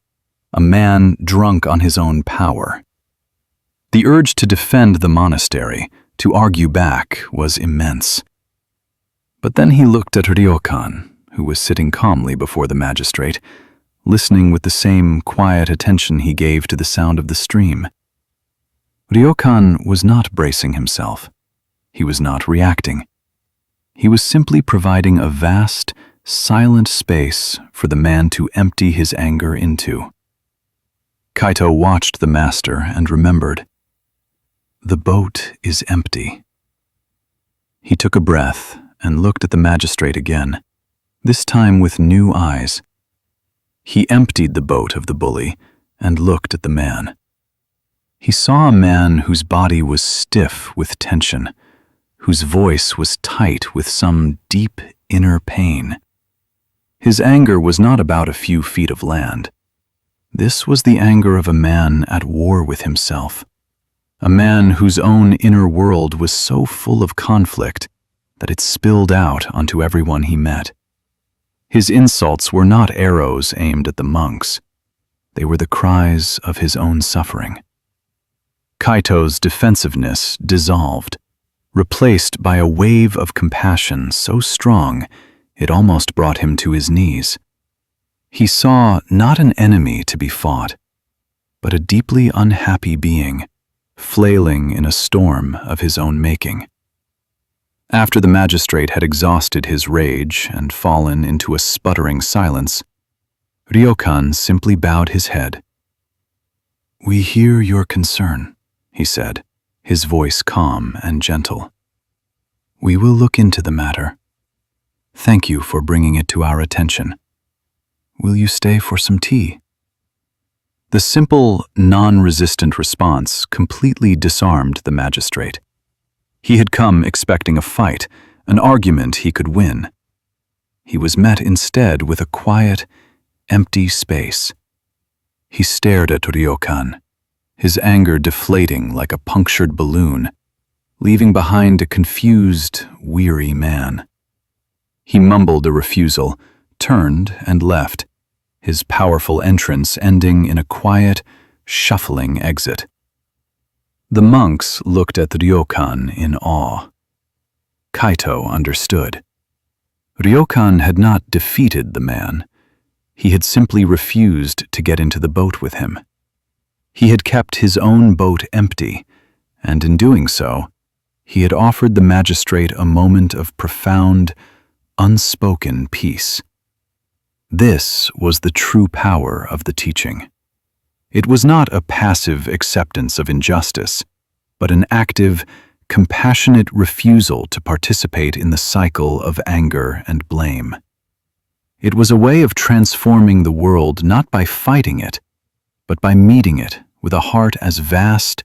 a man drunk on his own power. The urge to defend the monastery, to argue back, was immense. But then he looked at Ryokan, who was sitting calmly before the magistrate, listening with the same quiet attention he gave to the sound of the stream. Ryokan was not bracing himself. He was not reacting. He was simply providing a vast, silent space for the man to empty his anger into. Kaito watched the master and remembered, "The boat is empty." He took a breath and looked at the magistrate again, this time with new eyes. He emptied the boat of the bully and looked at the man. He saw a man whose body was stiff with tension, whose voice was tight with some deep inner pain. His anger was not about a few feet of land. This was the anger of a man at war with himself, a man whose own inner world was so full of conflict that it spilled out onto everyone he met. His insults were not arrows aimed at the monks. They were the cries of his own suffering. Kaito's defensiveness dissolved, replaced by a wave of compassion so strong it almost brought him to his knees. He saw not an enemy to be fought, but a deeply unhappy being, flailing in a storm of his own making. After the magistrate had exhausted his rage and fallen into a sputtering silence, Ryokan simply bowed his head. "We hear your concern," he said, his voice calm and gentle. "We will look into the matter. Thank you for bringing it to our attention. Will you stay for some tea?" The simple, non-resistant response completely disarmed the magistrate. He had come expecting a fight, an argument he could win. He was met instead with a quiet, empty space. He stared at Ryokan, his anger deflating like a punctured balloon, leaving behind a confused, weary man. He mumbled a refusal, turned and left, his powerful entrance ending in a quiet, shuffling exit. The monks looked at Ryokan in awe. Kaito understood. Ryokan had not defeated the man. He had simply refused to get into the boat with him. He had kept his own boat empty, and in doing so, he had offered the magistrate a moment of profound, unspoken peace. This was the true power of the teaching. It was not a passive acceptance of injustice, but an active, compassionate refusal to participate in the cycle of anger and blame. It was a way of transforming the world not by fighting it, but by meeting it with a heart as vast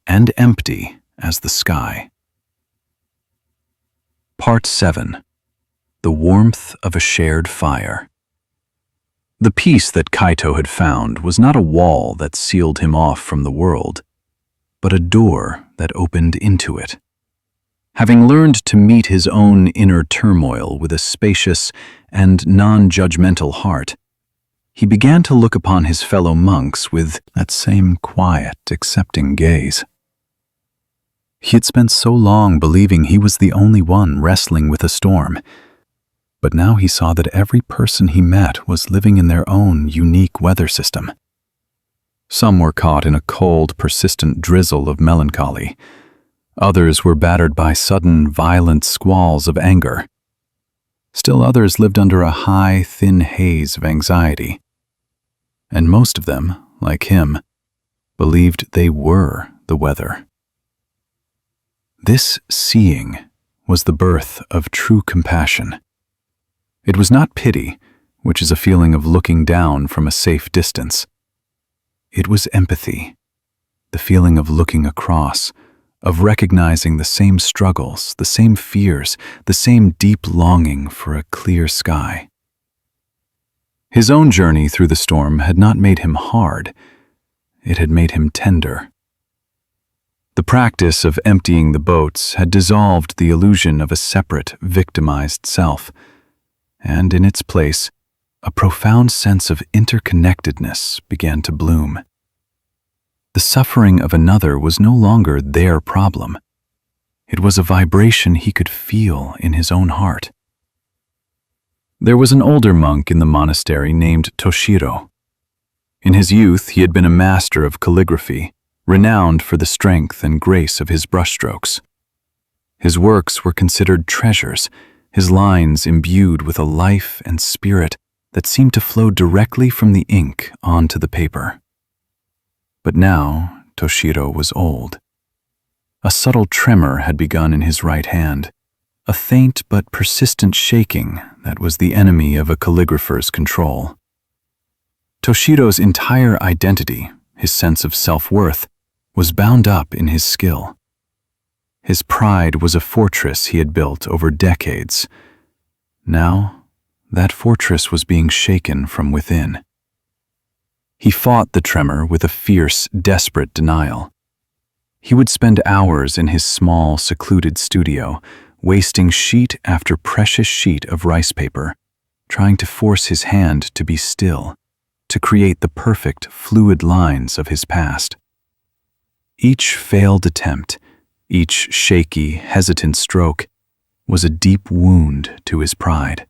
and empty as the sky. Part 7. The Warmth of a Shared Fire. The peace that Kaito had found was not a wall that sealed him off from the world, but a door that opened into it. Having learned to meet his own inner turmoil with a spacious and non-judgmental heart, he began to look upon his fellow monks with that same quiet, accepting gaze. He had spent so long believing he was the only one wrestling with a storm, but now he saw that every person he met was living in their own unique weather system. Some were caught in a cold, persistent drizzle of melancholy. Others were battered by sudden, violent squalls of anger. Still others lived under a high, thin haze of anxiety. And most of them, like him, believed they were the weather. This seeing was the birth of true compassion. It was not pity, which is a feeling of looking down from a safe distance. It was empathy, the feeling of looking across, of recognizing the same struggles, the same fears, the same deep longing for a clear sky. His own journey through the storm had not made him hard, it had made him tender. The practice of emptying the boats had dissolved the illusion of a separate, victimized self, and in its place, a profound sense of interconnectedness began to bloom. The suffering of another was no longer their problem. It was a vibration he could feel in his own heart. There was an older monk in the monastery named Toshiro. In his youth, he had been a master of calligraphy, renowned for the strength and grace of his brushstrokes. His works were considered treasures, his lines imbued with a life and spirit that seemed to flow directly from the ink onto the paper. But now, Toshiro was old. A subtle tremor had begun in his right hand, a faint but persistent shaking that was the enemy of a calligrapher's control. Toshiro's entire identity, his sense of self-worth, was bound up in his skill. His pride was a fortress he had built over decades. Now, that fortress was being shaken from within. He fought the tremor with a fierce, desperate denial. He would spend hours in his small, secluded studio, wasting sheet after precious sheet of rice paper, trying to force his hand to be still, to create the perfect, fluid lines of his past. Each failed attempt, each shaky, hesitant stroke, was a deep wound to his pride.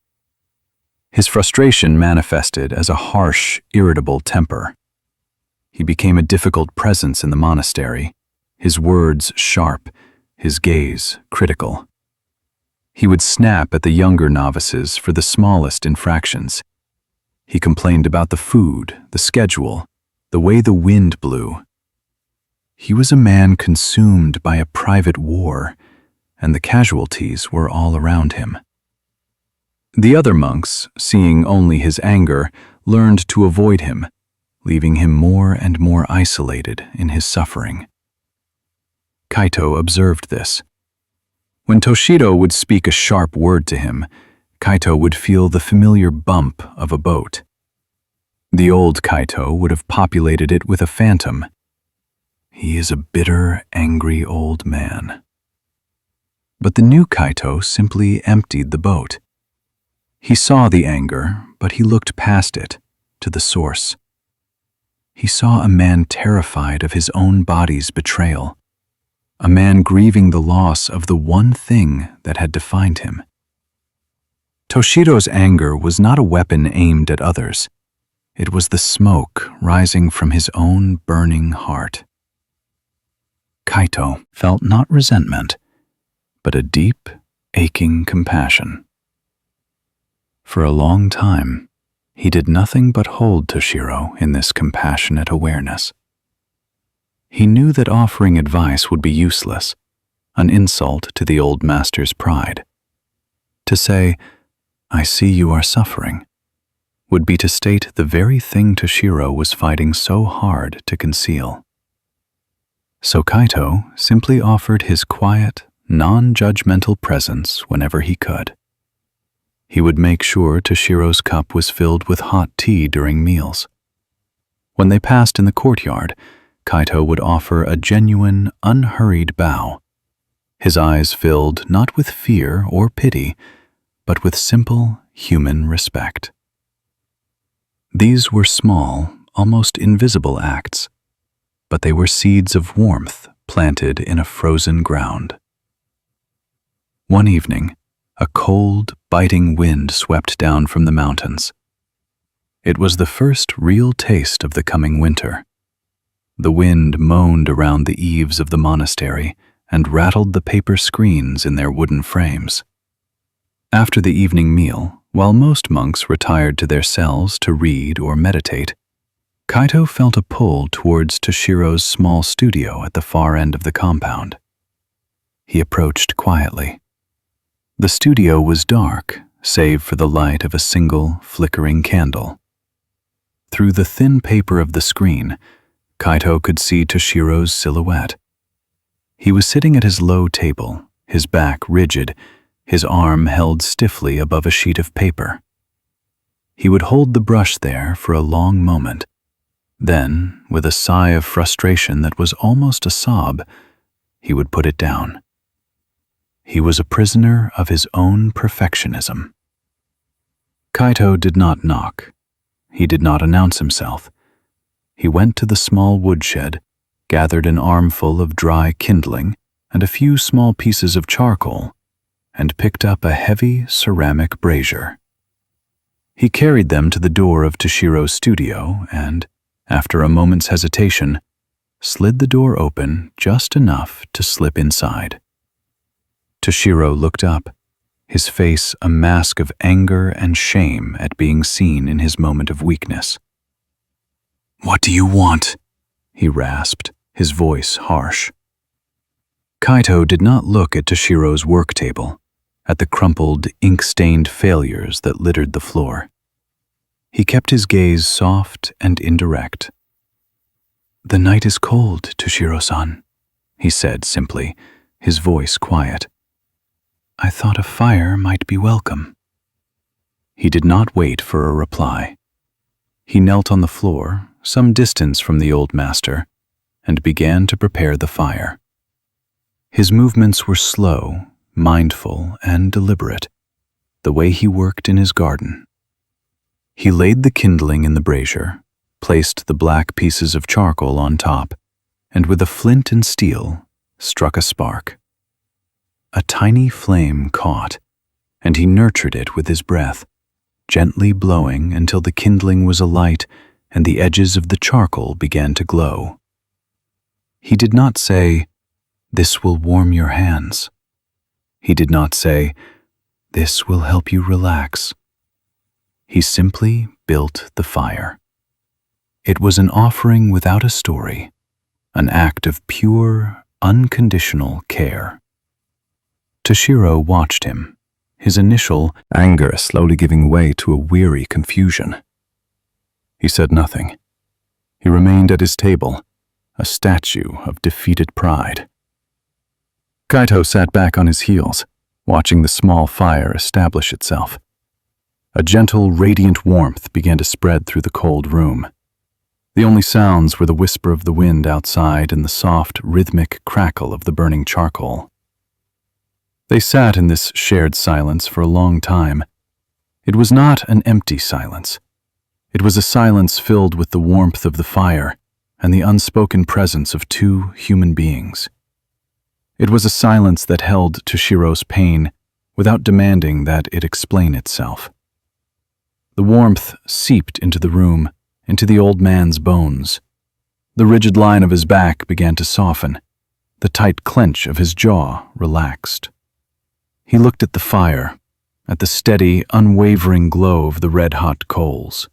His frustration manifested as a harsh, irritable temper. He became a difficult presence in the monastery, his words sharp, his gaze critical. He would snap at the younger novices for the smallest infractions. He complained about the food, the schedule, the way the wind blew. He was a man consumed by a private war, and the casualties were all around him. The other monks, seeing only his anger, learned to avoid him, leaving him more and more isolated in his suffering. Kaito observed this. When Toshiro would speak a sharp word to him, Kaito would feel the familiar bump of a boat. The old Kaito would have populated it with a phantom. He is a bitter, angry old man. But the new Kaito simply emptied the boat. He saw the anger, but he looked past it, to the source. He saw a man terrified of his own body's betrayal, a man grieving the loss of the one thing that had defined him. Toshiro's anger was not a weapon aimed at others. It was the smoke rising from his own burning heart. Kaito felt not resentment, but a deep, aching compassion. For a long time, he did nothing but hold Toshiro in this compassionate awareness. He knew that offering advice would be useless, an insult to the old master's pride. To say, "I see you are suffering," would be to state the very thing Toshiro was fighting so hard to conceal. So Kaito simply offered his quiet, non-judgmental presence whenever he could. He would make sure Toshiro's cup was filled with hot tea during meals. When they passed in the courtyard, Kaito would offer a genuine, unhurried bow. his eyes filled not with fear or pity, but with simple human respect. These were small, almost invisible acts, but they were seeds of warmth planted in a frozen ground. One evening, a cold, biting wind swept down from the mountains. It was the first real taste of the coming winter. The wind moaned around the eaves of the monastery and rattled the paper screens in their wooden frames. After the evening meal, while most monks retired to their cells to read or meditate, Kaito felt a pull towards Toshiro's small studio at the far end of the compound. He approached quietly. The studio was dark, save for the light of a single, flickering candle. Through the thin paper of the screen, Kaito could see Toshiro's silhouette. He was sitting at his low table, his back rigid, his arm held stiffly above a sheet of paper. He would hold the brush there for a long moment. Then, with a sigh of frustration that was almost a sob, he would put it down. He was a prisoner of his own perfectionism. Kaito did not knock. He did not announce himself. He went to the small woodshed, gathered an armful of dry kindling and a few small pieces of charcoal, and picked up a heavy ceramic brazier. He carried them to the door of Toshiro's studio and, after a moment's hesitation, slid the door open just enough to slip inside. Toshiro looked up, his face a mask of anger and shame at being seen in his moment of weakness. "What do you want?" he rasped, his voice harsh. Kaito did not look at Toshiro's work table, at the crumpled, ink-stained failures that littered the floor. He kept his gaze soft and indirect. "The night is cold, Toshiro-san," he said simply, his voice quiet. "I thought a fire might be welcome." He did not wait for a reply. He knelt on the floor, some distance from the old master, and began to prepare the fire. His movements were slow, mindful, and deliberate, the way he worked in his garden. He laid the kindling in the brazier, placed the black pieces of charcoal on top, and with a flint and steel, struck a spark. A tiny flame caught, and he nurtured it with his breath, gently blowing until the kindling was alight and the edges of the charcoal began to glow. He did not say, "This will warm your hands." He did not say, "This will help you relax." He simply built the fire. It was an offering without a story, an act of pure, unconditional care. Toshiro watched him, his initial anger slowly giving way to a weary confusion. He said nothing. He remained at his table, a statue of defeated pride. Kaito sat back on his heels, watching the small fire establish itself. A gentle, radiant warmth began to spread through the cold room. The only sounds were the whisper of the wind outside and the soft, rhythmic crackle of the burning charcoal. They sat in this shared silence for a long time. It was not an empty silence. It was a silence filled with the warmth of the fire and the unspoken presence of two human beings. It was a silence that held Toshiro's pain without demanding that it explain itself. The warmth seeped into the room, into the old man's bones. The rigid line of his back began to soften. The tight clench of his jaw relaxed. He looked at the fire, at the steady, unwavering glow of the red-hot coals.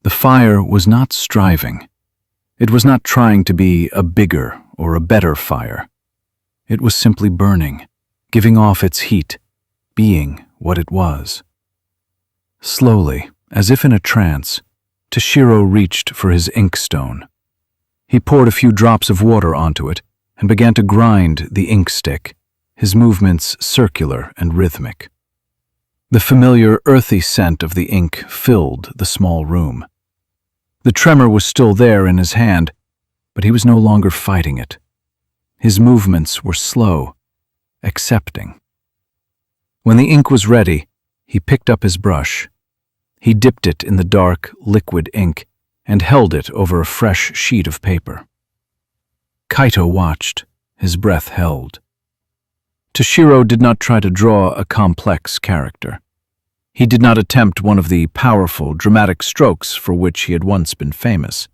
The fire was not striving. It was not trying to be a bigger or a better fire. It was simply burning, giving off its heat, being what it was. Slowly, as if in a trance, Toshiro reached for his inkstone. He poured a few drops of water onto it and began to grind the ink stick, his movements circular and rhythmic. The familiar earthy scent of the ink filled the small room. The tremor was still there in his hand, but he was no longer fighting it. His movements were slow, accepting. When the ink was ready, he picked up his brush. He dipped it in the dark, liquid ink and held it over a fresh sheet of paper. Kaito watched, his breath held. Toshiro did not try to draw a complex character. He did not attempt one of the powerful, dramatic strokes for which he had once been famous.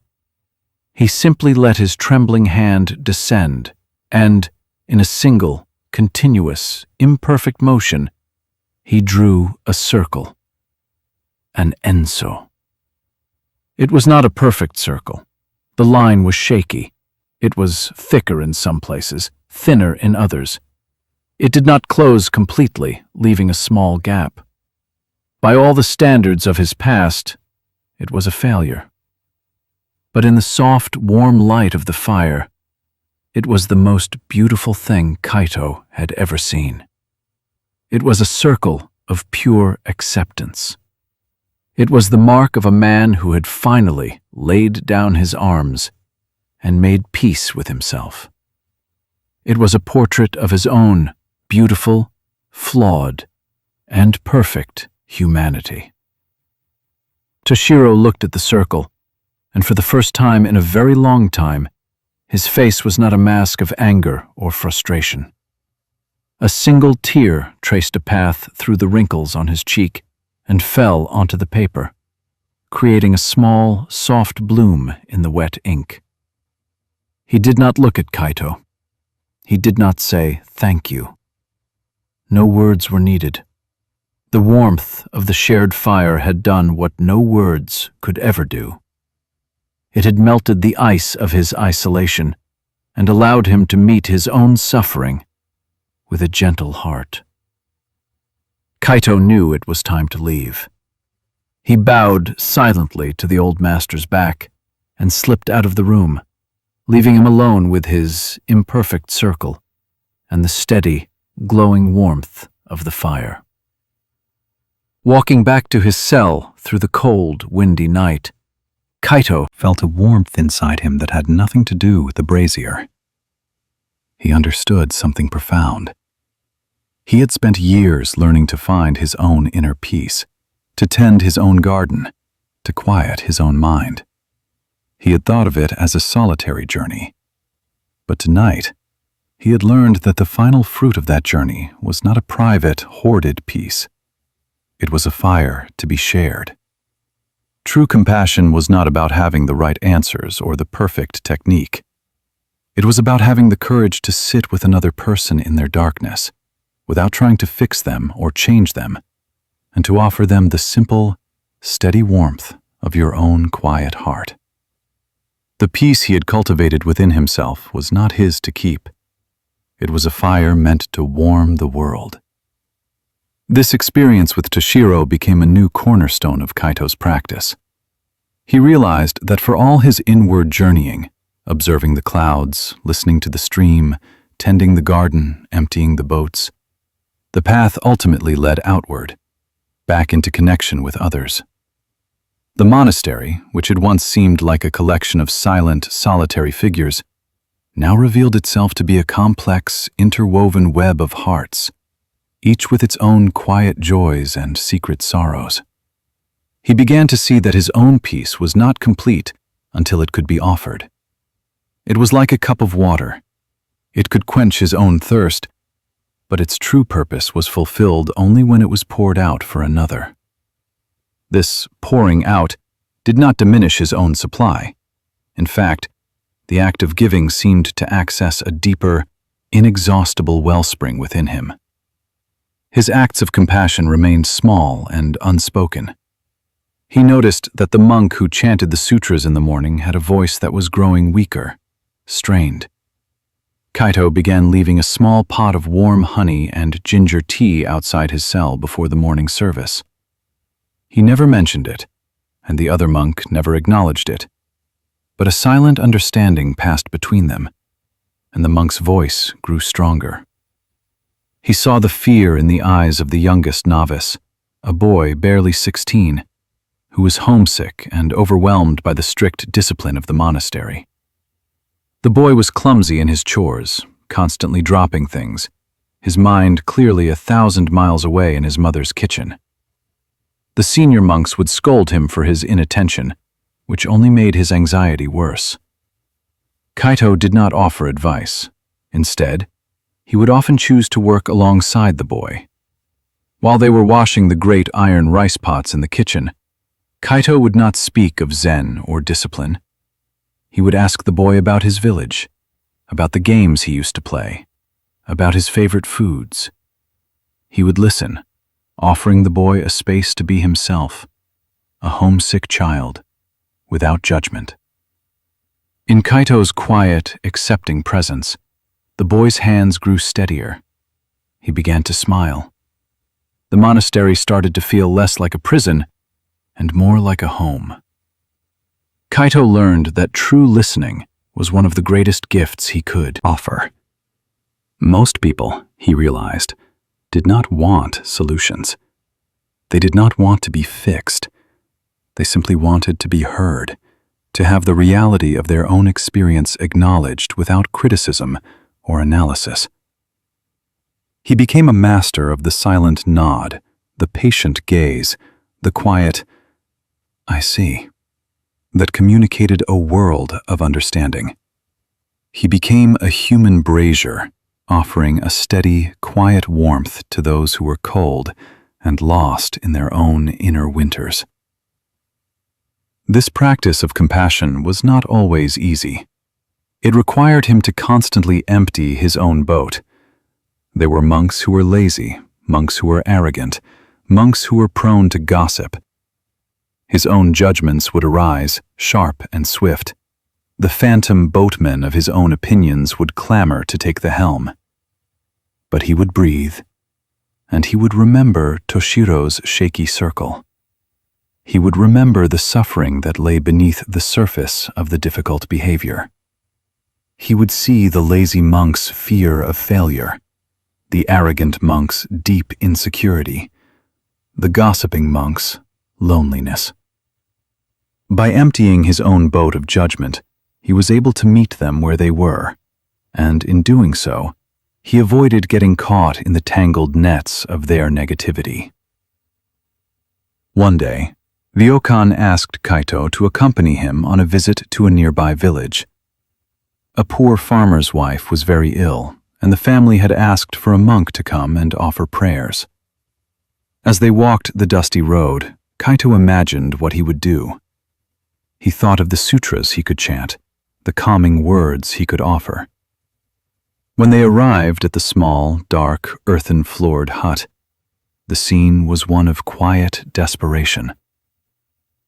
He simply let his trembling hand descend, and, in a single, continuous, imperfect motion, he drew a circle. An enso. It was not a perfect circle. The line was shaky. It was thicker in some places, thinner in others. It did not close completely, leaving a small gap. By all the standards of his past, it was a failure. But in the soft, warm light of the fire, it was the most beautiful thing Kaito had ever seen. It was a circle of pure acceptance. It was the mark of a man who had finally laid down his arms and made peace with himself. It was a portrait of his own beautiful, flawed, and perfect humanity. Toshiro looked at the circle, and for the first time in a very long time, his face was not a mask of anger or frustration. A single tear traced a path through the wrinkles on his cheek and fell onto the paper, creating a small, soft bloom in the wet ink. He did not look at Kaito. He did not say, "Thank you." No words were needed. The warmth of the shared fire had done what no words could ever do. It had melted the ice of his isolation and allowed him to meet his own suffering with a gentle heart. Kaito knew it was time to leave. He bowed silently to the old master's back and slipped out of the room, leaving him alone with his imperfect circle and the steady, glowing warmth of the fire. Walking back to his cell through the cold, windy night, Kaito Felt a warmth inside him that had nothing to do with the brazier. He understood something profound. He had spent years learning to find his own inner peace, to tend his own garden, to quiet his own mind. He had thought of it as a solitary journey. But tonight, he had learned that the final fruit of that journey was not a private, hoarded peace. It was a fire to be shared. True compassion was not about having the right answers or the perfect technique. It was about having the courage to sit with another person in their darkness, without trying to fix them or change them, and to offer them the simple, steady warmth of your own quiet heart. The peace he had cultivated within himself was not his to keep. It was a fire meant to warm the world. This experience with Toshiro became a new cornerstone of Kaito's practice. He realized that for all his inward journeying, observing the clouds, listening to the stream, tending the garden, emptying the boats, the path ultimately led outward, back into connection with others. The monastery, which had once seemed like a collection of silent, solitary figures, now revealed itself to be a complex, interwoven web of hearts, each with its own quiet joys and secret sorrows. He began to see that his own peace was not complete until it could be offered. It was like a cup of water. It could quench his own thirst, but its true purpose was fulfilled only when it was poured out for another. This pouring out did not diminish his own supply. In fact, the act of giving seemed to access a deeper, inexhaustible wellspring within him. His acts of compassion remained small and unspoken. He noticed that the monk who chanted the sutras in the morning had a voice that was growing weaker, strained. Kaito began leaving a small pot of warm honey and ginger tea outside his cell before the morning service. He never mentioned it, and the other monk never acknowledged it, but a silent understanding passed between them, and the monk's voice grew stronger. He saw the fear in the eyes of the youngest novice, a boy barely 16, who was homesick and overwhelmed by the strict discipline of the monastery. The boy was clumsy in his chores, constantly dropping things, his mind clearly 1,000 miles away in his mother's kitchen. The senior monks would scold him for his inattention, which only made his anxiety worse. Kaito did not offer advice. Instead, he would often choose to work alongside the boy. While they were washing the great iron rice pots in the kitchen, Kaito would not speak of Zen or discipline. He would ask the boy about his village, about the games he used to play, about his favorite foods. He would listen, offering the boy a space to be himself, a homesick child, without judgment. In Kaito's quiet, accepting presence, the boy's hands grew steadier. He began to smile. The monastery started to feel less like a prison and more like a home. Kaito learned that true listening was one of the greatest gifts he could offer. Most people, he realized, did not want solutions. They did not want to be fixed. They simply wanted to be heard, to have the reality of their own experience acknowledged without criticism or analysis. He became a master of the silent nod, the patient gaze, the quiet, "I see," that communicated a world of understanding. He became a human brazier, offering a steady, quiet warmth to those who were cold and lost in their own inner winters. This practice of compassion was not always easy. It required him to constantly empty his own boat. There were monks who were lazy, monks who were arrogant, monks who were prone to gossip. His own judgments would arise, sharp and swift. The phantom boatmen of his own opinions would clamor to take the helm. But he would breathe, and he would remember Toshiro's shaky circle. He would remember the suffering that lay beneath the surface of the difficult behavior. He would see the lazy monk's fear of failure, the arrogant monk's deep insecurity, the gossiping monk's loneliness. By emptying his own boat of judgment, he was able to meet them where they were, and in doing so, he avoided getting caught in the tangled nets of their negativity. One day, Ryokan asked Kaito to accompany him on a visit to a nearby village. A poor farmer's wife was very ill, and the family had asked for a monk to come and offer prayers. As they walked the dusty road, Kaito imagined what he would do. He thought of the sutras he could chant, the calming words he could offer. When they arrived at the small, dark, earthen-floored hut, the scene was one of quiet desperation.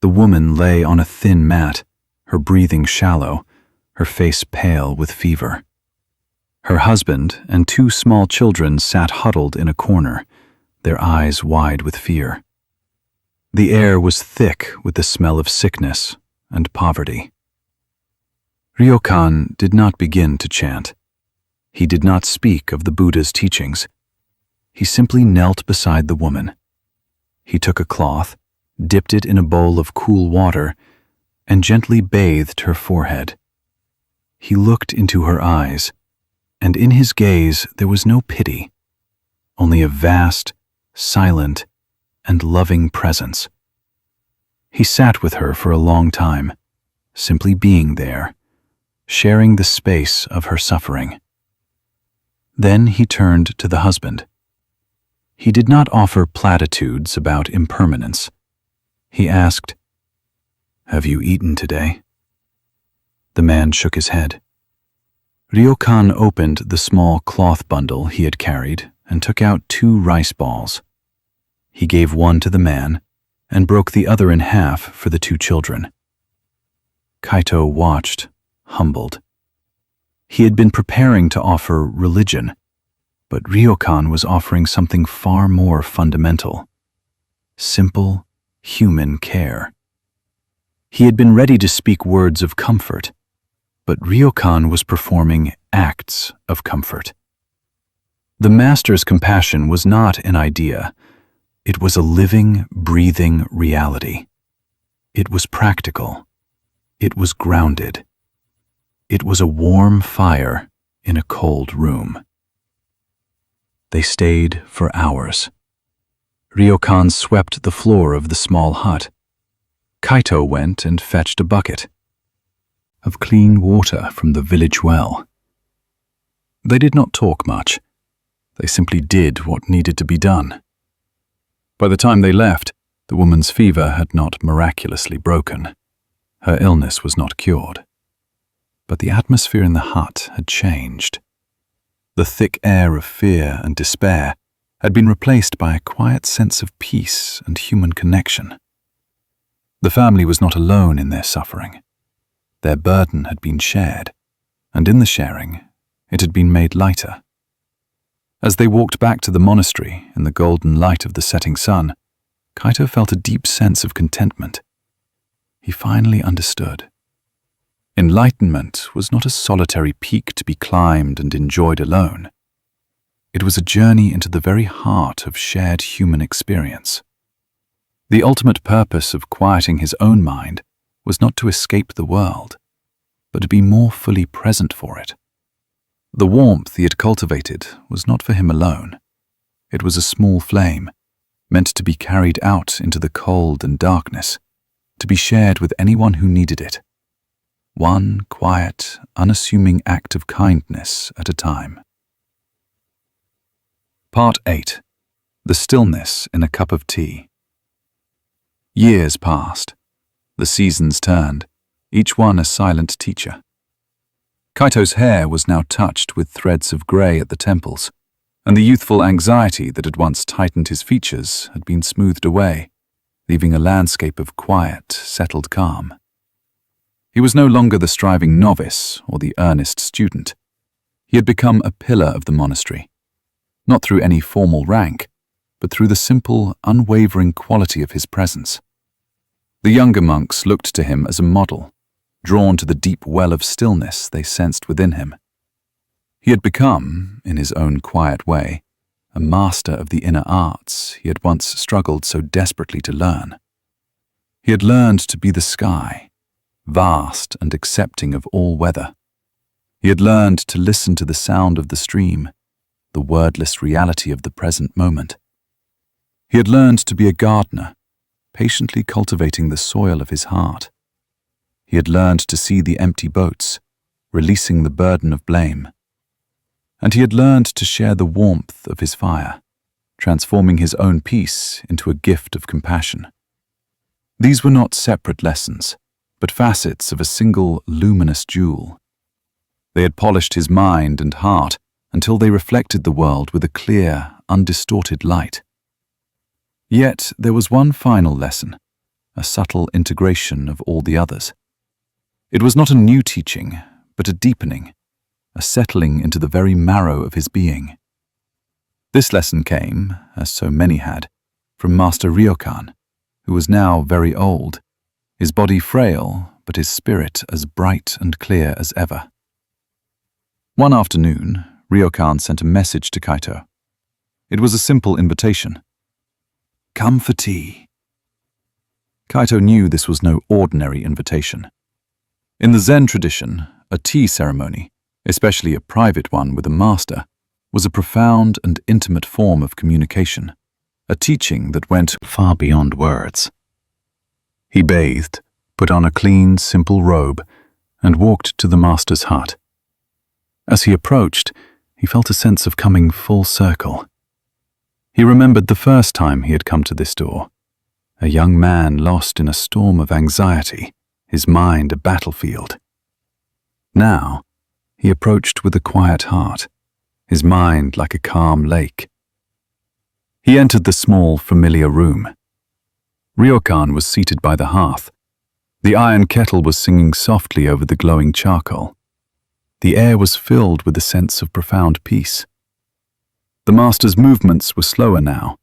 The woman lay on a thin mat, her breathing shallow, her face pale with fever. Her husband and 2 small children sat huddled in a corner, their eyes wide with fear. The air was thick with the smell of sickness and poverty. Ryokan did not begin to chant. He did not speak of the Buddha's teachings. He simply knelt beside the woman. He took a cloth, dipped it in a bowl of cool water, and gently bathed her forehead. He looked into her eyes, and in his gaze there was no pity, only a vast, silent, and loving presence. He sat with her for a long time, simply being there, sharing the space of her suffering. Then he turned to the husband. He did not offer platitudes about impermanence. He asked, "Have you eaten today?" The man shook his head. Ryokan opened the small cloth bundle he had carried and took out 2 rice balls. He gave one to the man and broke the other in half for the 2 children. Kaito watched, humbled. He had been preparing to offer religion, but Ryokan was offering something far more fundamental: simple, human care. He had been ready to speak words of comfort, but Ryokan was performing acts of comfort. The master's compassion was not an idea. It was a living, breathing reality. It was practical. It was grounded. It was a warm fire in a cold room. They stayed for hours. Ryokan swept the floor of the small hut. Kaito went and fetched a bucket of clean water from the village well. They did not talk much. They simply did what needed to be done. By the time they left, the woman's fever had not miraculously broken. Her illness was not cured. But the atmosphere in the hut had changed. The thick air of fear and despair had been replaced by a quiet sense of peace and human connection. The family was not alone in their suffering. Their burden had been shared, and in the sharing, it had been made lighter. As they walked back to the monastery in the golden light of the setting sun, Kaito felt a deep sense of contentment. He finally understood. Enlightenment was not a solitary peak to be climbed and enjoyed alone. It was a journey into the very heart of shared human experience. The ultimate purpose of quieting his own mind was not to escape the world, but to be more fully present for it. The warmth he had cultivated was not for him alone. It was a small flame, meant to be carried out into the cold and darkness, to be shared with anyone who needed it. One quiet, unassuming act of kindness at a time. Part 8. The Stillness in a Cup of Tea. Years passed. The seasons turned, each one a silent teacher. Kaito's hair was now touched with threads of grey at the temples, and the youthful anxiety that had once tightened his features had been smoothed away, leaving a landscape of quiet, settled calm. He was no longer the striving novice or the earnest student. He had become a pillar of the monastery, not through any formal rank, but through the simple, unwavering quality of his presence. The younger monks looked to him as a model, drawn to the deep well of stillness they sensed within him. He had become, in his own quiet way, a master of the inner arts he had once struggled so desperately to learn. He had learned to be the sky, vast and accepting of all weather. He had learned to listen to the sound of the stream, the wordless reality of the present moment. He had learned to be a gardener, patiently cultivating the soil of his heart. He had learned to see the empty boats, releasing the burden of blame. And he had learned to share the warmth of his fire, transforming his own peace into a gift of compassion. These were not separate lessons, but facets of a single luminous jewel. They had polished his mind and heart until they reflected the world with a clear, undistorted light. Yet there was one final lesson, a subtle integration of all the others. It was not a new teaching, but a deepening, a settling into the very marrow of his being. This lesson came, as so many had, from Master Ryokan, who was now very old, his body frail, but his spirit as bright and clear as ever. One afternoon, Ryokan sent a message to Kaito. It was a simple invitation. "Come for tea." Kaito knew this was no ordinary invitation. In the Zen tradition, a tea ceremony, especially a private one with a master, was a profound and intimate form of communication, a teaching that went far beyond words. He bathed, put on a clean, simple robe, and walked to the master's hut. As he approached, he felt a sense of coming full circle. He remembered the first time he had come to this door, a young man lost in a storm of anxiety, his mind a battlefield. Now, he approached with a quiet heart, his mind like a calm lake. He entered the small, familiar room. Ryokan was seated by the hearth. The iron kettle was singing softly over the glowing charcoal. The air was filled with a sense of profound peace. The master's movements were slower now,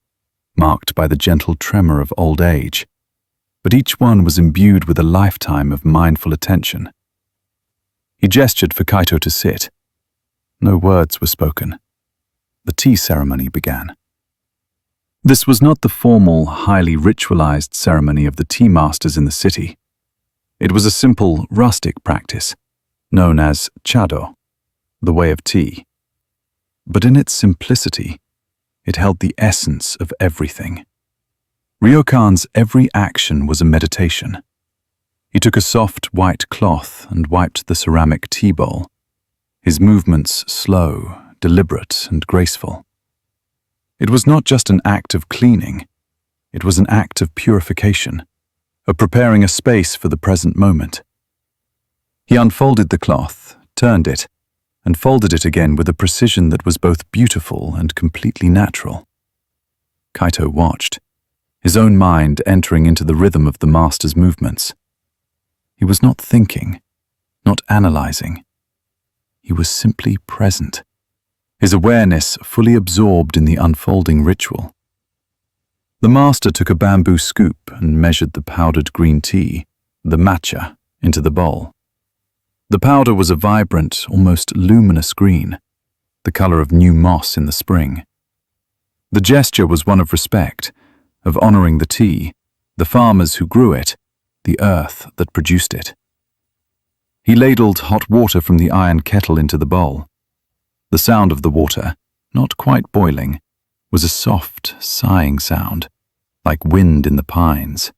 marked by the gentle tremor of old age, but each one was imbued with a lifetime of mindful attention. He gestured for Kaito to sit. No words were spoken. The tea ceremony began. This was not the formal, highly ritualized ceremony of the tea masters in the city. It was a simple, rustic practice, known as chado, the way of tea. But in its simplicity, It held the essence of everything. Ryokan's every action was a meditation. He took a soft white cloth and wiped the ceramic tea bowl, his movements slow, deliberate, and graceful. It was not just an act of cleaning, it was an act of purification, of preparing a space for the present moment. He unfolded the cloth, turned it, and folded it again with a precision that was both beautiful and completely natural. Kaito watched, his own mind entering into the rhythm of the master's movements. He was not thinking, not analyzing. He was simply present, his awareness fully absorbed in the unfolding ritual. The master took a bamboo scoop and measured the powdered green tea, the matcha, into the bowl. The powder was a vibrant, almost luminous green, the color of new moss in the spring. The gesture was one of respect, of honoring the tea, the farmers who grew it, the earth that produced it. He ladled hot water from the iron kettle into the bowl. The sound of the water, not quite boiling, was a soft, sighing sound, like wind in the pines.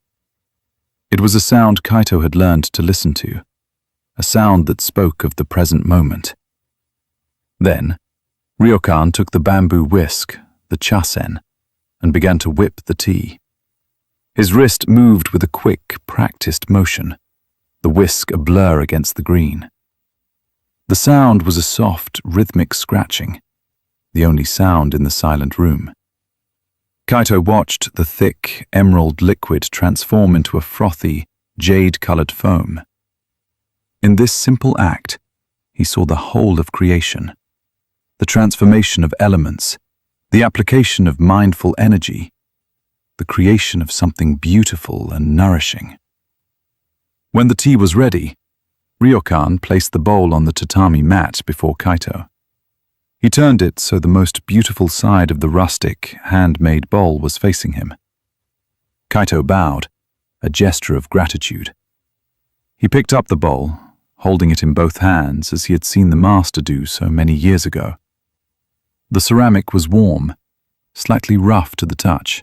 It was a sound Kaito had learned to listen to, a sound that spoke of the present moment. Then, Ryokan took the bamboo whisk, the chasen, and began to whip the tea. His wrist moved with a quick, practiced motion, the whisk a blur against the green. The sound was a soft, rhythmic scratching, the only sound in the silent room. Kaito watched the thick, emerald liquid transform into a frothy, jade-colored foam. In this simple act, he saw the whole of creation, the transformation of elements, the application of mindful energy, the creation of something beautiful and nourishing. When the tea was ready, Ryokan placed the bowl on the tatami mat before Kaito. He turned it so the most beautiful side of the rustic, handmade bowl was facing him. Kaito bowed, a gesture of gratitude. He picked up the bowl, holding it in both hands as he had seen the master do so many years ago. The ceramic was warm, slightly rough to the touch.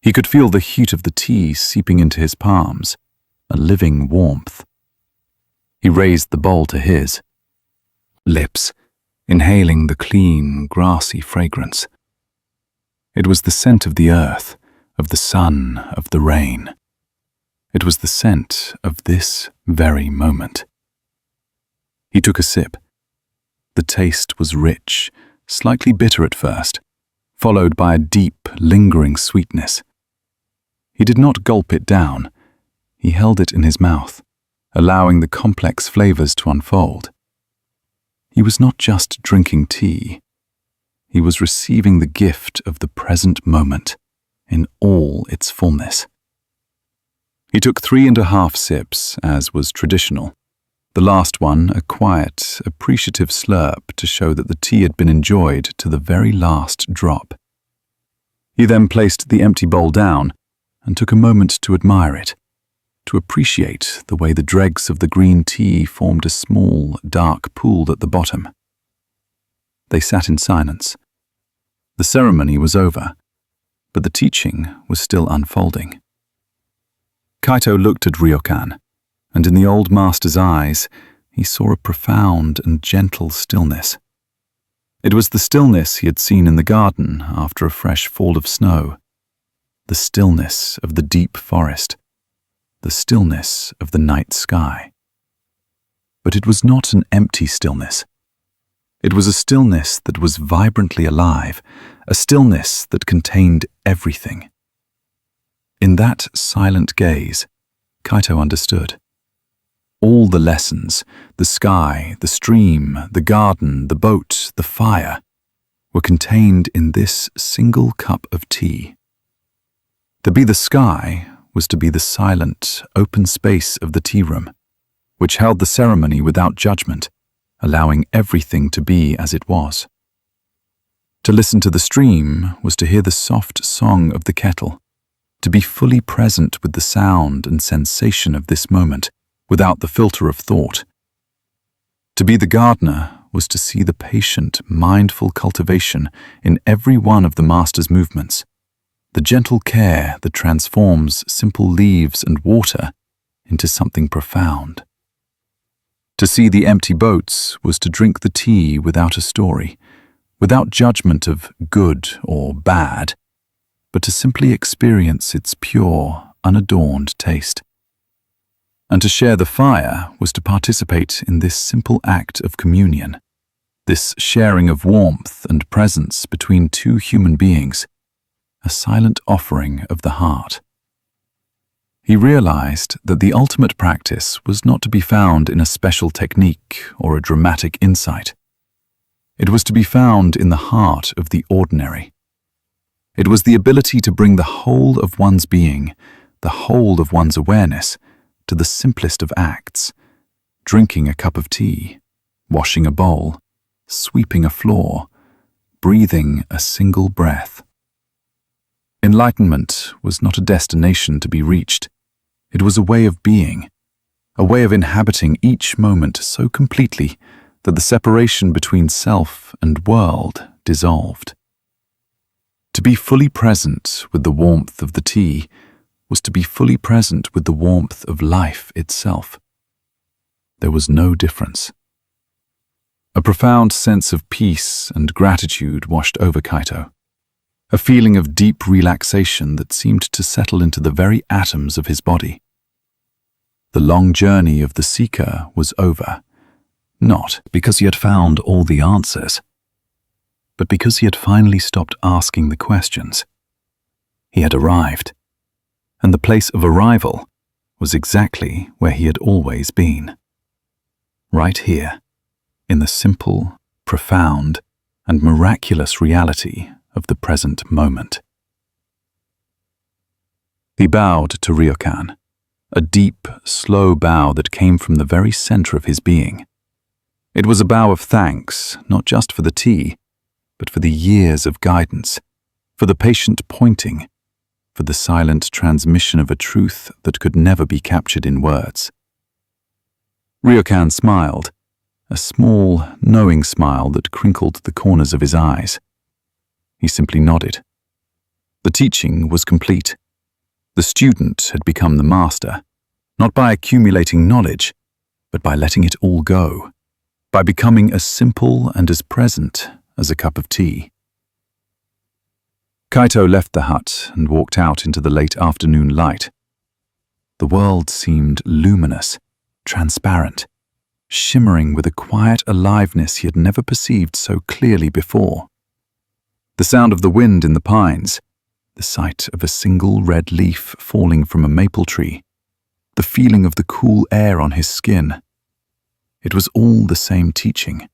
He could feel the heat of the tea seeping into his palms, a living warmth. He raised the bowl to his lips, inhaling the clean, grassy fragrance. It was the scent of the earth, of the sun, of the rain. It was the scent of this very moment. He took a sip. The taste was rich, slightly bitter at first, followed by a deep, lingering sweetness. He did not gulp it down. He held it in his mouth, allowing the complex flavors to unfold. He was not just drinking tea. He was receiving the gift of the present moment in all its fullness. He took 3.5 sips, as was traditional. The last one, a quiet, appreciative slurp to show that the tea had been enjoyed to the very last drop. He then placed the empty bowl down and took a moment to admire it, to appreciate the way the dregs of the green tea formed a small, dark pool at the bottom. They sat in silence. The ceremony was over, but the teaching was still unfolding. Kaito looked at Ryokan, and in the old master's eyes, he saw a profound and gentle stillness. It was the stillness he had seen in the garden after a fresh fall of snow, the stillness of the deep forest, the stillness of the night sky. But it was not an empty stillness. It was a stillness that was vibrantly alive, a stillness that contained everything. In that silent gaze, Kaito understood. All the lessons, the sky, the stream, the garden, the boat, the fire, were contained in this single cup of tea. To be the sky was to be the silent, open space of the tea room, which held the ceremony without judgment, allowing everything to be as it was. To listen to the stream was to hear the soft song of the kettle, to be fully present with the sound and sensation of this moment, without the filter of thought. To be the gardener was to see the patient, mindful cultivation in every one of the master's movements, the gentle care that transforms simple leaves and water into something profound. To see the empty boats was to drink the tea without a story, without judgment of good or bad, but to simply experience its pure, unadorned taste. And to share the fire was to participate in this simple act of communion, this sharing of warmth and presence between two human beings, a silent offering of the heart. He realized that the ultimate practice was not to be found in a special technique or a dramatic insight. It was to be found in the heart of the ordinary. It was the ability to bring the whole of one's being, the whole of one's awareness, to the simplest of acts, drinking a cup of tea, washing a bowl, sweeping a floor, breathing a single breath. Enlightenment was not a destination to be reached. It was a way of being, a way of inhabiting each moment so completely that the separation between self and world dissolved. To be fully present with the warmth of the tea was to be fully present with the warmth of life itself. There was no difference. A profound sense of peace and gratitude washed over Kaito, a feeling of deep relaxation that seemed to settle into the very atoms of his body. The long journey of the seeker was over, not because he had found all the answers, but because he had finally stopped asking the questions. He had arrived, and the place of arrival was exactly where he had always been. Right here, in the simple, profound, and miraculous reality of the present moment. He bowed to Ryokan, a deep, slow bow that came from the very center of his being. It was a bow of thanks, not just for the tea, but for the years of guidance, for the patient pointing, for the silent transmission of a truth that could never be captured in words. Ryokan smiled, a small, knowing smile that crinkled the corners of his eyes. He simply nodded. The teaching was complete. The student had become the master, not by accumulating knowledge, but by letting it all go, by becoming as simple and as present as a cup of tea. Kaito left the hut and walked out into the late afternoon light. The world seemed luminous, transparent, shimmering with a quiet aliveness he had never perceived so clearly before. The sound of the wind in the pines, the sight of a single red leaf falling from a maple tree, the feeling of the cool air on his skin. It was all the same teaching.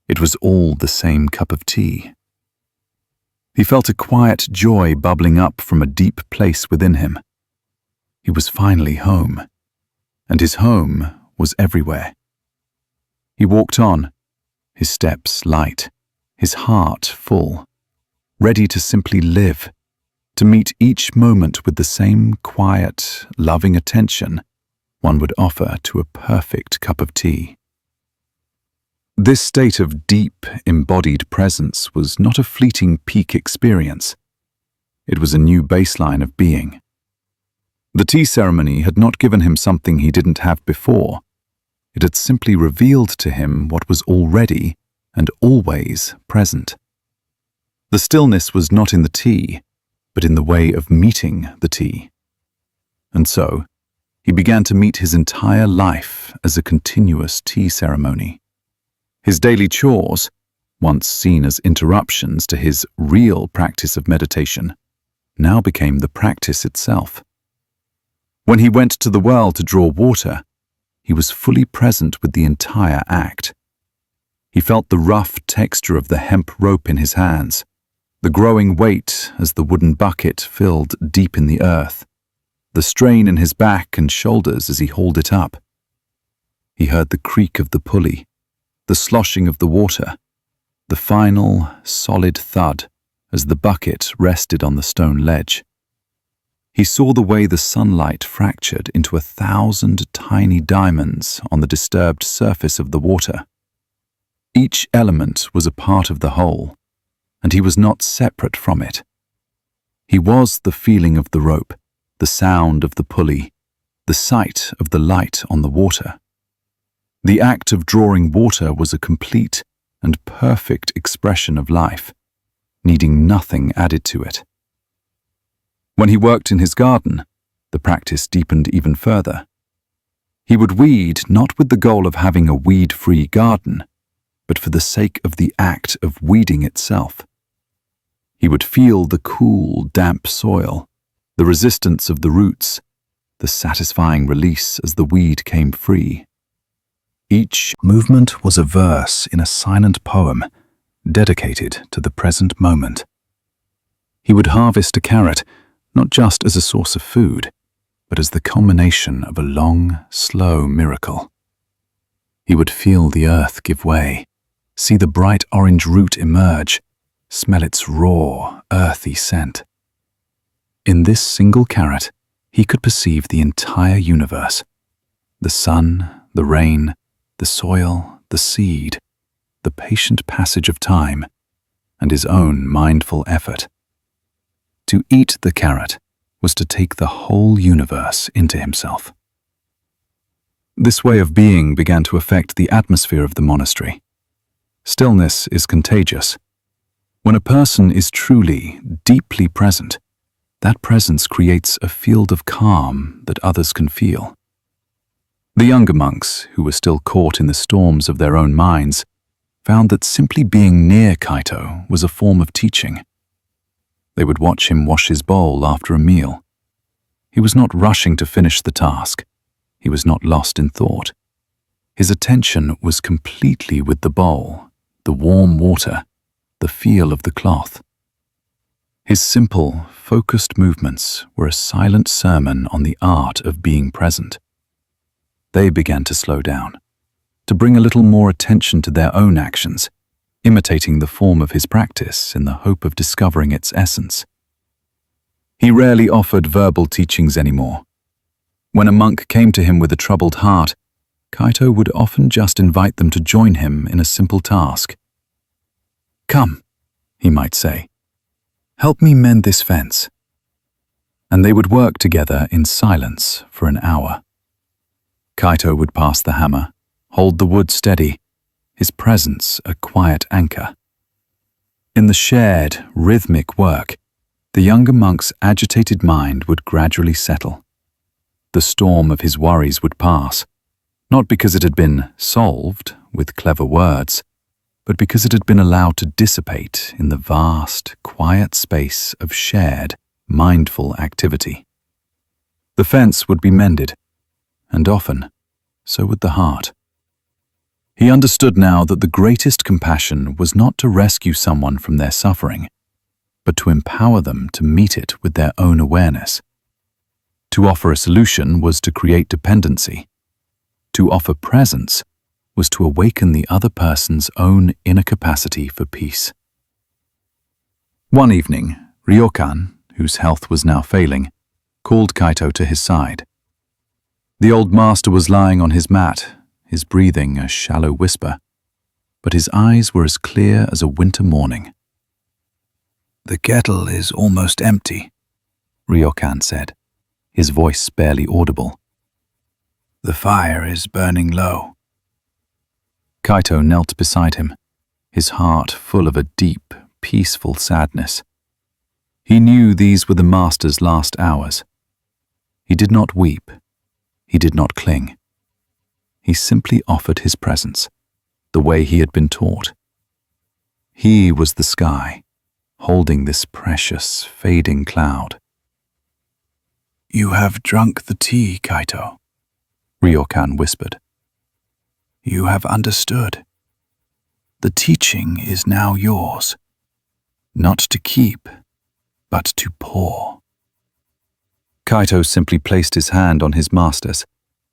It was all the same cup of tea. He felt a quiet joy bubbling up from a deep place within him. He was finally home, and his home was everywhere. He walked on, his steps light, his heart full, ready to simply live, to meet each moment with the same quiet, loving attention one would offer to a perfect cup of tea. This state of deep, embodied presence was not a fleeting peak experience. It was a new baseline of being. The tea ceremony had not given him something he didn't have before. It had simply revealed to him what was already and always present. The stillness was not in the tea, but in the way of meeting the tea. And so, he began to meet his entire life as a continuous tea ceremony. His daily chores, once seen as interruptions to his real practice of meditation, now became the practice itself. When he went to the well to draw water, he was fully present with the entire act. He felt the rough texture of the hemp rope in his hands, the growing weight as the wooden bucket filled deep in the earth, the strain in his back and shoulders as he hauled it up. He heard the creak of the pulley, the sloshing of the water, the final, solid thud as the bucket rested on the stone ledge. He saw the way the sunlight fractured into 1,000 tiny diamonds on the disturbed surface of the water. Each element was a part of the whole, and he was not separate from it. He was the feeling of the rope, the sound of the pulley, the sight of the light on the water. The act of drawing water was a complete and perfect expression of life, needing nothing added to it. When he worked in his garden, the practice deepened even further. He would weed not with the goal of having a weed-free garden, but for the sake of the act of weeding itself. He would feel the cool, damp soil, the resistance of the roots, the satisfying release as the weed came free. Each movement was a verse in a silent poem dedicated to the present moment. He would harvest a carrot not just as a source of food, but as the culmination of a long, slow miracle. He would feel the earth give way, see the bright orange root emerge, smell its raw, earthy scent. In this single carrot, he could perceive the entire universe: the sun, the rain, the soil, the seed, the patient passage of time, and his own mindful effort. To eat the carrot was to take the whole universe into himself. This way of being began to affect the atmosphere of the monastery. Stillness is contagious. When a person is truly, deeply present, that presence creates a field of calm that others can feel. The younger monks, who were still caught in the storms of their own minds, found that simply being near Kaito was a form of teaching. They would watch him wash his bowl after a meal. He was not rushing to finish the task. He was not lost in thought. His attention was completely with the bowl, the warm water, the feel of the cloth. His simple, focused movements were a silent sermon on the art of being present. They began to slow down, to bring a little more attention to their own actions, imitating the form of his practice in the hope of discovering its essence. He rarely offered verbal teachings anymore. When a monk came to him with a troubled heart, Kaito would often just invite them to join him in a simple task. "Come," he might say, "help me mend this fence." And they would work together in silence for an hour. Kaito would pass the hammer, hold the wood steady, his presence a quiet anchor. In the shared, rhythmic work, the younger monk's agitated mind would gradually settle. The storm of his worries would pass, not because it had been solved with clever words, but because it had been allowed to dissipate in the vast, quiet space of shared, mindful activity. The fence would be mended, and often, so would the heart. He understood now that the greatest compassion was not to rescue someone from their suffering, but to empower them to meet it with their own awareness. To offer a solution was to create dependency. To offer presence was to awaken the other person's own inner capacity for peace. One evening, Ryokan, whose health was now failing, called Kaito to his side. The old master was lying on his mat, his breathing a shallow whisper, but his eyes were as clear as a winter morning. "The kettle is almost empty," Ryokan said, his voice barely audible. "The fire is burning low." Kaito knelt beside him, his heart full of a deep, peaceful sadness. He knew these were the master's last hours. He did not weep. He did not cling. He simply offered his presence, the way he had been taught. He was the sky, holding this precious, fading cloud. "You have drunk the tea, Kaito," Ryokan whispered. "You have understood. The teaching is now yours, not to keep, but to pour." Kaito simply placed his hand on his master's,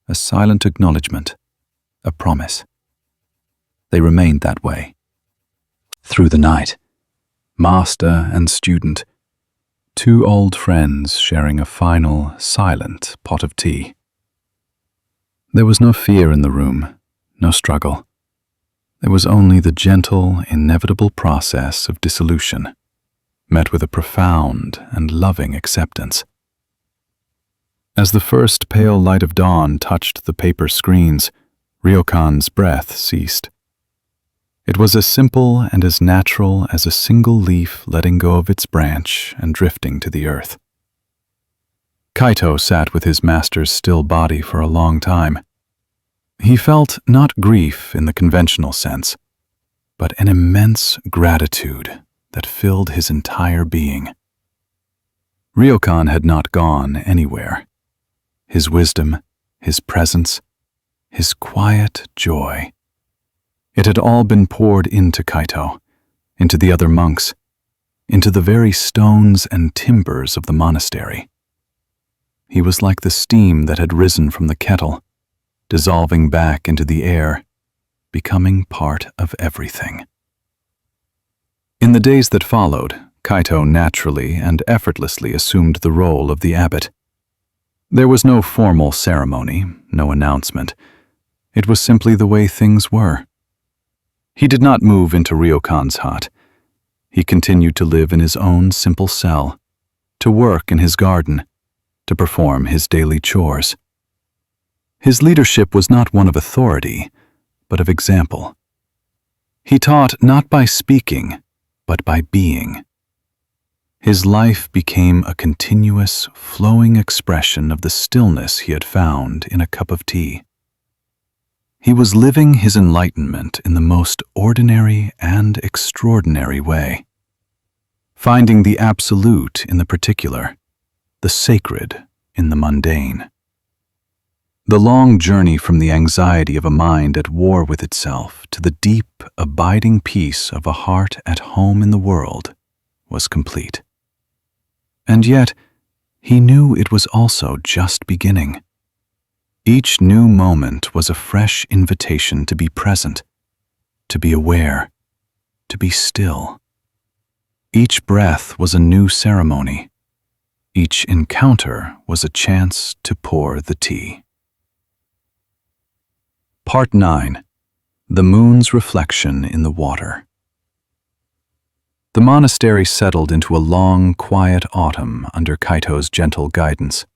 a silent acknowledgement, a promise. They remained that way. Through the night, master and student, two old friends sharing a final, silent pot of tea. There was no fear in the room, no struggle, There was only the gentle, inevitable process of dissolution, met with a profound and loving acceptance. As the first pale light of dawn touched the paper screens, Ryokan's breath ceased. It was as simple and as natural as a single leaf letting go of its branch and drifting to the earth. Kaito sat with his master's still body for a long time. He felt not grief in the conventional sense, but an immense gratitude that filled his entire being. Ryokan had not gone anywhere. His wisdom, his presence, his quiet joy. It had all been poured into Kaito, into the other monks, into the very stones and timbers of the monastery. He was like the steam that had risen from the kettle, dissolving back into the air, becoming part of everything. In the days that followed, Kaito naturally and effortlessly assumed the role of the abbot. There was no formal ceremony, no announcement. It was simply the way things were. He did not move into Ryokan's hut. He continued to live in his own simple cell, to work in his garden, to perform his daily chores. His leadership was not one of authority, but of example. He taught not by speaking, but by being. His life became a continuous, flowing expression of the stillness he had found in a cup of tea. He was living his enlightenment in the most ordinary and extraordinary way, finding the absolute in the particular, the sacred in the mundane. The long journey from the anxiety of a mind at war with itself to the deep, abiding peace of a heart at home in the world was complete. And yet, he knew it was also just beginning. Each new moment was a fresh invitation to be present, to be aware, to be still. Each breath was a new ceremony. Each encounter was a chance to pour the tea. Part 9. The Moon's Reflection in the Water. The monastery settled into a long, quiet autumn under Kaito's gentle guidance.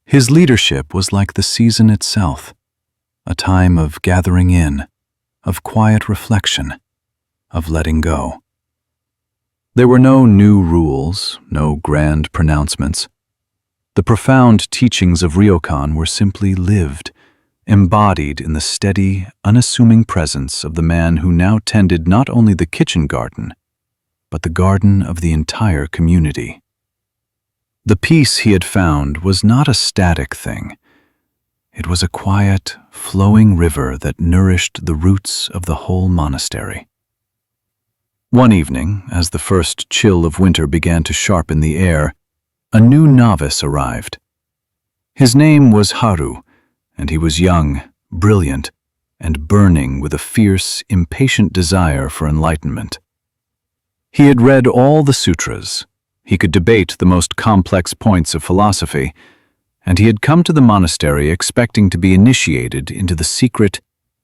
His leadership was like the season itself, a time of gathering in, of quiet reflection, of letting go. There were no new rules, no grand pronouncements. The profound teachings of Ryokan were simply lived, embodied in the steady, unassuming presence of the man who now tended not only the kitchen garden, but the garden of the entire community. The peace he had found was not a static thing. It was a quiet, flowing river that nourished the roots of the whole monastery. One evening, as the first chill of winter began to sharpen the air, a new novice arrived. His name was Haru, and he was young, brilliant, and burning with a fierce, impatient desire for enlightenment. He had read all the sutras, he could debate the most complex points of philosophy, and he had come to the monastery expecting to be initiated into the secret,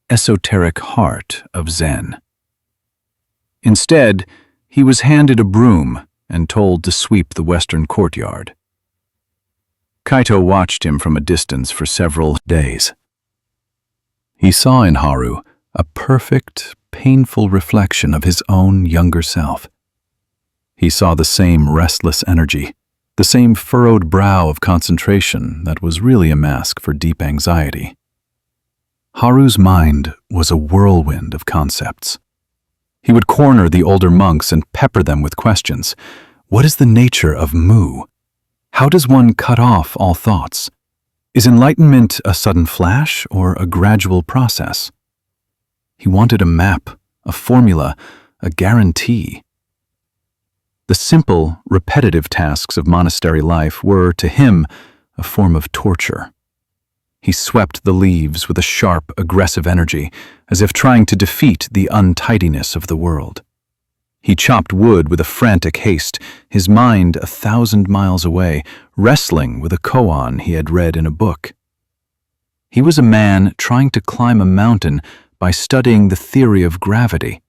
esoteric heart of Zen. Instead, he was handed a broom and told to sweep the western courtyard. Kaito watched him from a distance for several days. He saw in Haru a perfect, painful reflection of his own younger self. He saw the same restless energy, the same furrowed brow of concentration that was really a mask for deep anxiety. Haru's mind was a whirlwind of concepts. He would corner the older monks and pepper them with questions. What is the nature of mu? How does one cut off all thoughts? Is enlightenment a sudden flash or a gradual process? He wanted a map, a formula, a guarantee. The simple, repetitive tasks of monastery life were, to him, a form of torture. He swept the leaves with a sharp, aggressive energy, as if trying to defeat the untidiness of the world. He chopped wood with a frantic haste, his mind 1,000 miles away, wrestling with a koan he had read in a book. He was a man trying to climb a mountain, by studying the theory of gravity,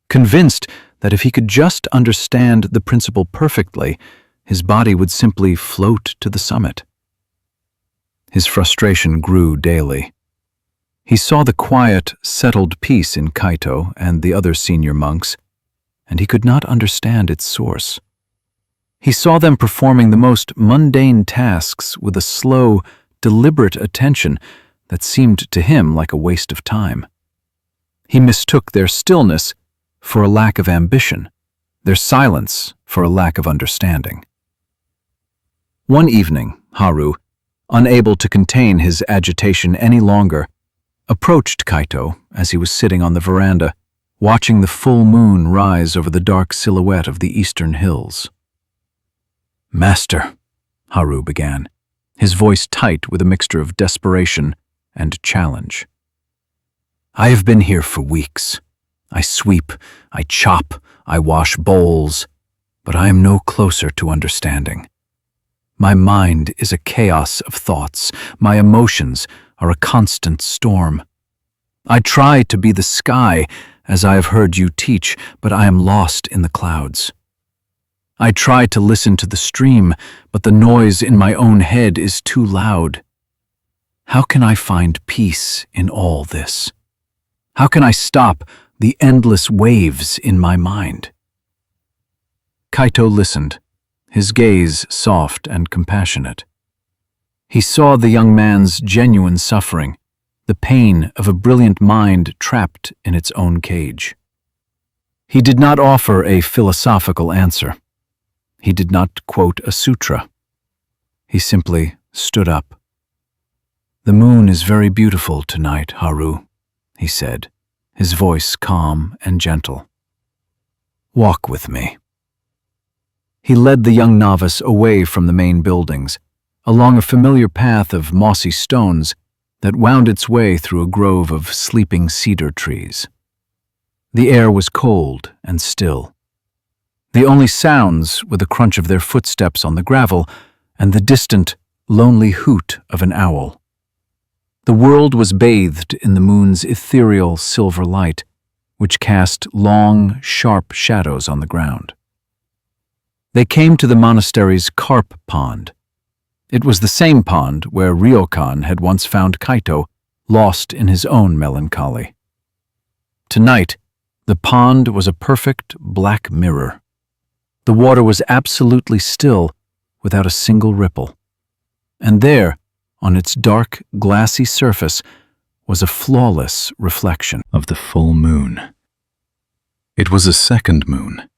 convinced that if he could just understand the principle perfectly, his body would simply float to the summit. His frustration grew daily. He saw the quiet, settled peace in Kaito and the other senior monks, and he could not understand its source. He saw them performing the most mundane tasks with a slow, deliberate attention that seemed to him like a waste of time. He mistook their stillness for a lack of ambition, their silence for a lack of understanding. One evening, Haru, unable to contain his agitation any longer, approached Kaito as he was sitting on the veranda, watching the full moon rise over the dark silhouette of the eastern hills. "Master," Haru began, his voice tight with a mixture of desperation and challenge. "I have been here for weeks. I sweep, I chop, I wash bowls, but I am no closer to understanding. My mind is a chaos of thoughts. My emotions are a constant storm. I try to be the sky, as I have heard you teach, but I am lost in the clouds. I try to listen to the stream, but the noise in my own head is too loud. How can I find peace in all this? How can I stop the endless waves in my mind?" Kaito listened, his gaze soft and compassionate. He saw the young man's genuine suffering, the pain of a brilliant mind trapped in its own cage. He did not offer a philosophical answer. He did not quote a sutra. He simply stood up. "The moon is very beautiful tonight, Haru," he said, his voice calm and gentle. "Walk with me." He led the young novice away from the main buildings, along a familiar path of mossy stones that wound its way through a grove of sleeping cedar trees. The air was cold and still. The only sounds were the crunch of their footsteps on the gravel and the distant, lonely hoot of an owl. The world was bathed in the moon's ethereal silver light, which cast long, sharp shadows on the ground. They came to the monastery's carp pond. It was the same pond where Ryokan had once found Kaito, lost in his own melancholy. Tonight, the pond was a perfect black mirror. The water was absolutely still, without a single ripple. And there, on its dark, glassy surface, was a flawless reflection of the full moon. It was a second moon,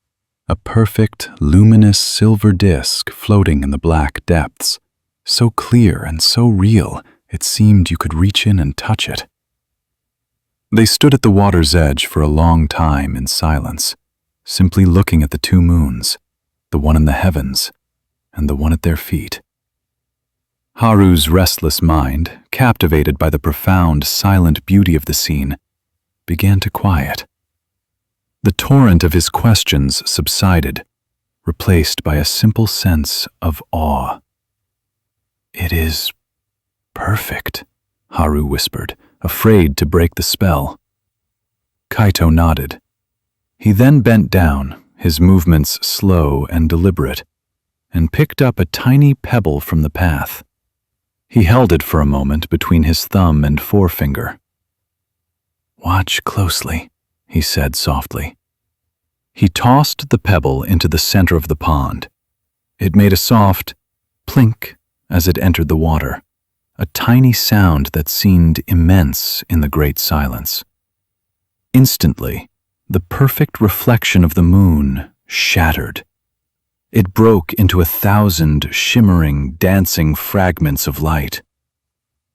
a perfect, luminous silver disk floating in the black depths, so clear and so real it seemed you could reach in and touch it. They stood at the water's edge for a long time in silence, simply looking at the two moons, the one in the heavens and the one at their feet. Haru's restless mind, captivated by the profound, silent beauty of the scene, began to quiet. The torrent of his questions subsided, replaced by a simple sense of awe. "It is perfect," Haru whispered, afraid to break the spell. Kaito nodded. He then bent down, his movements slow and deliberate, and picked up a tiny pebble from the path. He held it for a moment between his thumb and forefinger. "Watch closely," he said softly. He tossed the pebble into the center of the pond. It made a soft plink as it entered the water, a tiny sound that seemed immense in the great silence. Instantly, the perfect reflection of the moon shattered. It broke into 1,000 shimmering, dancing fragments of light.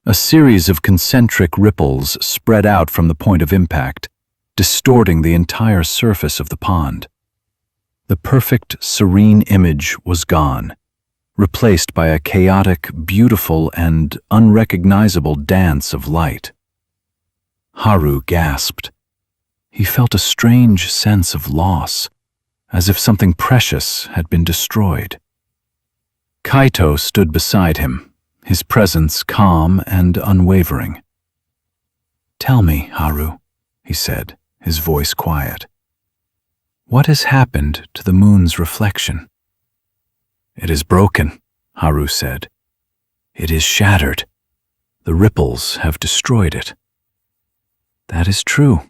A series of concentric ripples spread out from the point of impact, distorting the entire surface of the pond. The perfect, serene image was gone, replaced by a chaotic, beautiful, and unrecognizable dance of light. Haru gasped. He felt a strange sense of loss, as if something precious had been destroyed. Kaito stood beside him, his presence calm and unwavering. "Tell me, Haru," he said, his voice quiet. What has happened to the moon's reflection? It is broken, Haru said. It is shattered. The ripples have destroyed it. That is true,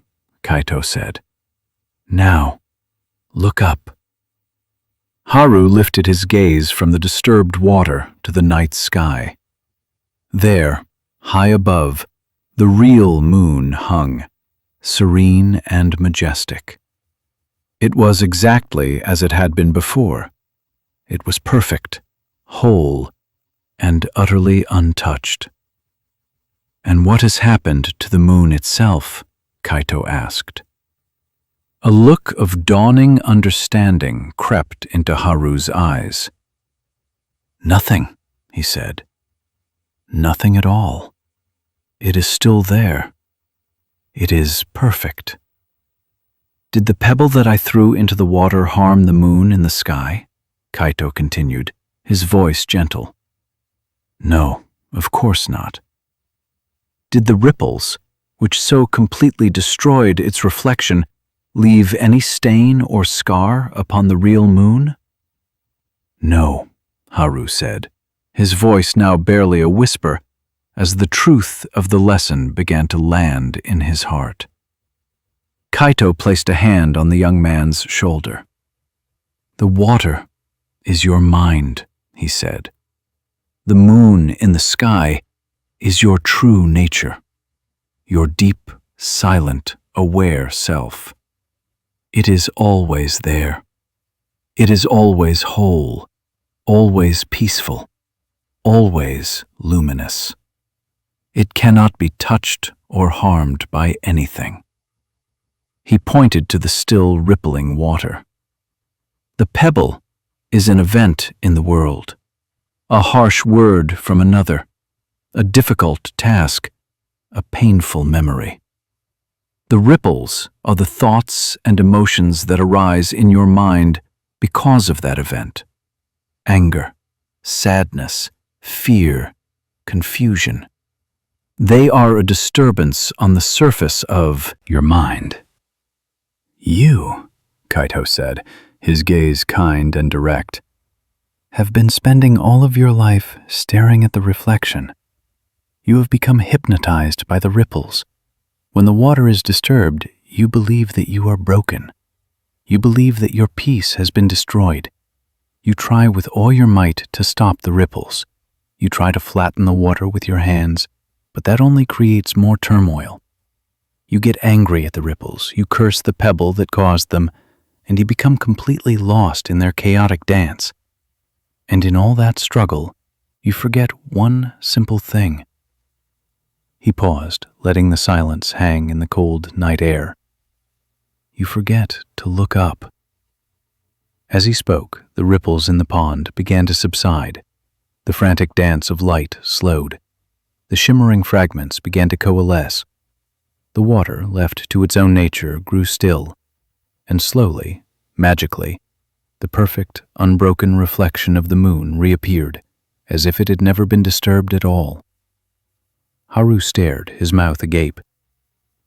Kaito said. Now, look up. Haru lifted his gaze from the disturbed water to the night sky. There, high above, the real moon hung, serene and majestic. It was exactly as it had been before. It was perfect, whole, and utterly untouched. And what has happened to the moon itself? Kaito asked. A look of dawning understanding crept into Haru's eyes. Nothing, he said. Nothing at all. It is still there. It is perfect. Did the pebble that I threw into the water harm the moon in the sky? Kaito continued, his voice gentle. No, of course not. Did the ripples, which so completely destroyed its reflection, leave any stain or scar upon the real moon? No, Haru said, his voice now barely a whisper, as the truth of the lesson began to land in his heart. Kaito placed a hand on the young man's shoulder. The water is your mind, he said. The moon in the sky is your true nature, your deep, silent, aware self. It is always there. It is always whole, always peaceful, always luminous. It cannot be touched or harmed by anything. He pointed to the still rippling water. The pebble is an event in the world, a harsh word from another, a difficult task, a painful memory. The ripples are the thoughts and emotions that arise in your mind because of that event. Anger, sadness, fear, confusion. They are a disturbance on the surface of your mind. You, Kaito said, his gaze kind and direct, have been spending all of your life staring at the reflection. You have become hypnotized by the ripples. When the water is disturbed, you believe that you are broken. You believe that your peace has been destroyed. You try with all your might to stop the ripples. You try to flatten the water with your hands, but that only creates more turmoil. You get angry at the ripples, you curse the pebble that caused them, and you become completely lost in their chaotic dance. And in all that struggle, you forget one simple thing. He paused, letting the silence hang in the cold night air. You forget to look up. As he spoke, the ripples in the pond began to subside. The frantic dance of light slowed. The shimmering fragments began to coalesce. The water, left to its own nature, grew still, and slowly, magically, the perfect, unbroken reflection of the moon reappeared, as if it had never been disturbed at all. Haru stared, his mouth agape.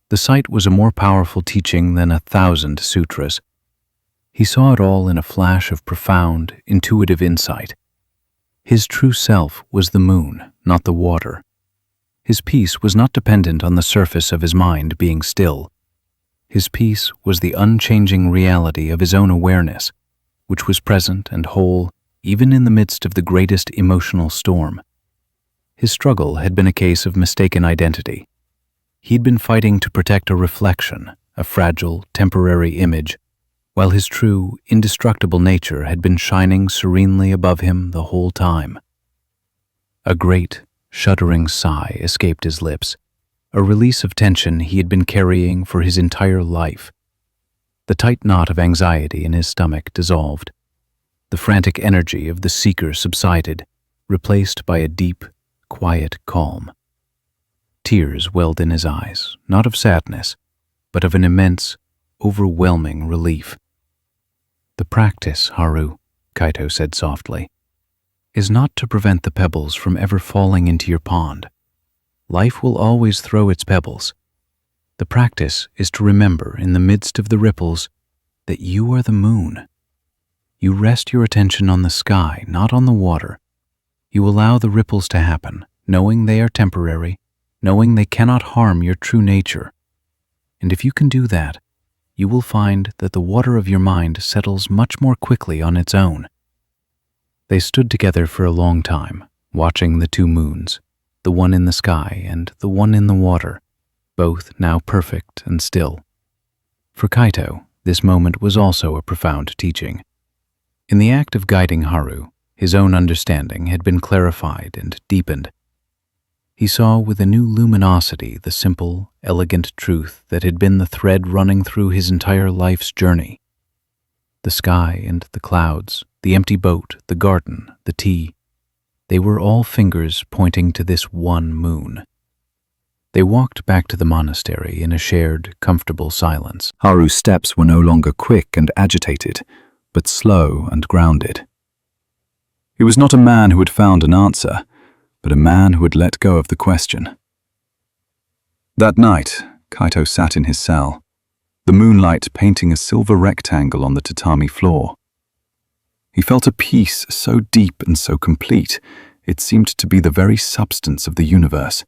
The sight was a more powerful teaching than 1,000 sutras. He saw it all in a flash of profound, intuitive insight. His true self was the moon, not the water. His peace was not dependent on the surface of his mind being still. His peace was the unchanging reality of his own awareness, which was present and whole even in the midst of the greatest emotional storm. His struggle had been a case of mistaken identity. He'd been fighting to protect a reflection, a fragile, temporary image, while his true, indestructible nature had been shining serenely above him the whole time. A great, shuddering sigh escaped his lips, a release of tension he had been carrying for his entire life. The tight knot of anxiety in his stomach dissolved. The frantic energy of the seeker subsided, replaced by a deep, quiet calm. Tears welled in his eyes, not of sadness, but of an immense, overwhelming relief. The practice, Haru, Kaito said softly, is not to prevent the pebbles from ever falling into your pond. Life will always throw its pebbles. The practice is to remember in the midst of the ripples that you are the moon. You rest your attention on the sky, not on the water. You allow the ripples to happen, knowing they are temporary, knowing they cannot harm your true nature. And if you can do that, you will find that the water of your mind settles much more quickly on its own. They stood together for a long time, watching the two moons, the one in the sky and the one in the water, both now perfect and still. For Kaito, this moment was also a profound teaching. In the act of guiding Haru, his own understanding had been clarified and deepened. He saw with a new luminosity the simple, elegant truth that had been the thread running through his entire life's journey. The sky and the clouds, the empty boat, the garden, the tea, they were all fingers pointing to this one moon. They walked back to the monastery in a shared, comfortable silence. Haru's steps were no longer quick and agitated, but slow and grounded. He was not a man who had found an answer, but a man who had let go of the question. That night, Kaito sat in his cell, the moonlight painting a silver rectangle on the tatami floor. He felt a peace so deep and so complete, it seemed to be the very substance of the universe.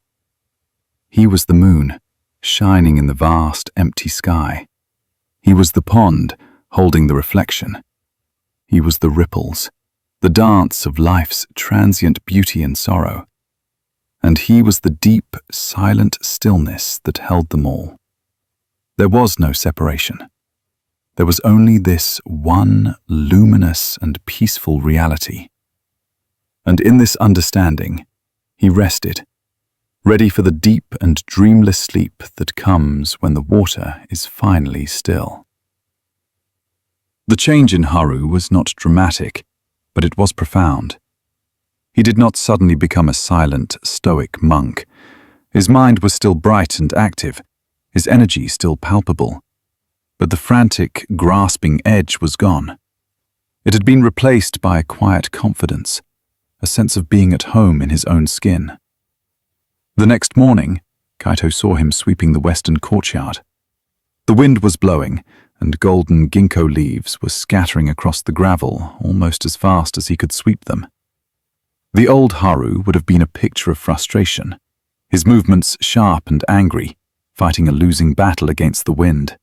He was the moon, shining in the vast, empty sky. He was the pond, holding the reflection. He was the ripples, the dance of life's transient beauty and sorrow. And he was the deep, silent stillness that held them all. There was no separation. There was only this one luminous and peaceful reality. And in this understanding, he rested, ready for the deep and dreamless sleep that comes when the water is finally still. The change in Haru was not dramatic, but it was profound. He did not suddenly become a silent, stoic monk. His mind was still bright and active, his energy still palpable. But the frantic, grasping edge was gone. It had been replaced by a quiet confidence, a sense of being at home in his own skin. The next morning, Kaito saw him sweeping the western courtyard. The wind was blowing, and golden ginkgo leaves were scattering across the gravel almost as fast as he could sweep them. The old Haru would have been a picture of frustration, his movements sharp and angry, fighting a losing battle against the wind.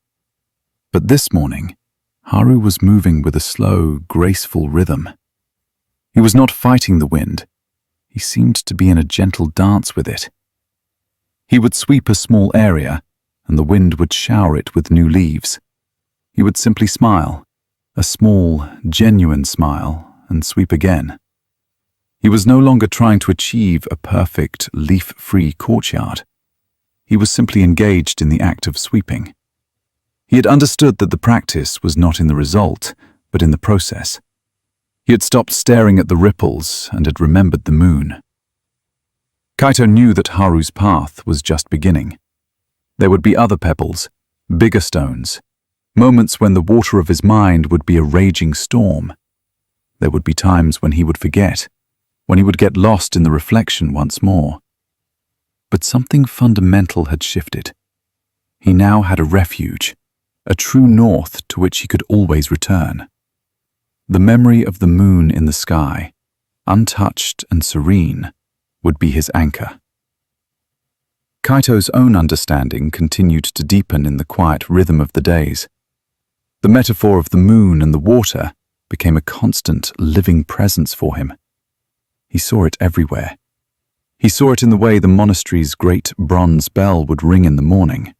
But this morning, Haru was moving with a slow, graceful rhythm. He was not fighting the wind. He seemed to be in a gentle dance with it. He would sweep a small area, and the wind would shower it with new leaves. He would simply smile, a small, genuine smile, and sweep again. He was no longer trying to achieve a perfect, leaf-free courtyard. He was simply engaged in the act of sweeping. He had understood that the practice was not in the result, but in the process. He had stopped staring at the ripples and had remembered the moon. Kaito knew that Haru's path was just beginning. There would be other pebbles, bigger stones, moments when the water of his mind would be a raging storm. There would be times when he would forget, when he would get lost in the reflection once more. But something fundamental had shifted. He now had a refuge, a true north to which he could always return. The memory of the moon in the sky, untouched and serene, would be his anchor. Kaito's own understanding continued to deepen in the quiet rhythm of the days. The metaphor of the moon and the water became a constant, living presence for him. He saw it everywhere. He saw it in the way the monastery's great bronze bell would ring in the morning.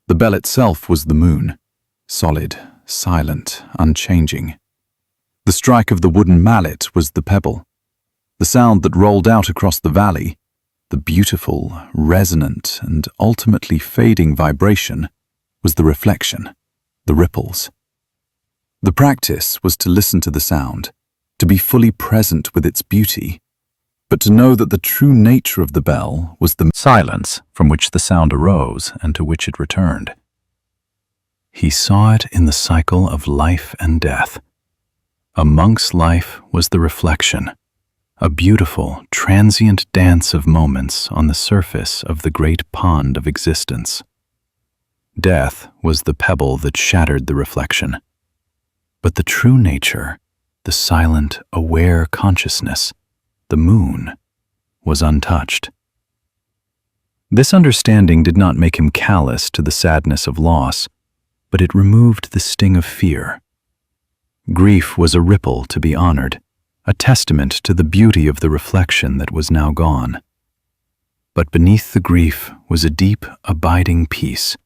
The bell itself was the moon, solid, silent, unchanging. The strike of the wooden mallet was the pebble. The sound that rolled out across the valley, the beautiful, resonant, and ultimately fading vibration, was the reflection, the ripples. The practice was to listen to the sound, to be fully present with its beauty, but to know that the true nature of the bell was the silence from which the sound arose and to which it returned. He saw it in the cycle of life and death. A monk's life was the reflection, a beautiful, transient dance of moments on the surface of the great pond of existence. Death was the pebble that shattered the reflection. But the true nature, the silent, aware consciousness, the moon, was untouched. This understanding did not make him callous to the sadness of loss, but it removed the sting of fear. Grief was a ripple to be honored, a testament to the beauty of the reflection that was now gone. But beneath the grief was a deep, abiding peace,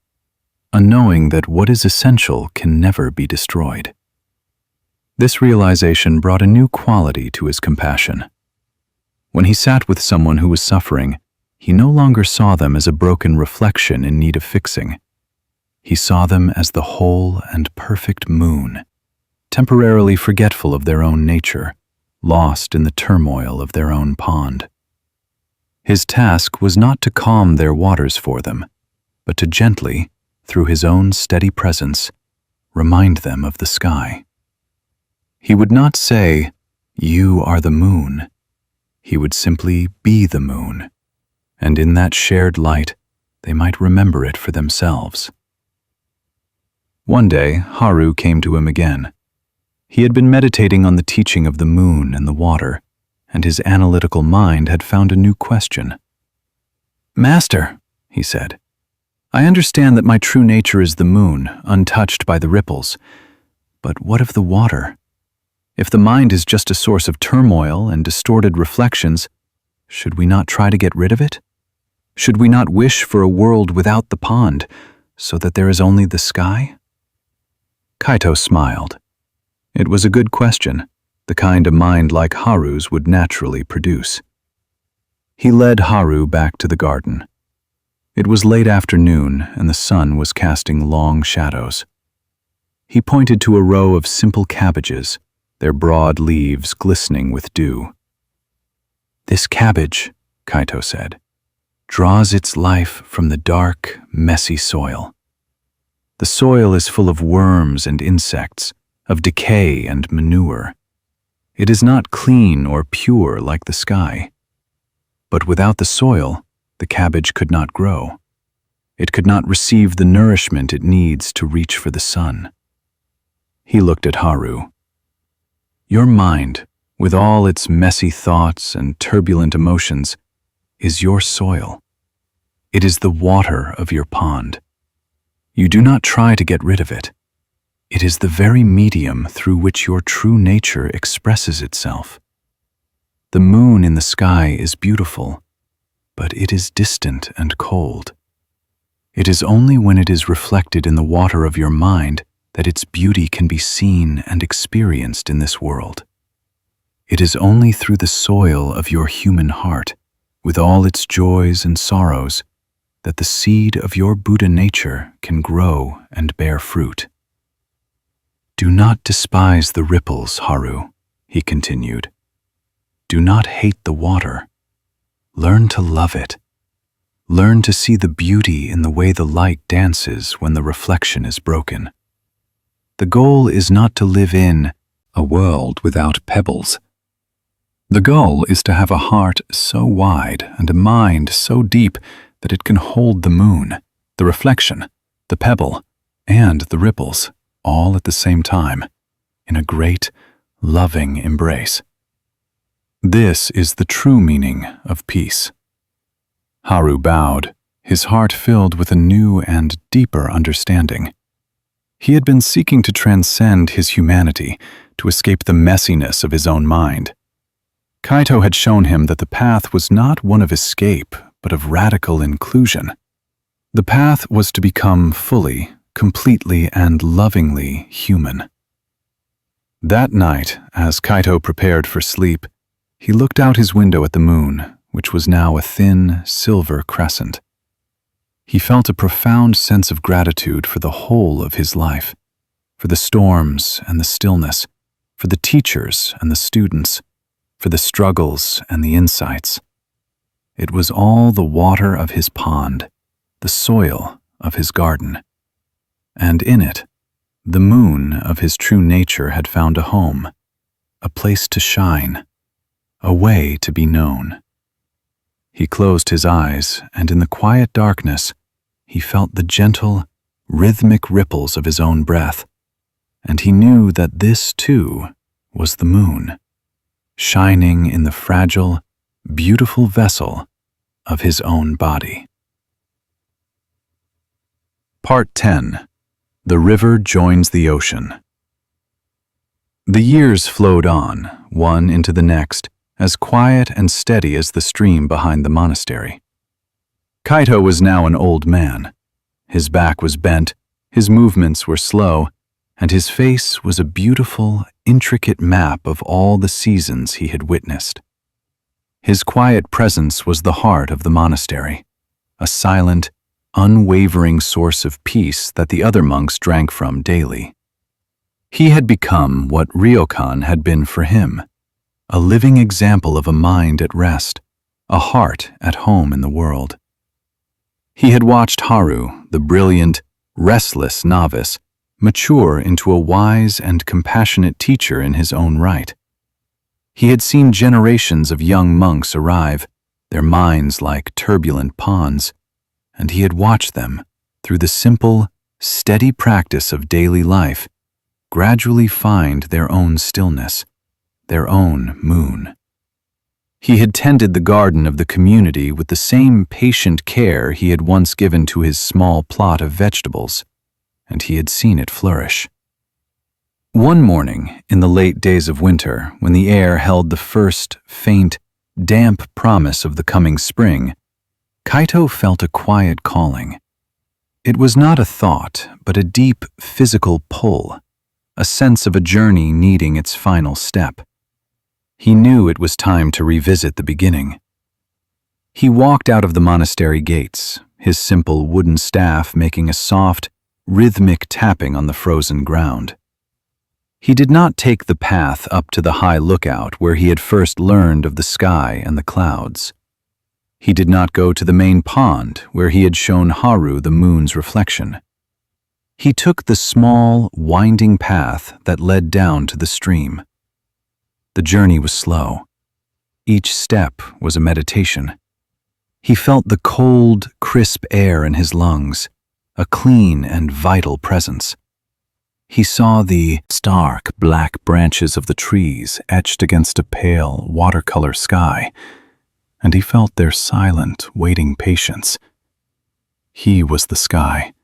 a knowing that what is essential can never be destroyed. This realization brought a new quality to his compassion. When he sat with someone who was suffering, he no longer saw them as a broken reflection in need of fixing. He saw them as the whole and perfect moon, temporarily forgetful of their own nature, lost in the turmoil of their own pond. His task was not to calm their waters for them, but to gently, through his own steady presence, remind them of the sky. He would not say, "You are the moon." He would simply be the moon, and in that shared light, they might remember it for themselves. One day, Haru came to him again. He had been meditating on the teaching of the moon and the water, and his analytical mind had found a new question. "Master," he said, "I understand that my true nature is the moon, untouched by the ripples. But what of the water? If the mind is just a source of turmoil and distorted reflections, should we not try to get rid of it? Should we not wish for a world without the pond, so that there is only the sky?" Kaito smiled. It was a good question, the kind a mind like Haru's would naturally produce. He led Haru back to the garden. It was late afternoon, and the sun was casting long shadows. He pointed to a row of simple cabbages, their broad leaves glistening with dew. "This cabbage," Kaito said, "draws its life from the dark, messy soil. The soil is full of worms and insects, of decay and manure. It is not clean or pure like the sky. But without the soil, the cabbage could not grow. It could not receive the nourishment it needs to reach for the sun." He looked at Haru. "Your mind, with all its messy thoughts and turbulent emotions, is your soil. It is the water of your pond. You do not try to get rid of it. It is the very medium through which your true nature expresses itself. The moon in the sky is beautiful, but it is distant and cold. It is only when it is reflected in the water of your mind that its beauty can be seen and experienced in this world. It is only through the soil of your human heart, with all its joys and sorrows, that the seed of your Buddha nature can grow and bear fruit. Do not despise the ripples, Haru," he continued. "Do not hate the water. Learn to love it. Learn to see the beauty in the way the light dances when the reflection is broken. The goal is not to live in a world without pebbles. The goal is to have a heart so wide and a mind so deep that it can hold the moon, the reflection, the pebble, and the ripples, all at the same time, in a great, loving embrace. This is the true meaning of peace." Haru bowed, his heart filled with a new and deeper understanding. He had been seeking to transcend his humanity, to escape the messiness of his own mind. Kaito had shown him that the path was not one of escape, but of radical inclusion. The path was to become fully, completely, and lovingly human. That night, as Kaito prepared for sleep, he looked out his window at the moon, which was now a thin, silver crescent. He felt a profound sense of gratitude for the whole of his life, for the storms and the stillness, for the teachers and the students, for the struggles and the insights. It was all the water of his pond, the soil of his garden. And in it, the moon of his true nature had found a home, a place to shine, a way to be known. He closed his eyes, and in the quiet darkness, he felt the gentle, rhythmic ripples of his own breath, and he knew that this, too, was the moon, shining in the fragile, beautiful vessel of his own body. Part 10. The River Joins the Ocean. The years flowed on, one into the next, as quiet and steady as the stream behind the monastery. Kaito was now an old man. His back was bent, his movements were slow, and his face was a beautiful, intricate map of all the seasons he had witnessed. His quiet presence was the heart of the monastery, a silent, unwavering source of peace that the other monks drank from daily. He had become what Ryokan had been for him, a living example of a mind at rest, a heart at home in the world. He had watched Haru, the brilliant, restless novice, mature into a wise and compassionate teacher in his own right. He had seen generations of young monks arrive, their minds like turbulent ponds, and he had watched them, through the simple, steady practice of daily life, gradually find their own stillness, their own moon. He had tended the garden of the community with the same patient care he had once given to his small plot of vegetables, and he had seen it flourish. One morning, in the late days of winter, when the air held the first, faint, damp promise of the coming spring, Kaito felt a quiet calling. It was not a thought, but a deep, physical pull, a sense of a journey needing its final step. He knew it was time to revisit the beginning. He walked out of the monastery gates, his simple wooden staff making a soft, rhythmic tapping on the frozen ground. He did not take the path up to the high lookout where he had first learned of the sky and the clouds. He did not go to the main pond where he had shown Haru the moon's reflection. He took the small, winding path that led down to the stream. The journey was slow. Each step was a meditation. He felt the cold, crisp air in his lungs, a clean and vital presence. He saw the stark black branches of the trees etched against a pale, watercolor sky, and he felt their silent, waiting patience. He was the sky,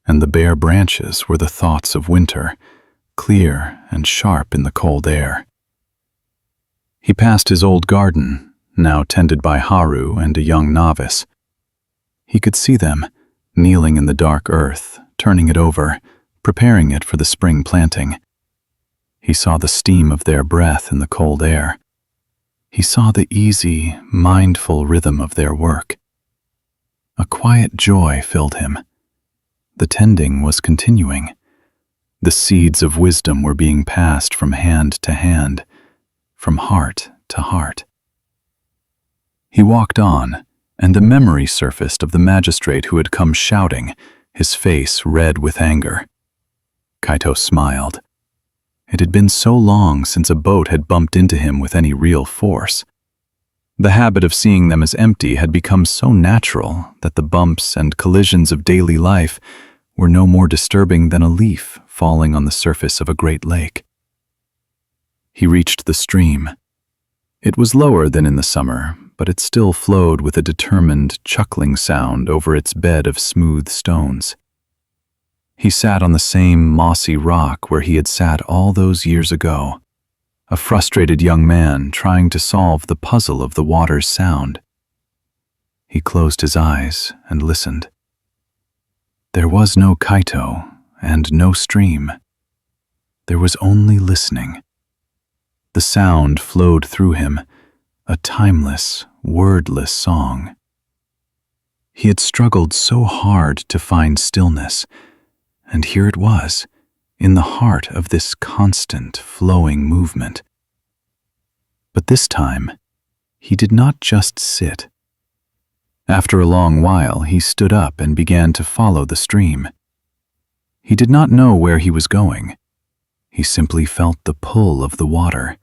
and the bare branches were the thoughts of winter, clear and sharp in the cold air. He passed his old garden, now tended by Haru and a young novice. He could see them, kneeling in the dark earth, turning it over, preparing it for the spring planting. He saw the steam of their breath in the cold air. He saw the easy, mindful rhythm of their work. A quiet joy filled him. The tending was continuing. The seeds of wisdom were being passed from hand to hand, from heart to heart. He walked on, and a memory surfaced of the magistrate who had come shouting, his face red with anger. Kaito smiled. It had been so long since a boat had bumped into him with any real force. The habit of seeing them as empty had become so natural that the bumps and collisions of daily life were no more disturbing than a leaf falling on the surface of a great lake. He reached the stream. It was lower than in the summer, but it still flowed with a determined, chuckling sound over its bed of smooth stones. He sat on the same mossy rock where he had sat all those years ago, a frustrated young man trying to solve the puzzle of the water's sound. He closed his eyes and listened. There was no Kaito and no stream. There was only listening. The sound flowed through him, a timeless, wordless song. He had struggled so hard to find stillness, and here it was, in the heart of this constant, flowing movement. But this time, he did not just sit. After a long while, he stood up and began to follow the stream. He did not know where he was going. He simply felt the pull of the water,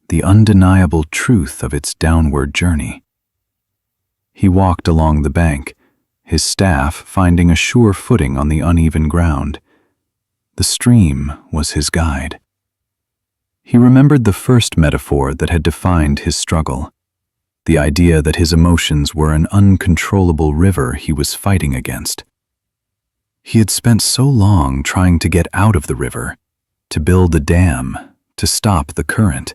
the undeniable truth of its downward journey. He walked along the bank, his staff finding a sure footing on the uneven ground. The stream was his guide. He remembered the first metaphor that had defined his struggle, the idea that his emotions were an uncontrollable river he was fighting against. He had spent so long trying to get out of the river, to build a dam, to stop the current.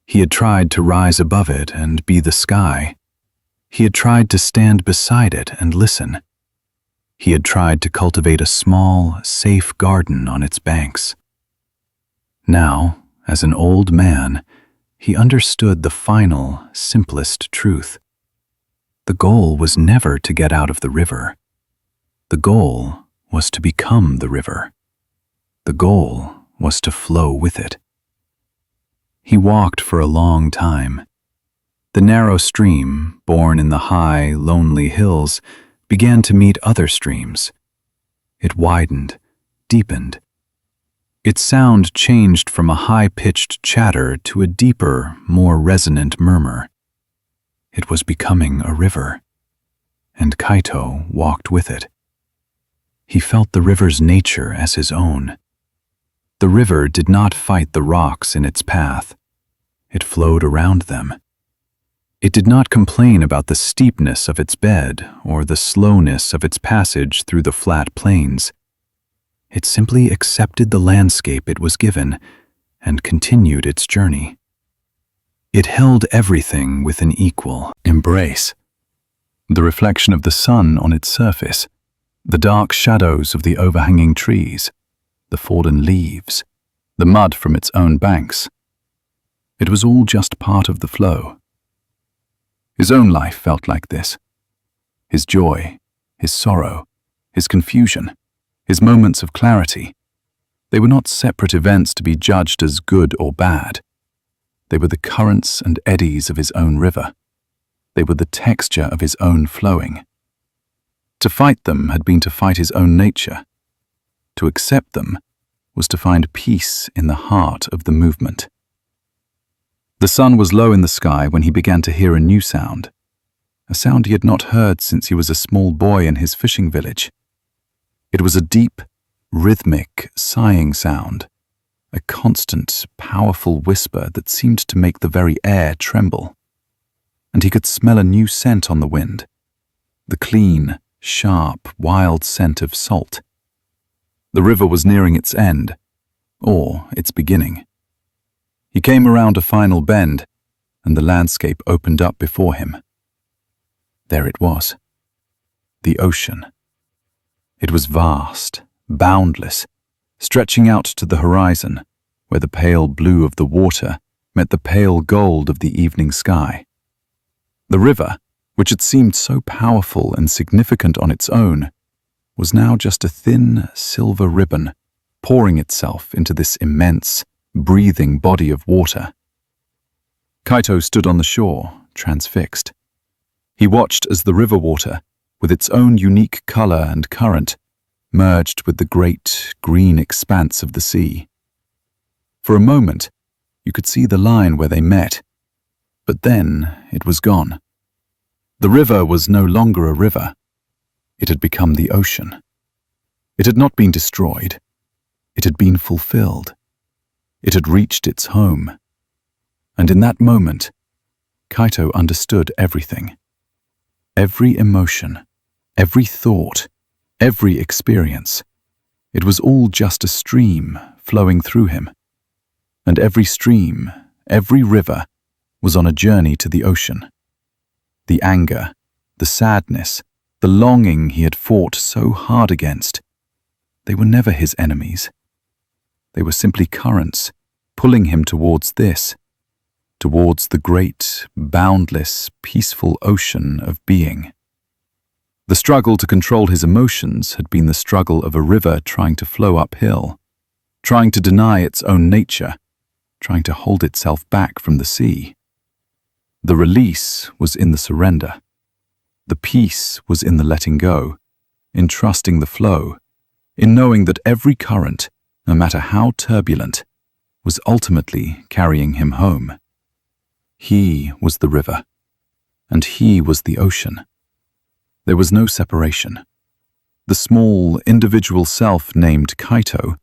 He had tried to rise above it and be the sky. He had tried to stand beside it and listen. He had tried to cultivate a small, safe garden on its banks. Now, as an old man, he understood the final, simplest truth. The goal was never to get out of the river. The goal was to become the river. The goal was to flow with it. He walked for a long time. The narrow stream, born in the high, lonely hills, began to meet other streams. It widened, deepened. Its sound changed from a high-pitched chatter to a deeper, more resonant murmur. It was becoming a river, and Kaito walked with it. He felt the river's nature as his own. The river did not fight the rocks in its path. It flowed around them. It did not complain about the steepness of its bed or the slowness of its passage through the flat plains. It simply accepted the landscape it was given and continued its journey. It held everything with an equal embrace. The reflection of the sun on its surface, the dark shadows of the overhanging trees, the fallen leaves, the mud from its own banks. It was all just part of the flow. His own life felt like this. His joy, his sorrow, his confusion, his moments of clarity. They were not separate events to be judged as good or bad. They were the currents and eddies of his own river. They were the texture of his own flowing. To fight them had been to fight his own nature. To accept them was to find peace in the heart of the movement. The sun was low in the sky when he began to hear a new sound, a sound he had not heard since he was a small boy in his fishing village. It was a deep, rhythmic, sighing sound, a constant, powerful whisper that seemed to make the very air tremble. And he could smell a new scent on the wind, the clean, sharp, wild scent of salt. The river was nearing its end, or its beginning. He came around a final bend, and the landscape opened up before him. There it was, the ocean. It was vast, boundless, stretching out to the horizon, where the pale blue of the water met the pale gold of the evening sky. The river, which had seemed so powerful and significant on its own, was now just a thin, silver ribbon, pouring itself into this immense, breathing body of water. Kaito stood on the shore, transfixed. He watched as the river water, with its own unique color and current, merged with the great, green expanse of the sea. For a moment, you could see the line where they met, but then it was gone. The river was no longer a river. It had become the ocean. It had not been destroyed. It had been fulfilled. It had reached its home. And in that moment, Kaito understood everything. Every emotion, every thought, every experience. It was all just a stream flowing through him. And every stream, every river, was on a journey to the ocean. The anger, the sadness, the longing he had fought so hard against, they were never his enemies. They were simply currents, pulling him towards this, towards the great, boundless, peaceful ocean of being. The struggle to control his emotions had been the struggle of a river trying to flow uphill, trying to deny its own nature, trying to hold itself back from the sea. The release was in the surrender. The peace was in the letting go, in trusting the flow, in knowing that every current, no matter how turbulent, was ultimately carrying him home. He was the river, and he was the ocean. There was no separation. The small, individual self named Kaito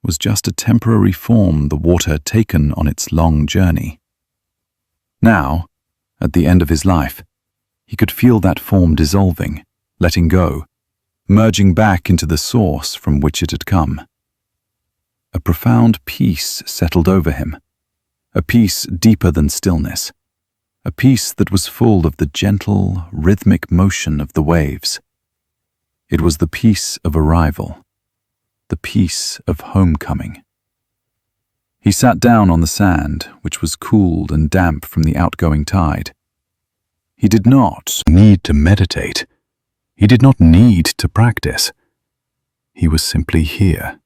was just a temporary form the water had taken on its long journey. Now, at the end of his life, he could feel that form dissolving, letting go, merging back into the source from which it had come. A profound peace settled over him, a peace deeper than stillness, a peace that was full of the gentle, rhythmic motion of the waves. It was the peace of arrival, the peace of homecoming. He sat down on the sand, which was cooled and damp from the outgoing tide. He did not need to meditate. He did not need to practice. He was simply here.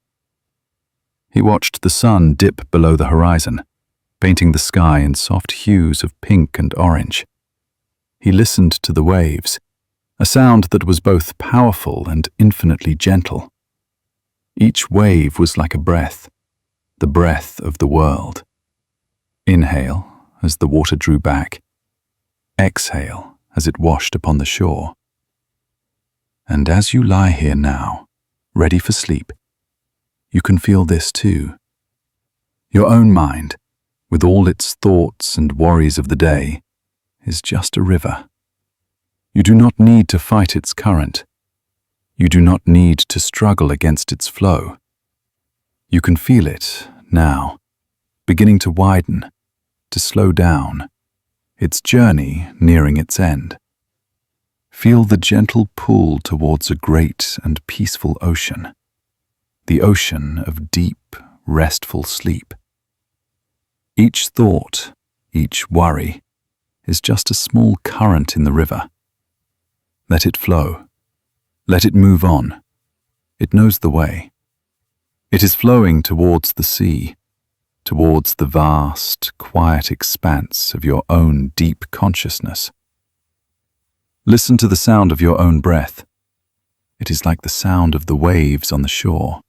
He watched the sun dip below the horizon, painting the sky in soft hues of pink and orange. He listened to the waves, a sound that was both powerful and infinitely gentle. Each wave was like a breath, the breath of the world. Inhale as the water drew back. Exhale as it washed upon the shore. And as you lie here now, ready for sleep, you can feel this too. Your own mind, with all its thoughts and worries of the day, is just a river. You do not need to fight its current. You do not need to struggle against its flow. You can feel it now, beginning to widen, to slow down, its journey nearing its end. Feel the gentle pull towards a great and peaceful ocean, the ocean of deep, restful sleep. Each thought, each worry, is just a small current in the river. Let it flow. Let it move on. It knows the way. It is flowing towards the sea, towards the vast, quiet expanse of your own deep consciousness. Listen to the sound of your own breath. It is like the sound of the waves on the shore,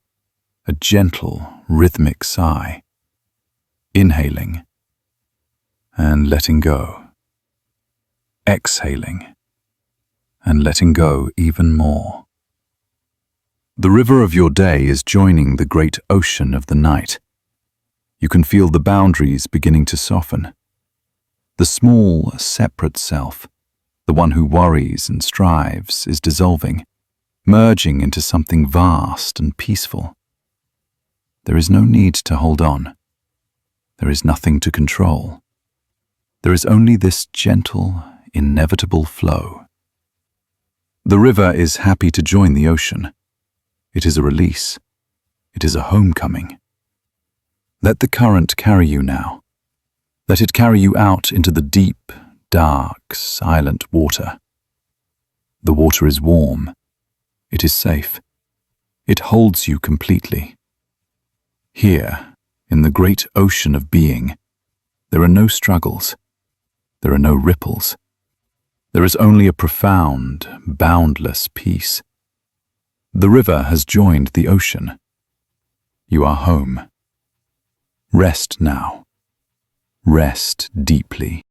a gentle, rhythmic sigh. Inhaling and letting go. Exhaling and letting go even more. The river of your day is joining the great ocean of the night. You can feel the boundaries beginning to soften. The small, separate self, the one who worries and strives, is dissolving, merging into something vast and peaceful. There is no need to hold on. There is nothing to control. There is only this gentle, inevitable flow. The river is happy to join the ocean. It is a release. It is a homecoming. Let the current carry you now. Let it carry you out into the deep, dark, silent water. The water is warm. It is safe. It holds you completely. Here, in the great ocean of being, there are no struggles. There are no ripples. There is only a profound, boundless peace. The river has joined the ocean. You are home. Rest now. Rest deeply.